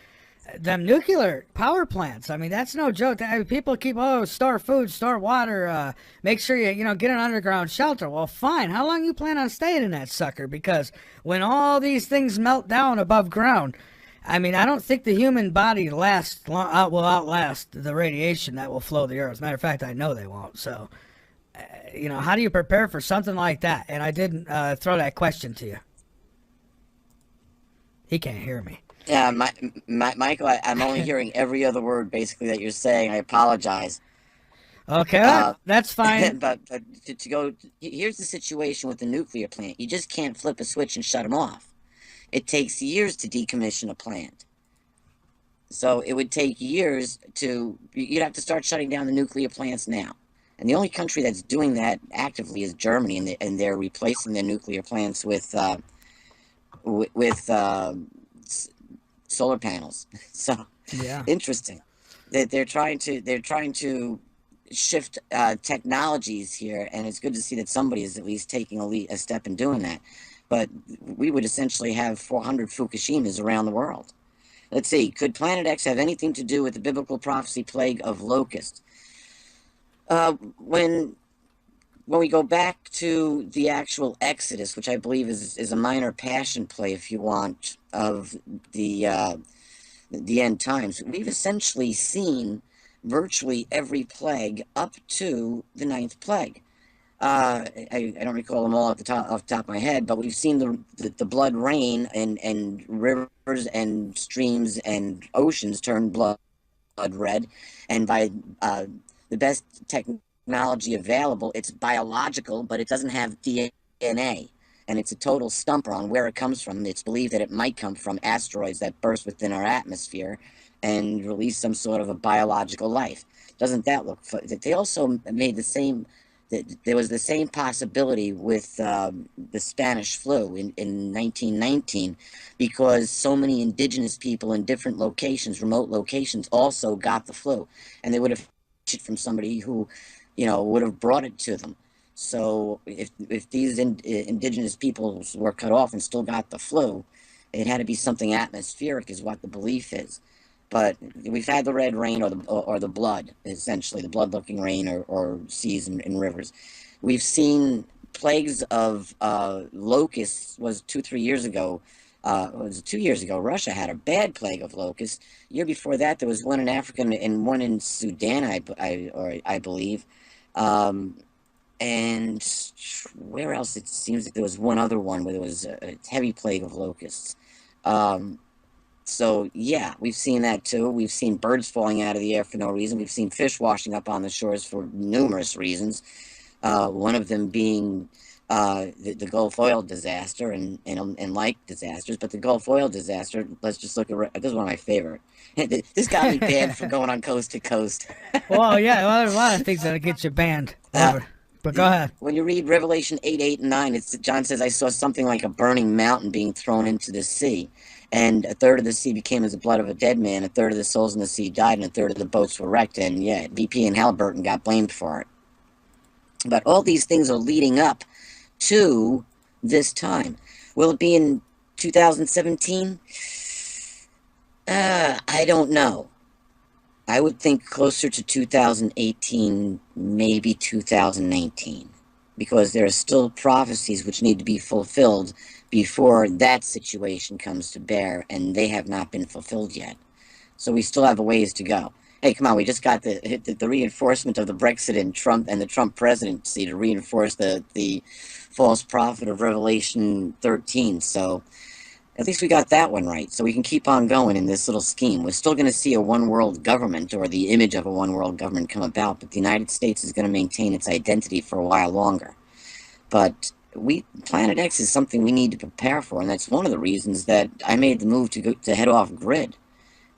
Them nuclear power plants. I mean, that's no joke. People keep store food, store water. Make sure you get an underground shelter. Well, fine. How long you plan on staying in that sucker? Because when all these things melt down above ground, I mean, I don't think the human body will outlast the radiation that will flow the earth. As a matter of fact, I know they won't. So. How do you prepare for something like that? And I didn't throw that question to you. He can't hear me. Yeah, Michael, I'm only hearing every other word basically that you're saying. I apologize. Okay, that's fine. but to go, here's the situation with the nuclear plant. You just can't flip a switch and shut them off. It takes years to decommission a plant. So it would take years you'd have to start shutting down the nuclear plants now. And the only country that's doing that actively is Germany, and they're replacing their nuclear plants with solar panels. So Yeah. interesting that they're trying to shift technologies here, and it's good to see that somebody is at least taking a step in doing that. But we would essentially have 400 Fukushimas around the world. Let's see. Could Planet X have anything to do with the biblical prophecy plague of locusts? When we go back to the actual Exodus, which I believe is a minor passion play, if you want, of the end times, we've essentially seen virtually every plague up to the 9th plague. I don't recall them all off the top of my head, but we've seen the blood rain and rivers and streams and oceans turn blood red, and by the best technology available, it's biological, but it doesn't have DNA, and it's a total stumper on where it comes from. It's believed that it might come from asteroids that burst within our atmosphere and release some sort of a biological life. Doesn't that look fun? They also made the same. There was the same possibility with the Spanish flu in 1919, because so many indigenous people in different locations, remote locations, also got the flu, and they would have it from somebody who, would have brought it to them. So if these indigenous peoples were cut off and still got the flu, it had to be something atmospheric, is what the belief is. But we've had the red rain or the blood, essentially, the blood-looking rain or seas and rivers. We've seen plagues of locusts. Was 2-3 years ago. Was 2 years ago. Russia had a bad plague of locusts. The year before that, there was one in Africa and one in Sudan, I believe. And where else? It seems that there was one other one where there was a heavy plague of locusts. So, yeah, we've seen that too. We've seen birds falling out of the air for no reason. We've seen fish washing up on the shores for numerous reasons. One of them being the Gulf oil disaster and like disasters. But the Gulf oil disaster, let's just look at this is one of my favorite. This got me banned from going on coast to coast. Well, yeah, well, there's a lot of things that'll get you banned. But go ahead. When you read Revelation 8, 8, and 9, John says, I saw something like a burning mountain being thrown into the sea. And a third of the sea became as the blood of a dead man, a third of the souls in the sea died, and a third of the boats were wrecked. And yeah, BP and Halliburton got blamed for it. But all these things are leading up to this time. Will it be in 2017? I don't know. I would think closer to 2018, maybe 2019, because there are still prophecies which need to be fulfilled before that situation comes to bear, and they have not been fulfilled yet. So we still have a ways to go. Hey, come on, we just got the reinforcement of the Brexit and Trump and the Trump presidency to reinforce the false prophet of Revelation 13. So at least we got that one right. So we can keep on going in this little scheme. We're still going to see a one world government, or the image of a one world government, come about, but the United States is going to maintain its identity for a while longer. But Planet X is something we need to prepare for, and that's one of the reasons that I made the move to head off grid.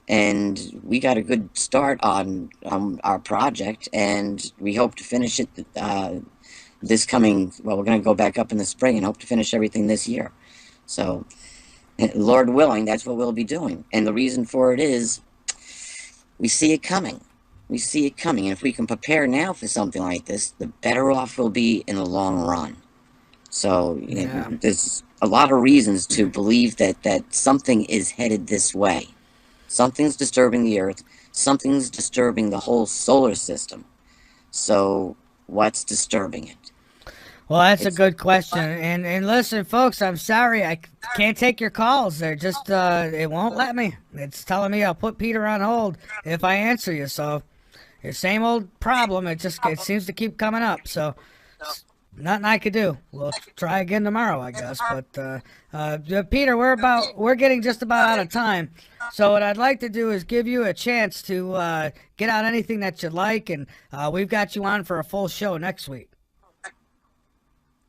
and we got a good start on our project, and we hope to finish it this coming. Well, we're going to go back up in the spring and hope to finish everything this year. So, Lord willing, that's what we'll be doing. And the reason for it is we see it coming. We see it coming. And if we can prepare now for something like this, the better off we'll be in the long run. So, there's a lot of reasons to believe that something is headed this way. Something's disturbing the Earth. Something's disturbing the whole solar system. So, what's disturbing it? Well, that's a good question. And listen, folks, I'm sorry. I can't take your calls. They're just, it won't let me. It's telling me I'll put Peter on hold if I answer you. So, your same old problem. It seems to keep coming up. So, nothing I could do. We'll try again tomorrow, I guess. But Peter, we're getting just about out of time. So what I'd like to do is give you a chance to get out anything that you'd like, and we've got you on for a full show next week.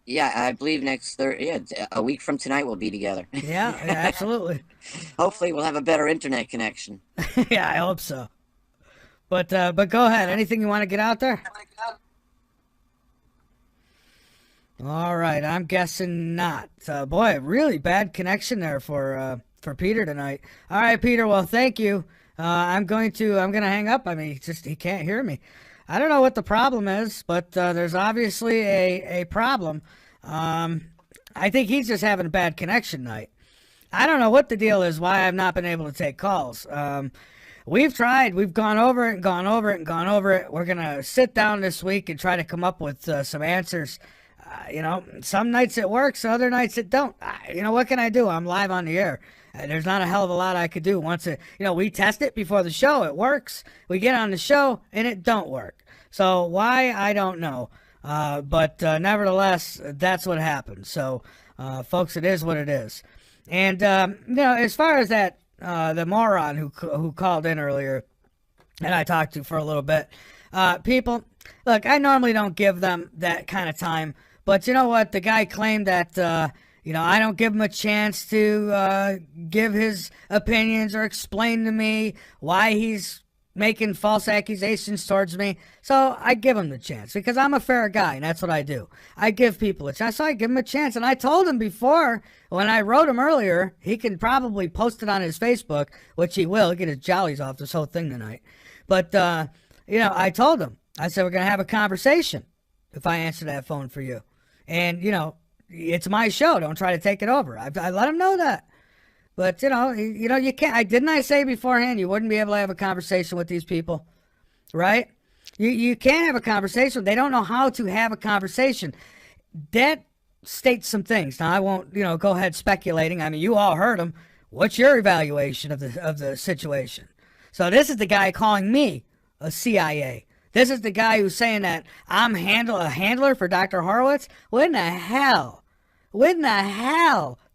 Yeah, I believe next Thursday. Yeah, a week from tonight we'll be together. Yeah, absolutely. Hopefully we'll have a better internet connection. Yeah, I hope so. But go ahead. Anything you want to get out there? All right, I'm guessing not. Boy, really bad connection there for Peter tonight. All right, Peter. Well, thank you. I'm gonna hang up. I mean, he can't hear me. I don't know what the problem is, but there's obviously a problem. I think he's just having a bad connection night. I don't know what the deal is. Why I've not been able to take calls. We've tried. We've gone over it and gone over it and gone over it. We're gonna sit down this week and try to come up with some answers. Some nights it works, other nights it don't. What can I do? I'm live on the air. There's not a hell of a lot I could do. We test it before the show. It works. We get on the show, and it don't work. So why, I don't know. But nevertheless, that's what happened. So, folks, it is what it is. And, as far as that, the moron who called in earlier, and I talked to for a little bit, people, look, I normally don't give them that kind of time. But you know what? The guy claimed that, I don't give him a chance to give his opinions or explain to me why he's making false accusations towards me. So I give him the chance because I'm a fair guy, and that's what I do. I give people a chance. So I give him a chance. And I told him before, when I wrote him earlier, he can probably post it on his Facebook, which he will. He'll get his jollies off this whole thing tonight. But, I told him, I said, we're going to have a conversation if I answer that phone for you. And, it's my show. Don't try to take it over. I let him know that. But, you can't. Didn't I say beforehand you wouldn't be able to have a conversation with these people? Right? You can't have a conversation. They don't know how to have a conversation. That states some things. Now, I won't, go ahead speculating. I mean, you all heard him. What's your evaluation of the situation? So this is the guy calling me a CIA. This is the guy who's saying that I'm a handler for Dr. Horowitz. When the hell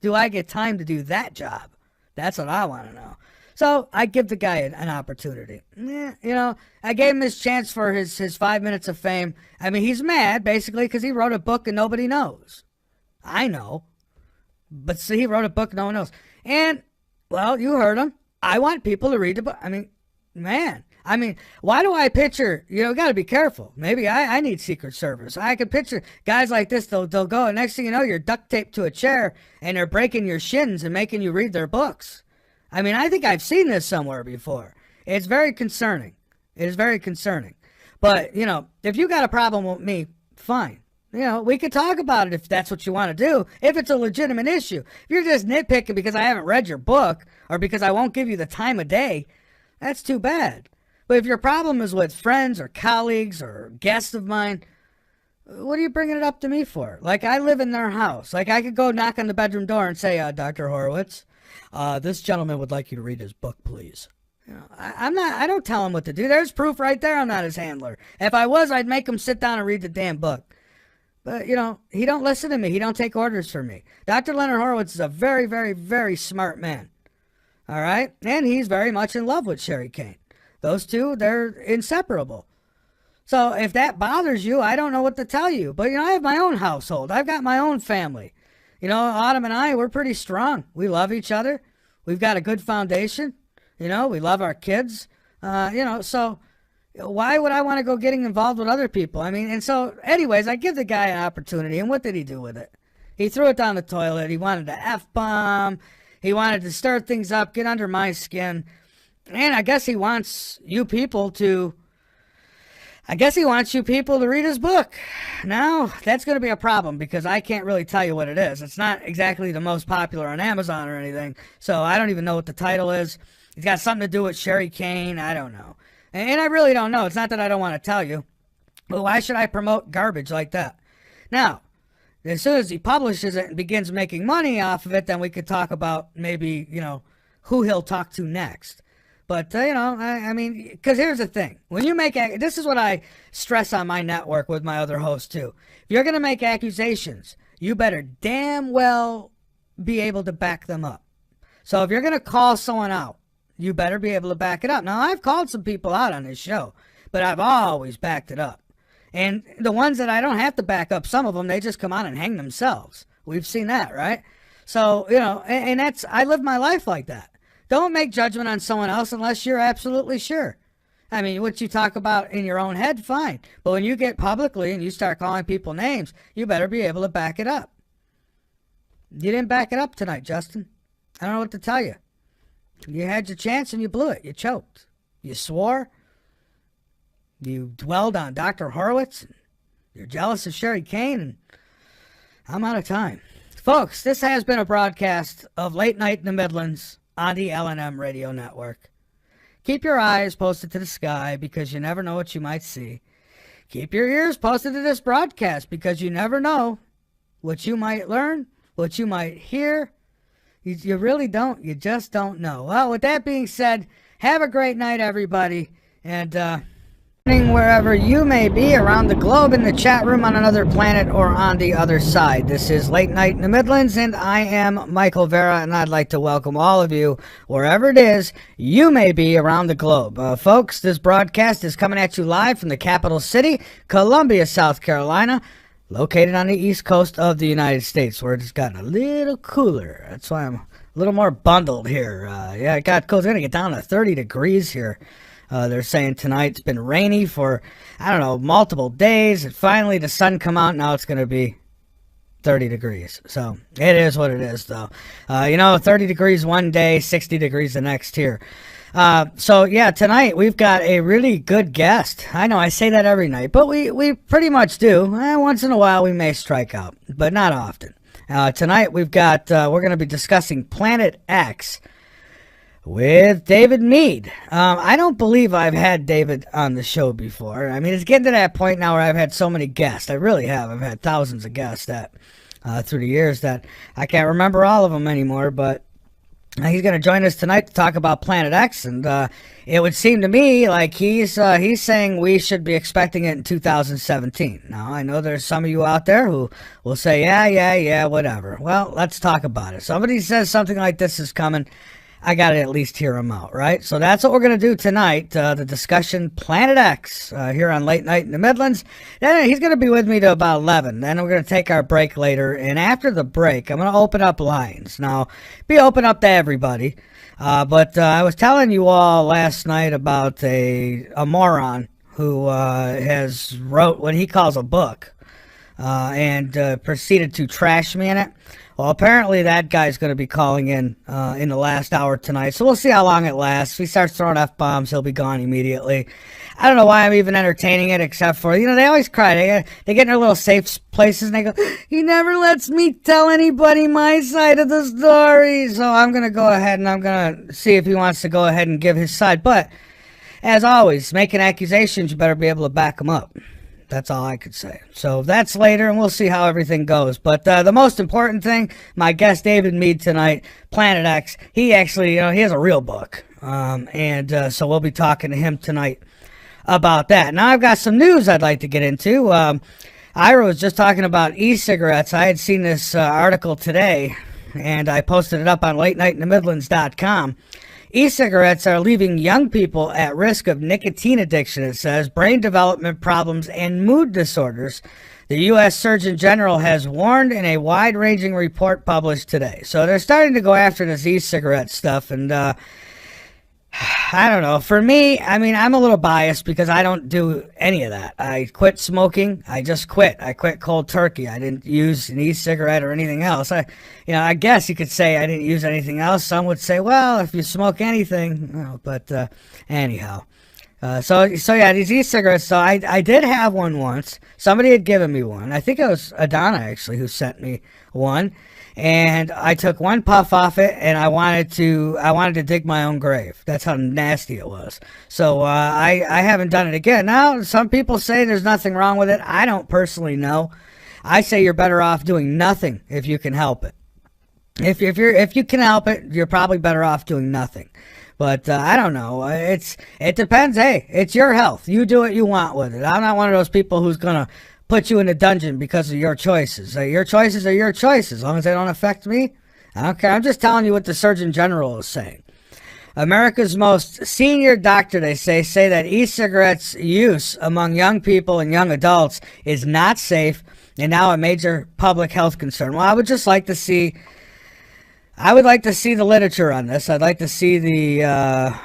do I get time to do that job? That's what I want to know. So I give the guy an opportunity. I gave him his chance for his 5 minutes of fame. I mean, he's mad, basically, because he wrote a book and nobody knows. I know. But see, he wrote a book no one knows. And, well, you heard him. I want people to read the book. I mean, man. Why do I picture, got to be careful. Maybe I need Secret Service. I could picture guys like this, they'll go, and next thing you know, you're duct taped to a chair, and they're breaking your shins and making you read their books. I think I've seen this somewhere before. It's very concerning. It is very concerning. But, if you got a problem with me, fine. We could talk about it if that's what you want to do, if it's a legitimate issue. If you're just nitpicking because I haven't read your book or because I won't give you the time of day, that's too bad. But if your problem is with friends or colleagues or guests of mine, what are you bringing it up to me for? Like, I live in their house. Like, I could go knock on the bedroom door and say, Dr. Horowitz, this gentleman would like you to read his book, please. I don't tell him what to do. There's proof right there I'm not his handler. If I was, I'd make him sit down and read the damn book. But, he don't listen to me. He don't take orders from me. Dr. Leonard Horowitz is a very, very, very smart man. All right? And he's very much in love with Sherry Kane. Those two, they're inseparable. So if that bothers you, I don't know what to tell you. But, I have my own household. I've got my own family. Autumn and I, we're pretty strong. We love each other. We've got a good foundation. You know, we love our kids. So why would I want to go getting involved with other people? I mean, and so anyways, I give the guy an opportunity, and what did he do with it? He threw it down the toilet. He wanted to F-bomb. He wanted to stir things up, get under my skin. And I guess he wants you people to read his book. Now, that's going to be a problem because I can't really tell you what it is. It's not exactly the most popular on Amazon or anything, so I don't even know what the title is. It's got something to do with Sherry Kane. I don't know. And I really don't know. It's not that I don't want to tell you. But why should I promote garbage like that? Now, as soon as he publishes it and begins making money off of it, then we could talk about maybe, who he'll talk to next. But, I mean, because here's the thing. When you make, this is what I stress on my network with my other hosts, too. If you're going to make accusations, you better damn well be able to back them up. So if you're going to call someone out, you better be able to back it up. Now, I've called some people out on this show, but I've always backed it up. And the ones that I don't have to back up, some of them, they just come on and hang themselves. We've seen that, right? So, and that's, I live my life like that. Don't make judgment on someone else unless you're absolutely sure. I mean, what you talk about in your own head, fine. But when you get publicly and you start calling people names, you better be able to back it up. You didn't back it up tonight, Justin. I don't know what to tell you. You had your chance and you blew it. You choked. You swore. You dwelled on Dr. Horowitz. You're jealous of Sherry Kane. And I'm out of time. Folks, this has been a broadcast of Late Night in the Midlands on the L&M Radio Network. Keep your eyes posted to the sky because you never know what you might see. Keep your ears posted to this broadcast because you never know what you might learn, what you might hear. You really don't. You just don't know. Well, with that being said, have a great night, everybody. And wherever you may be around the globe, in the chat room, on another planet, or on the other side. This is Late Night in the Midlands, and I am Michael Vera, and I'd like to welcome all of you, wherever it is you may be around the globe. Folks, this broadcast is coming at you live from the capital city, Columbia, South Carolina, located on the east coast of the United States, where it's gotten a little cooler. That's why I'm a little more bundled here. Yeah, it got cold. It's going to get down to 30 degrees here. They're saying tonight. It's been rainy for, multiple days. And finally, the sun come out. Now it's going to be 30 degrees. So it is what it is, though. 30 degrees one day, 60 degrees the next here. So yeah, tonight we've got a really good guest. I know I say that every night, but we pretty much do. Once in a while we may strike out, but not often. Tonight we've got, we're going to be discussing Planet X with David Mead. I don't believe I've had David on the show before. I mean, it's getting to that point now where I've had so many guests. I really have. I've had thousands of guests that through the years that I can't remember all of them anymore, but he's going to join us tonight to talk about Planet X, and it would seem to me like he's saying we should be expecting it in 2017. Now, I know there's some of you out there who will say, yeah, whatever. Well, let's talk about it. Somebody says something like this is coming, I got to at least hear him out, right? So that's what we're going to do tonight, the discussion Planet X here on Late Night in the Midlands. Then he's going to be with me to about 11. Then we're going to take our break later. And after the break, I'm going to open up lines. Now, be open up to everybody. But I was telling you all last night about a moron who has wrote what he calls a book and proceeded to trash me in it. Well, apparently that guy's going to be calling in the last hour tonight, so we'll see how long it lasts. If he starts throwing F-bombs, he'll be gone immediately. I don't know why I'm even entertaining it, except for, they always cry. They get in their little safe places, and they go, he never lets me tell anybody my side of the story. So I'm going to go ahead, and I'm going to see if he wants to go ahead and give his side. But, as always, making accusations, you better be able to back them up. That's all I could say. So that's later, and we'll see how everything goes. But the most important thing, my guest David Mead tonight, Planet X, he actually, he has a real book. So we'll be talking to him tonight about that. Now I've got some news I'd like to get into. Ira was just talking about e-cigarettes. I had seen this article today, and I posted it up on latenightintthemidlands.com. E-cigarettes are leaving young people at risk of nicotine addiction, it says, brain development problems, and mood disorders. The U.S. Surgeon General has warned in a wide-ranging report published today. So they're starting to go after this e-cigarette stuff, and I don't know. For me, I mean, I'm a little biased because I don't do any of that. I quit smoking. I just quit. I quit cold turkey. I didn't use an e-cigarette or anything else. I guess you could say I didn't use anything else. Some would say, well, if you smoke anything, but anyhow. So yeah, these e-cigarettes. So I did have one once. Somebody had given me one. I think it was Adana actually who sent me one. And I took one puff off it, and I wanted to dig my own grave. That's how nasty it was. So I haven't done it again. Now, some people say there's nothing wrong with it. I don't personally know. I say you're better off doing nothing if you can help it. If you can help it, you're probably better off doing nothing. But I don't know. It depends. Hey, it's your health. You do what you want with it. I'm not one of those people who's gonna put you in a dungeon because of your choices. Your choices are your choices. As long as they don't affect me, I don't care. I'm just telling you what the Surgeon General is saying. America's most senior doctor, they say that e-cigarettes use among young people and young adults is not safe and now a major public health concern. Well, I would like to see the literature on this. I'd like to see the, I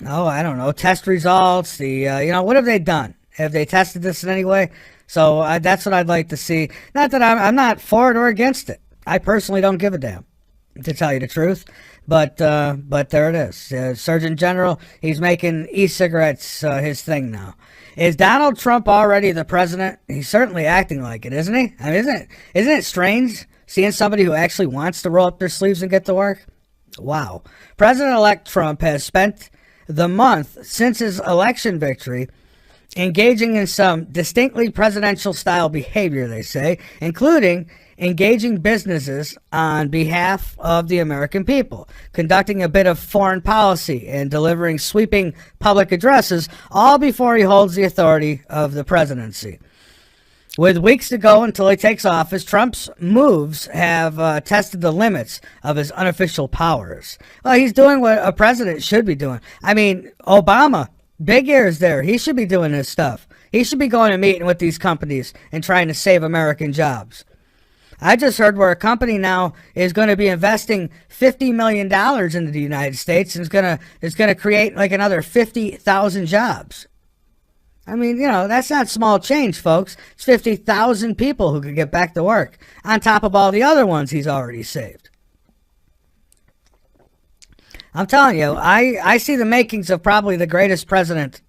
don't know, test results. What have they done? Have they tested this in any way? So that's what I'd like to see. Not that I'm not for it or against it. I personally don't give a damn, to tell you the truth. But there it is. Surgeon General, he's making e-cigarettes his thing now. Is Donald Trump already the president? He's certainly acting like it, isn't he? I mean, isn't it strange seeing somebody who actually wants to roll up their sleeves and get to work? Wow. President-elect Trump has spent the month since his election victory engaging in some distinctly presidential-style behavior, they say, including engaging businesses on behalf of the American people, conducting a bit of foreign policy, and delivering sweeping public addresses, all before he holds the authority of the presidency. With weeks to go until he takes office, Trump's moves have tested the limits of his unofficial powers. Well, he's doing what a president should be doing. I mean, Obama, big ears there. He should be doing this stuff. He should be going and meeting with these companies and trying to save American jobs. I just heard where a company now is going to be investing $50 million into the United States and is going to create like another 50,000 jobs. I mean, that's not small change, folks. It's 50,000 people who could get back to work on top of all the other ones he's already saved. I'm telling you, I see the makings of probably the greatest president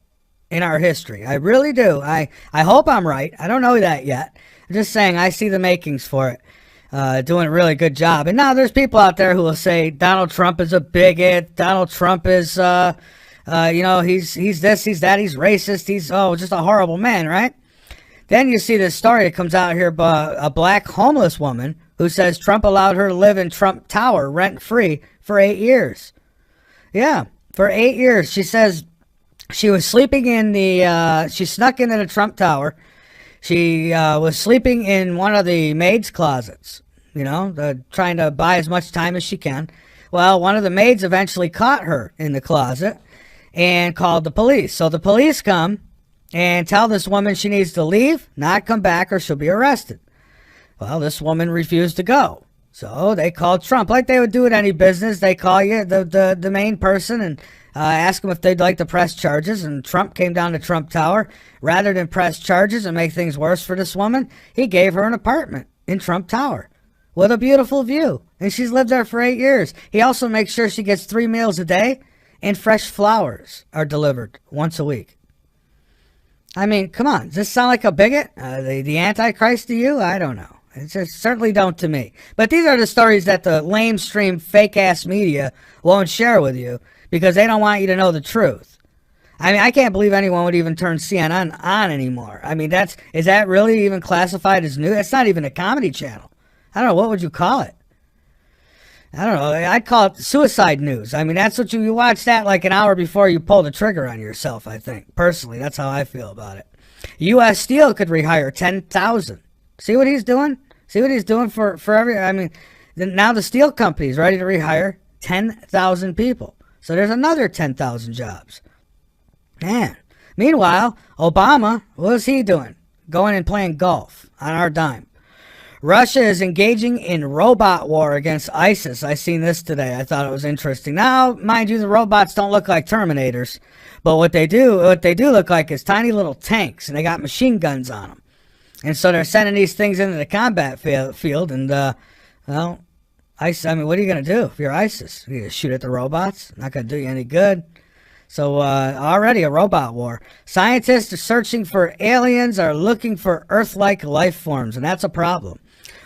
in our history. I really do. I hope I'm right. I don't know that yet. I'm just saying I see the makings for it. Doing a really good job. And now there's people out there who will say Donald Trump is a bigot. Donald Trump is, he's this, he's that, he's racist. He's, just a horrible man, right? Then you see this story that comes out here about a black homeless woman who says Trump allowed her to live in Trump Tower rent-free for 8 years. Yeah, for 8 years. She says she was sleeping she snuck into the Trump Tower. She was sleeping in one of the maid's closets, trying to buy as much time as she can. Well, one of the maids eventually caught her in the closet and called the police. So the police come and tell this woman she needs to leave, not come back, or she'll be arrested. Well, this woman refused to go. So they called Trump, like they would do at any business. They call you, the main person, and ask them if they'd like to press charges. And Trump came down to Trump Tower. Rather than press charges and make things worse for this woman, he gave her an apartment in Trump Tower with a beautiful view. And she's lived there for 8 years. He also makes sure she gets 3 meals a day and fresh flowers are delivered once a week. I mean, come on. Does this sound like a bigot? The Antichrist to you? I don't know. It just certainly don't to me. But these are the stories that the lamestream fake-ass media won't share with you because they don't want you to know the truth. I mean, I can't believe anyone would even turn CNN on anymore. I mean, is that really even classified as news? It's not even a comedy channel. I don't know. What would you call it? I don't know. I'd call it suicide news. I mean, that's what you watch that like an hour before you pull the trigger on yourself, I think. Personally, that's how I feel about it. U.S. Steel could rehire 10,000. See what he's doing? See what he's doing for I mean, now the steel company's ready to rehire 10,000 people. So there's another 10,000 jobs. Man. Meanwhile, Obama, what was he doing? Going and playing golf on our dime. Russia is engaging in robot war against ISIS. I seen this today. I thought it was interesting. Now, mind you, the robots don't look like Terminators, but what they do look like is tiny little tanks, and they got machine guns on them. And so they're sending these things into the combat field, and well, ISIS. I mean, what are you gonna do if you're ISIS? You gonna shoot at the robots? Not gonna do you any good. So already a robot war. Scientists are searching for aliens, are looking for Earth-like life forms, and that's a problem.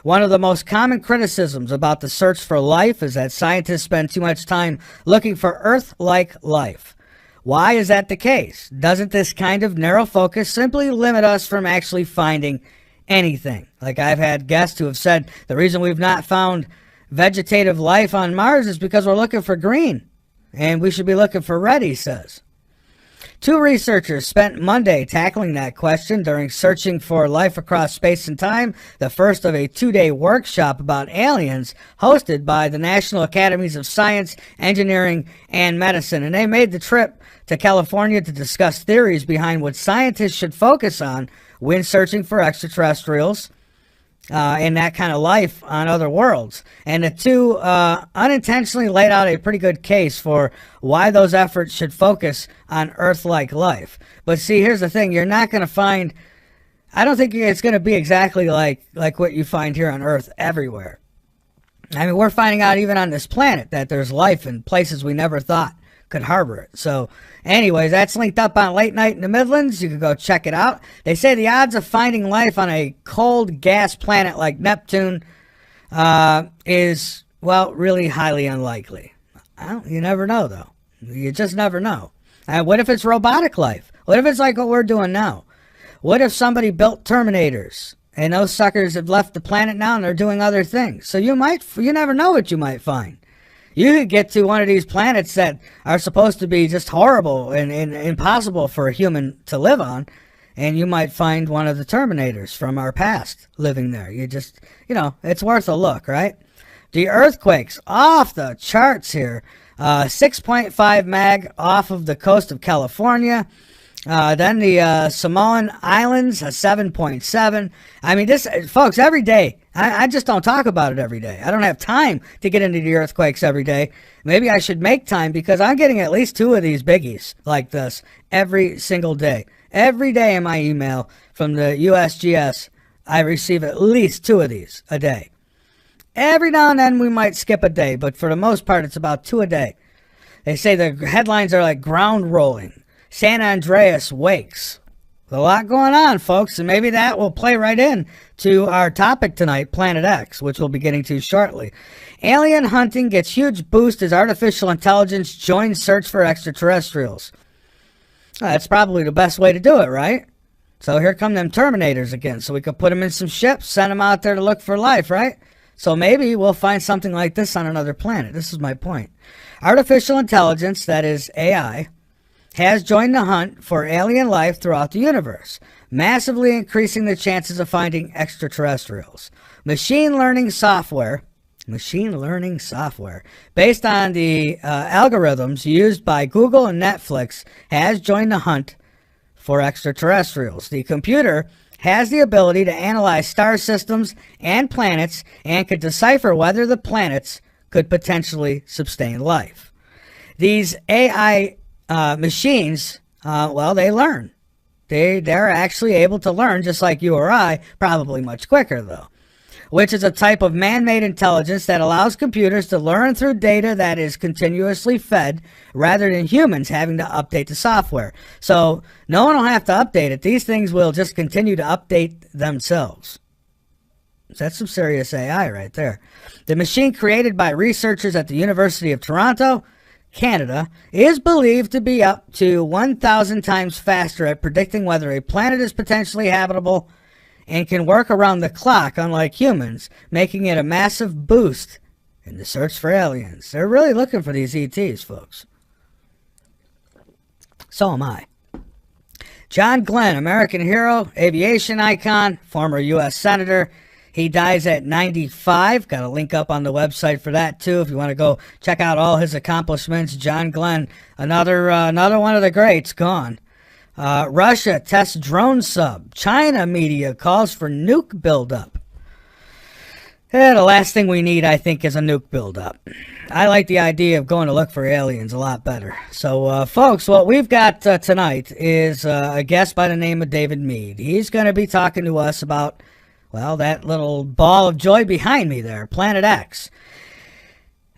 One of the most common criticisms about the search for life is that scientists spend too much time looking for Earth-like life. Why is that the case? Doesn't this kind of narrow focus simply limit us from actually finding anything? Like I've had guests who have said the reason we've not found vegetative life on Mars is because we're looking for green. And we should be looking for red, he says. 2 researchers spent Monday tackling that question during Searching for Life Across Space and Time, the first of a 2-day workshop about aliens hosted by the National Academies of Science, Engineering, and Medicine. And they made the trip to California to discuss theories behind what scientists should focus on when searching for extraterrestrials and that kind of life on other worlds. And the 2 unintentionally laid out a pretty good case for why those efforts should focus on Earth-like life. But see, here's the thing. You're not going to find, I don't think it's going to be exactly like what you find here on Earth everywhere. I mean, we're finding out even on this planet that there's life in places we never thought could harbor it. So anyways, that's linked up on Late Night in the Midlands. You can go check it out. They say the odds of finding life on a cold gas planet like Neptune is, well, really highly unlikely. You never know, though. You just never know. What if it's robotic life? What if it's like what we're doing now? What if somebody built Terminators and those suckers have left the planet now and they're doing other things? So you never know what you might find. You could get to one of these planets that are supposed to be just horrible and impossible for a human to live on, and you might find one of the Terminators from our past living there. You just, it's worth a look, right? The earthquakes off the charts here. 6.5 mag off of the coast of California. Then the Samoan Islands, a 7.7. I mean, this, folks, every day. I just don't talk about it every day. I don't have time to get into the earthquakes every day. Maybe I should make time because I'm getting at least 2 of these biggies like this every single day. Every day in my email from the USGS, I receive at least 2 of these a day. Every now and then we might skip a day, but for the most part, it's about 2 a day. They say the headlines are like ground rolling. San Andreas wakes. A lot going on, folks, and maybe that will play right in to our topic tonight, Planet X, which we'll be getting to shortly. Alien hunting gets huge boost as artificial intelligence joins search for extraterrestrials. That's probably the best way to do it, right? So here come them Terminators again, so we could put them in some ships, send them out there to look for life, right? So maybe we'll find something like this on another planet. This is my point. Artificial intelligence, that is AI, has joined the hunt for alien life throughout the universe, massively increasing the chances of finding extraterrestrials. Machine learning software based on the algorithms used by Google and Netflix has joined the hunt for extraterrestrials. The computer has the ability to analyze star systems and planets and could decipher whether the planets could potentially sustain life. These AI machines, they learn. They're actually able to learn just like you or I, probably much quicker though, which is a type of man-made intelligence that allows computers to learn through data that is continuously fed rather than humans having to update the software. So no one will have to update it. These things will just continue to update themselves. That's some serious AI right there. The machine created by researchers at the University of Toronto, Canada, is believed to be up to 1,000 times faster at predicting whether a planet is potentially habitable and can work around the clock, unlike humans, making it a massive boost in the search for aliens. They're really looking for these ETs, folks. So am I. John Glenn, American hero, aviation icon, former U.S. Senator. He dies at 95. Got a link up on the website for that, too, if you want to go check out all his accomplishments. John Glenn, another one of the greats, gone. Russia tests drone sub. China media calls for nuke buildup. The last thing we need, I think, is a nuke buildup. I like the idea of going to look for aliens a lot better. So, folks, what we've got tonight is a guest by the name of David Mead. He's going to be talking to us about, well, that little ball of joy behind me there, Planet X.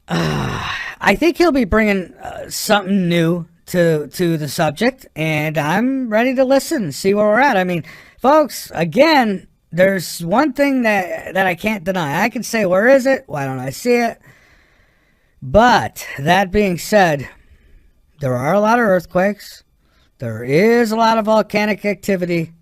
I think he'll be bringing something new to the subject, and I'm ready to listen and see where we're at. I mean, folks, again, there's one thing that I can't deny. I can say, where is it? Why don't I see it? But that being said, there are a lot of earthquakes. There is a lot of volcanic activity.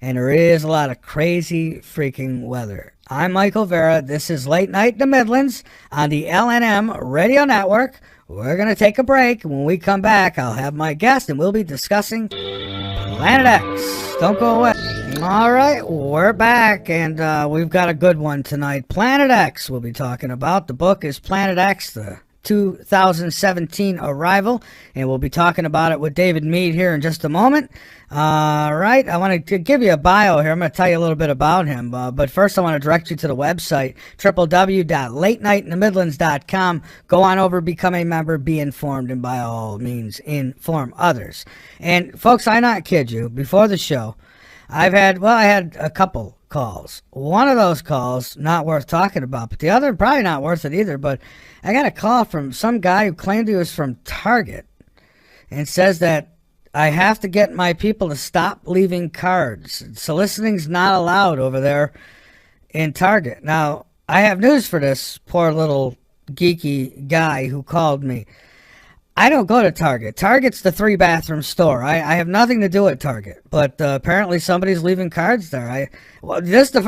And there is a lot of crazy freaking weather. I'm Michael Vera. This is Late Night in the Midlands on the LNM Radio Network. We're going to take a break. When we come back, I'll have my guest, and we'll be discussing Planet X. Don't go away. All right, we're back, and we've got a good one tonight. Planet X we'll be talking about. The book is Planet X, the 2017 arrival, and we'll be talking about it with David Mead here in just a moment. All right, I want to give you a bio here. I'm going to tell you a little bit about him, but first I want to direct you to the website, www.latenightintthemidlands.com. Go on over, become a member, be informed, and by all means, inform others. And folks, I not kid you, before the show, I had a couple calls. One of those calls, not worth talking about, but the other, probably not worth it either, but I got a call from some guy who claimed he was from Target and says that I have to get my people to stop leaving cards. Soliciting's not allowed over there in Target. Now, I have news for this poor little geeky guy who called me. I don't go to Target. Target's the 3-bathroom store. I have nothing to do at Target. But apparently somebody's leaving cards there.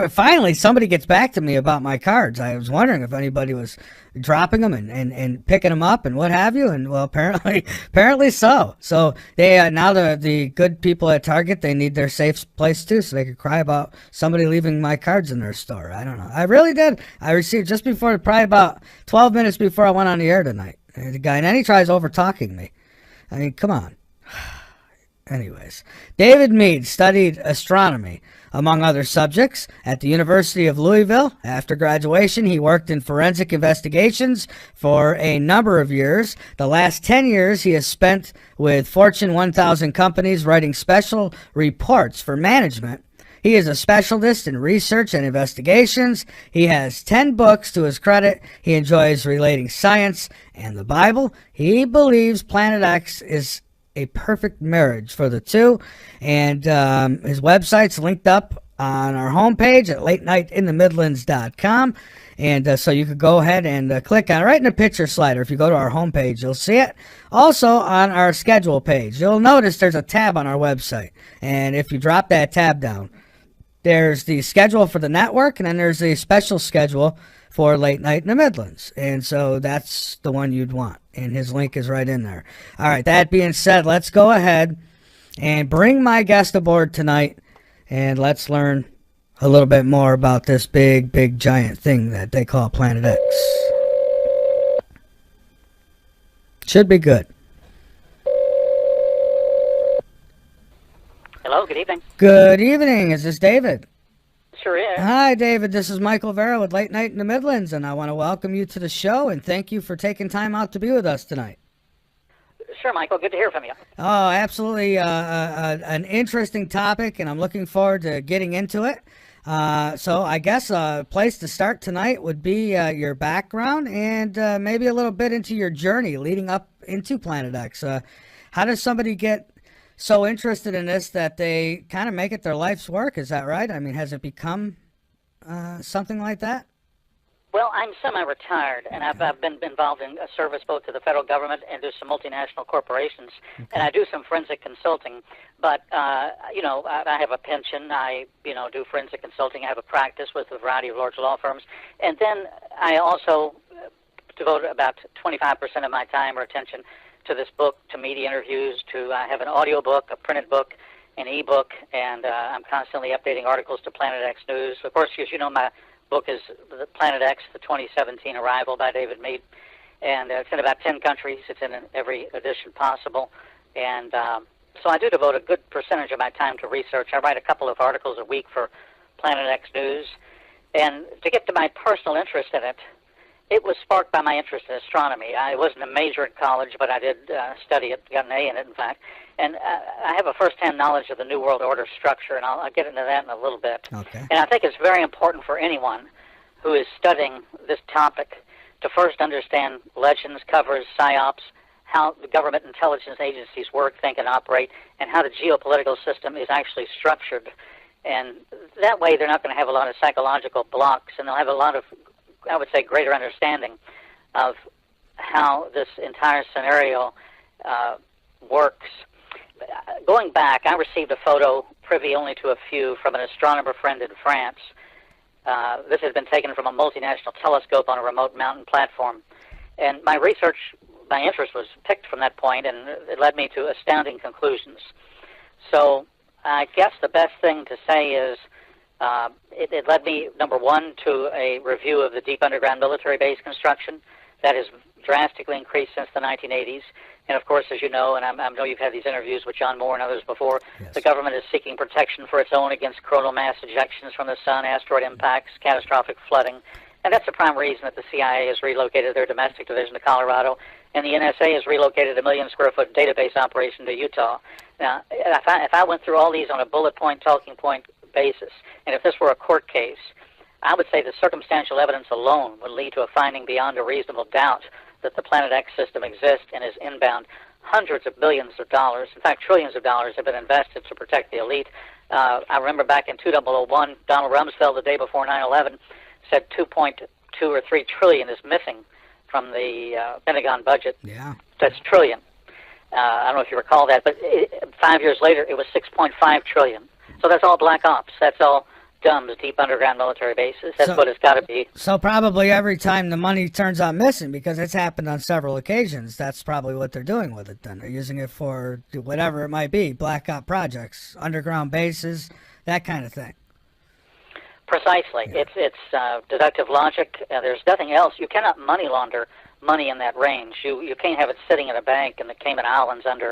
Finally, somebody gets back to me about my cards. I was wondering if anybody was dropping them and picking them up and what have you. And, well, apparently so. So they now the good people at Target, they need their safe place, too, so they could cry about somebody leaving my cards in their store. I don't know. I really did. I received just before, probably about 12 minutes before I went on the air tonight. The guy, and then he tries over-talking me. I mean, come on. Anyways, David Mead studied astronomy, among other subjects, at the University of Louisville. After graduation, he worked in forensic investigations for a number of years. The last 10 years, he has spent with Fortune 1000 companies writing special reports for management. He is a specialist in research and investigations. He has 10 books to his credit. He enjoys relating science and the Bible. He believes Planet X is a perfect marriage for the two. And his website's linked up on our homepage at latenightintthemidlands.com. And so you could go ahead and click on it right in the picture slider. If you go to our homepage, you'll see it. Also on our schedule page, you'll notice there's a tab on our website. And if you drop that tab down, there's the schedule for the network, and then there's the special schedule for Late Night in the Midlands. And so that's the one you'd want. And his link is right in there. All right, that being said, let's go ahead and bring my guest aboard tonight, and let's learn a little bit more about this big, big, giant thing that they call Planet X. Should be good. Hello, good evening. Good evening. Is this David? Sure is. Hi, David. This is Michael Vera with Late Night in the Midlands, and I want to welcome you to the show and thank you for taking time out to be with us tonight. Sure, Michael. Good to hear from you. Oh, absolutely. An interesting topic, and I'm looking forward to getting into it. So I guess a place to start tonight would be your background and maybe a little bit into your journey leading up into Planet X. How does somebody get so interested in this that they kind of make it their life's work? Is that right? I mean, has it become something like that? Well, I'm semi-retired, and I've been involved in a service both to the federal government and to some multinational corporations, and I do some forensic consulting. But, I have a pension. I, do forensic consulting. I have a practice with a variety of large law firms. And then I also devote about 25% of my time or attention to this book, to media interviews, to have an audio book, a printed book, an e-book, and I'm constantly updating articles to Planet X News. Of course, as you know, my book is the Planet X, the 2017 Arrival by David Mead, and it's in about 10 countries. It's in every edition possible, and so I do devote a good percentage of my time to research. I write a couple of articles a week for Planet X News, And to get to my personal interest in it, it was sparked by my interest in astronomy. I wasn't a major at college, but I did study it, got an A in it, in fact. And I have a first-hand knowledge of the New World Order structure, and I'll get into that in a little bit. Okay. And I think it's very important for anyone who is studying this topic to first understand legends, covers, psyops, how the government intelligence agencies work, think, and operate, and how the geopolitical system is actually structured. And that way they're not going to have a lot of psychological blocks, and they'll have a lot of, I would say, greater understanding of how this entire scenario works. Going back, I received a photo, privy only to a few, from an astronomer friend in France. This has been taken from a multinational telescope on a remote mountain platform. And my research, my interest was picked from that point, and it led me to astounding conclusions. So I guess the best thing to say is it led me, number one, to a review of the deep underground military base construction. That has drastically increased since the 1980s. And, of course, as you know, and I know you've had these interviews with John Moore and others before, yes, the government is seeking protection for its own against coronal mass ejections from the sun, asteroid impacts, catastrophic flooding. And that's the prime reason that the CIA has relocated their domestic division to Colorado, and the NSA has relocated a million-square-foot database operation to Utah. Now, if I went through all these on a bullet point, talking point basis, and if this were a court case, I would say the circumstantial evidence alone would lead to a finding beyond a reasonable doubt that the Planet X system exists and is inbound. Hundreds of billions of dollars, in fact, trillions of dollars have been invested to protect the elite. I remember back in 2001, Donald Rumsfeld, the day before 9/11, said 2.2 or 3 trillion is missing from the Pentagon budget. Yeah. That's trillion. I don't know if you recall that, but 5 years later, it was 6.5 trillion. So that's all black ops. That's all DUMBs, deep underground military bases. That's what it's got to be. So probably every time the money turns out missing, because it's happened on several occasions, that's probably what they're doing with it then. They're using it for whatever it might be, black op projects, underground bases, that kind of thing. Precisely. Yeah. It's deductive logic. There's nothing else. You cannot money launder money in that range. You can't have it sitting in a bank in the Cayman Islands under